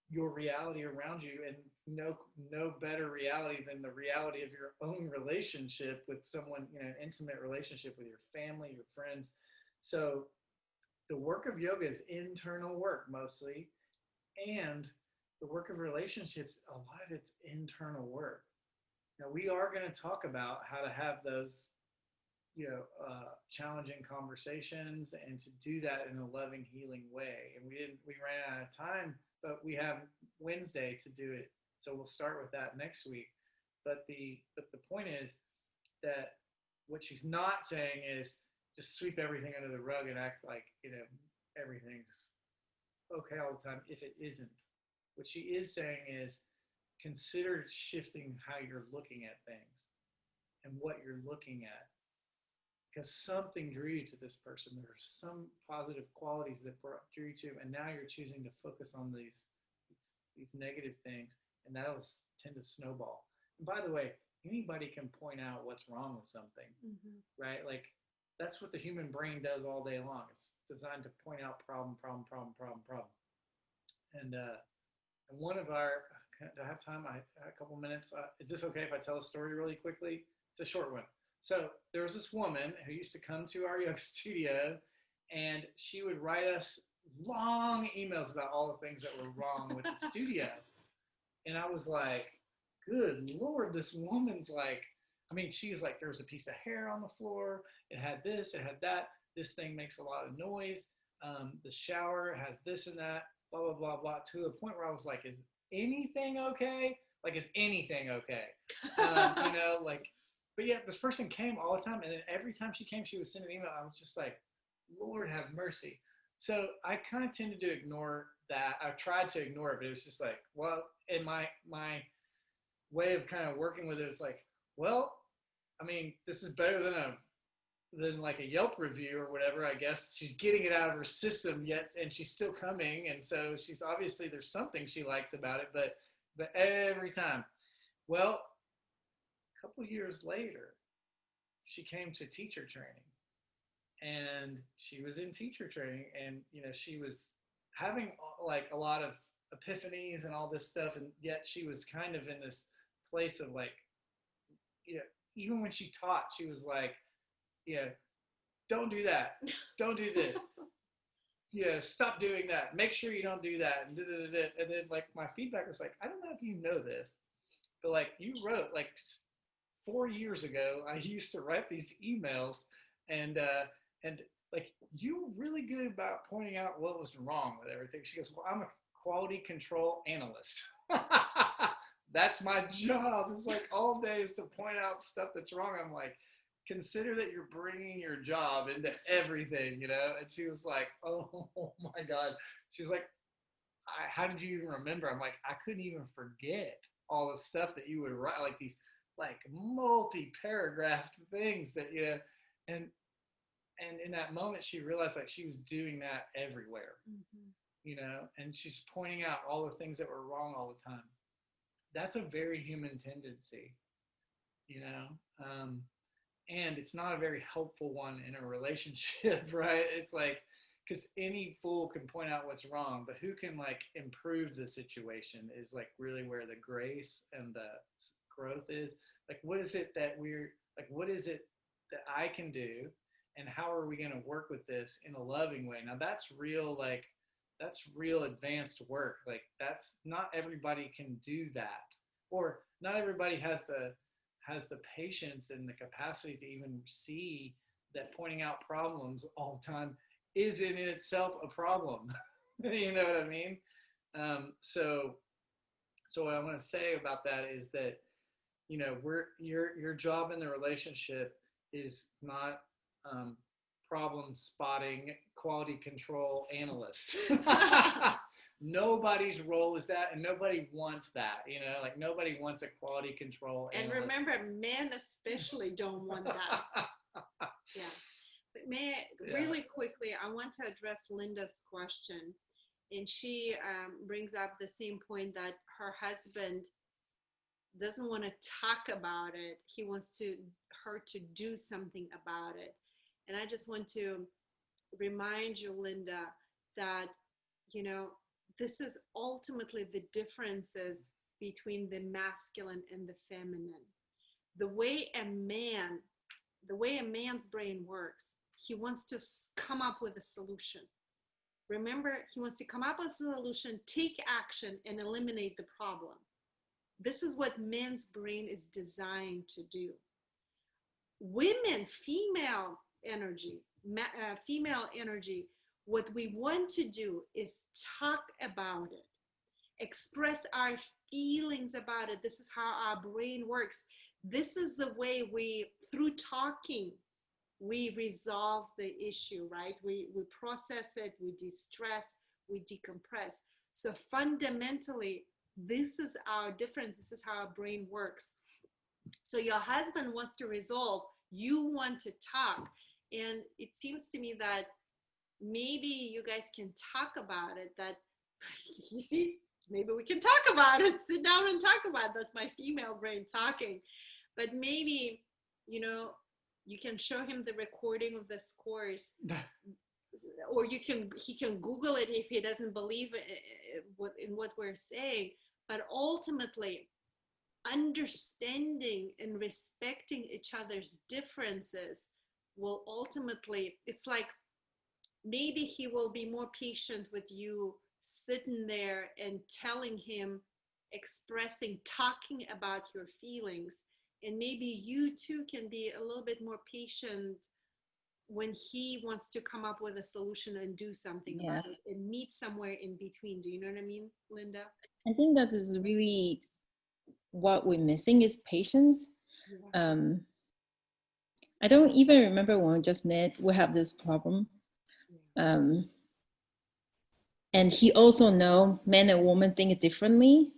your reality around you. And no better reality than the reality of your own relationship with someone, you know, an intimate relationship with your family, your friends. So the work of yoga is internal work mostly, and the work of relationships, a lot of it's internal work. Now we are going to talk about how to have those, you know, challenging conversations and to do that in a loving, healing way. And we ran out of time, but we have Wednesday to do it. So we'll start with that next week. But the point is that what she's not saying is just sweep everything under the rug and act like, you know, everything's okay all the time if it isn't. What she is saying is consider shifting how you're looking at things and what you're looking at. Because something drew you to this person. There are some positive qualities that drew you to, and now you're choosing to focus on these negative things, and that'll tend to snowball. And by the way, anybody can point out what's wrong with something, right? Like that's what the human brain does all day long. It's designed to point out problem. And one of our, do I have time? I have a couple minutes. Is this okay if I tell a story really quickly? It's a short one. So there was this woman who used to come to our yoga studio, and she would write us long emails about all the things that were wrong with the studio. And I was like, good Lord, this woman's like, I mean, she was like, there was a piece of hair on the floor. It had this, it had that. This thing makes a lot of noise. The shower has this and that, blah, blah, blah, blah, to the point where I was like, is anything okay? Like, is anything okay? You know, like, but yeah, this person came all the time. And then every time she came, she would send an email. I was just like, Lord have mercy. So I kind of tended to ignore that. I tried to ignore it, but it was just like, well, in my way of kind of working with it, it's like, well, I mean, this is better than like a Yelp review or whatever. I guess she's getting it out of her system yet, and she's still coming. And so she's obviously, there's something she likes about it, but every time. Well, a couple years later, she came to teacher training, and she was in teacher training, and, you know, she was having like a lot of epiphanies and all this stuff. And yet she was kind of in this place of like, you know, even when she taught, she was like, yeah, don't do that. Don't do this. Yeah, stop doing that. Make sure you don't do that. And then like my feedback was like, I don't know if you know this, but like you wrote like 4 years ago, I used to write these emails, and like you were really good about pointing out what was wrong with everything. She goes, well, I'm a quality control analyst. That's my job. It's like all day is to point out stuff that's wrong. I'm like, consider that you're bringing your job into everything, you know? And she was like, oh my God. She's like, how did you even remember? I'm like, I couldn't even forget all the stuff that you would write, like these like multi-paragraph things that, you know, and in that moment, she realized like she was doing that everywhere, you know, and she's pointing out all the things that were wrong all the time. That's a very human tendency, you know, and it's not a very helpful one in a relationship, right? It's like, because any fool can point out what's wrong, but who can like improve the situation is like really where the grace and the growth is. Like, what is it that what is it that I can do, and how are we going to work with this in a loving way? Now that's real, like, that's real advanced work. Like, that's not everybody can do that, or not everybody has the patience and the capacity to even see that pointing out problems all the time is in itself a problem. You know what I mean? So what I want to say about that is that, you know, your job in the relationship is not problem spotting, quality control analyst. Nobody's role is that, and nobody wants that. You know, like nobody wants a quality control And analyst. remember, men especially don't want that. Yeah. But really quickly, I want to address Linda's question. And she brings up the same point that her husband doesn't want to talk about it. He wants her to do something about it. And I just want to remind you, Linda, that, you know, this is ultimately the differences between the masculine and the feminine. The way a man's brain works, he wants to come up with a solution. Remember, he wants to come up with a solution, take action, and eliminate the problem. This is what men's brain is designed to do. Women, female energy, what we want to do is talk about it, express our feelings about it. This is how our brain works. This is the way through talking, we resolve the issue, right? We process it, we de-stress, we decompress. So fundamentally, this is our difference. This is how our brain works. So your husband wants to resolve, you want to talk. And it seems to me that maybe you guys can talk about it, that, you see, maybe we can talk about it, sit down and talk about it. That's my female brain talking. But maybe, you know, you can show him the recording of this course, or he can Google it if he doesn't believe in what we're saying. But ultimately, understanding and respecting each other's differences will ultimately, it's like maybe he will be more patient with you sitting there and telling him, expressing, talking about your feelings. And maybe you too can be a little bit more patient when he wants to come up with a solution and do something about it, and meet somewhere in between. Do you know what I mean, Linda? I think that is really what we're missing is patience. Yeah. I don't even remember when we just met, we have this problem. And he also know men and women think differently.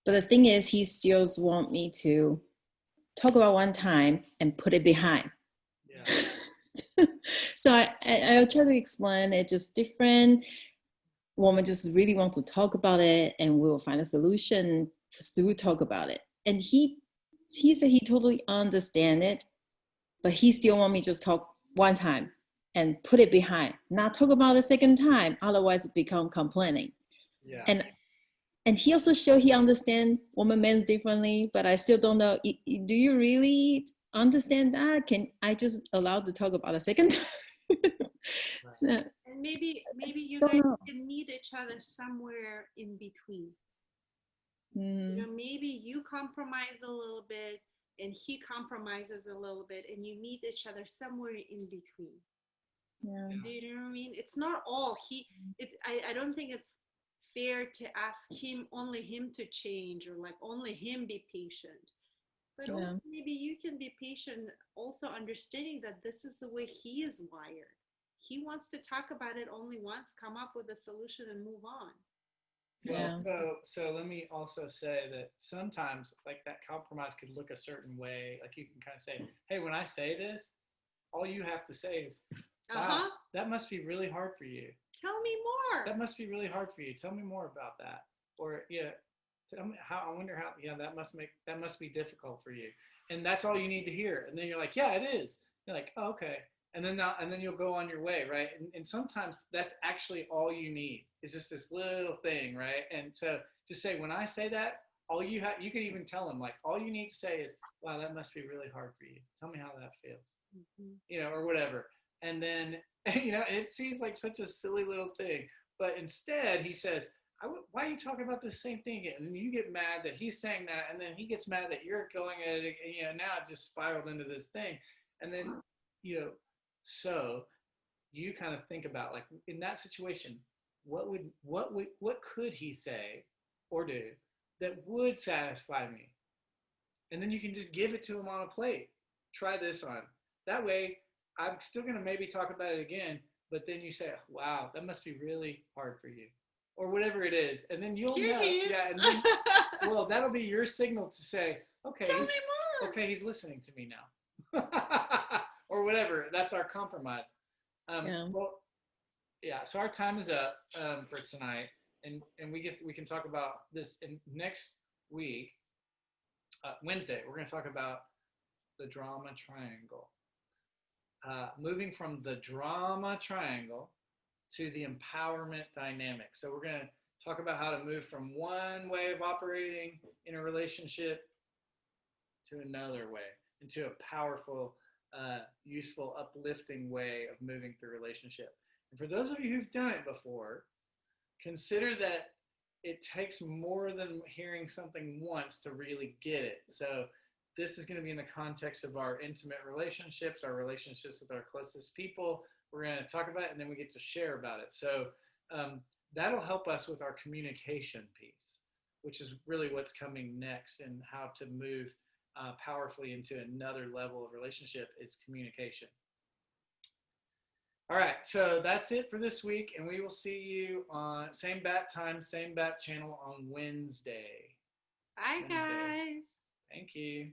But the thing is, he still want me to talk about one time and put it behind. Yeah. So I'll try to explain it just different. Women just really want to talk about it, and we'll find a solution to talk about it. And he said he totally understand it, but he still want me to just talk one time and put it behind, not talk about the second time, otherwise it become complaining. Yeah. And he also showed he understand women men's differently, but I still don't know, do you really understand that? Can I just allow to talk about a second time? So, and maybe you guys can meet each other somewhere in between. You know, maybe you compromise a little bit and he compromises a little bit, and you meet each other somewhere in between. Yeah. Do you know what I mean? It's not all I don't think it's fair to ask only him to change, or like only him be patient. But also maybe you can be patient, also understanding that this is the way he is wired. He wants to talk about it only once, come up with a solution, and move on. Well, so let me also say that sometimes like that compromise could look a certain way. Like you can kind of say, hey, when I say this, all you have to say is, wow, that must be really hard for you. Tell me more. That must be really hard for you. Tell me more about that. Or tell me how, I wonder how, that must be difficult for you. And that's all you need to hear. And then you're like, yeah, it is. You're like, oh, okay. And then you'll go on your way, right? And sometimes that's actually all you need. It's just this little thing, right? And so just say, when I say that, you can even tell them, like, all you need to say is, wow, that must be really hard for you. Tell me how that feels, or whatever. And then, it seems like such a silly little thing. But instead, he says, why are you talking about the same thing again? And you get mad that he's saying that, and then he gets mad that you're going at it, and now it just spiraled into this thing. And then, so you kind of think about, like, in that situation, what could he say or do that would satisfy me? And then you can just give it to him on a plate. Try this on. That way, I'm still going to maybe talk about it again, but then you say, wow, that must be really hard for you, or whatever it is. And then you'll know. Yeah. And then, well, that'll be your signal to say, okay, Tell me more. Okay, he's listening to me now. Or whatever. That's our compromise. Yeah. Well, yeah, so our time is up for tonight. And we can talk about this in next week. Wednesday, we're going to talk about the drama triangle. Moving from the drama triangle to the empowerment dynamic. So we're going to talk about how to move from one way of operating in a relationship to another way, into a powerful, useful, uplifting way of moving through relationship. And for those of you who've done it before, consider that it takes more than hearing something once to really get it. So this is going to be in the context of our intimate relationships, our relationships with our closest people. We're going to talk about it, and then we get to share about it. So that'll help us with our communication piece, which is really what's coming next, and how to move powerfully into another level of relationship is communication. All right, so that's it for this week, and we will see you on same bat time, same bat channel on Wednesday. Bye, guys. Thank you.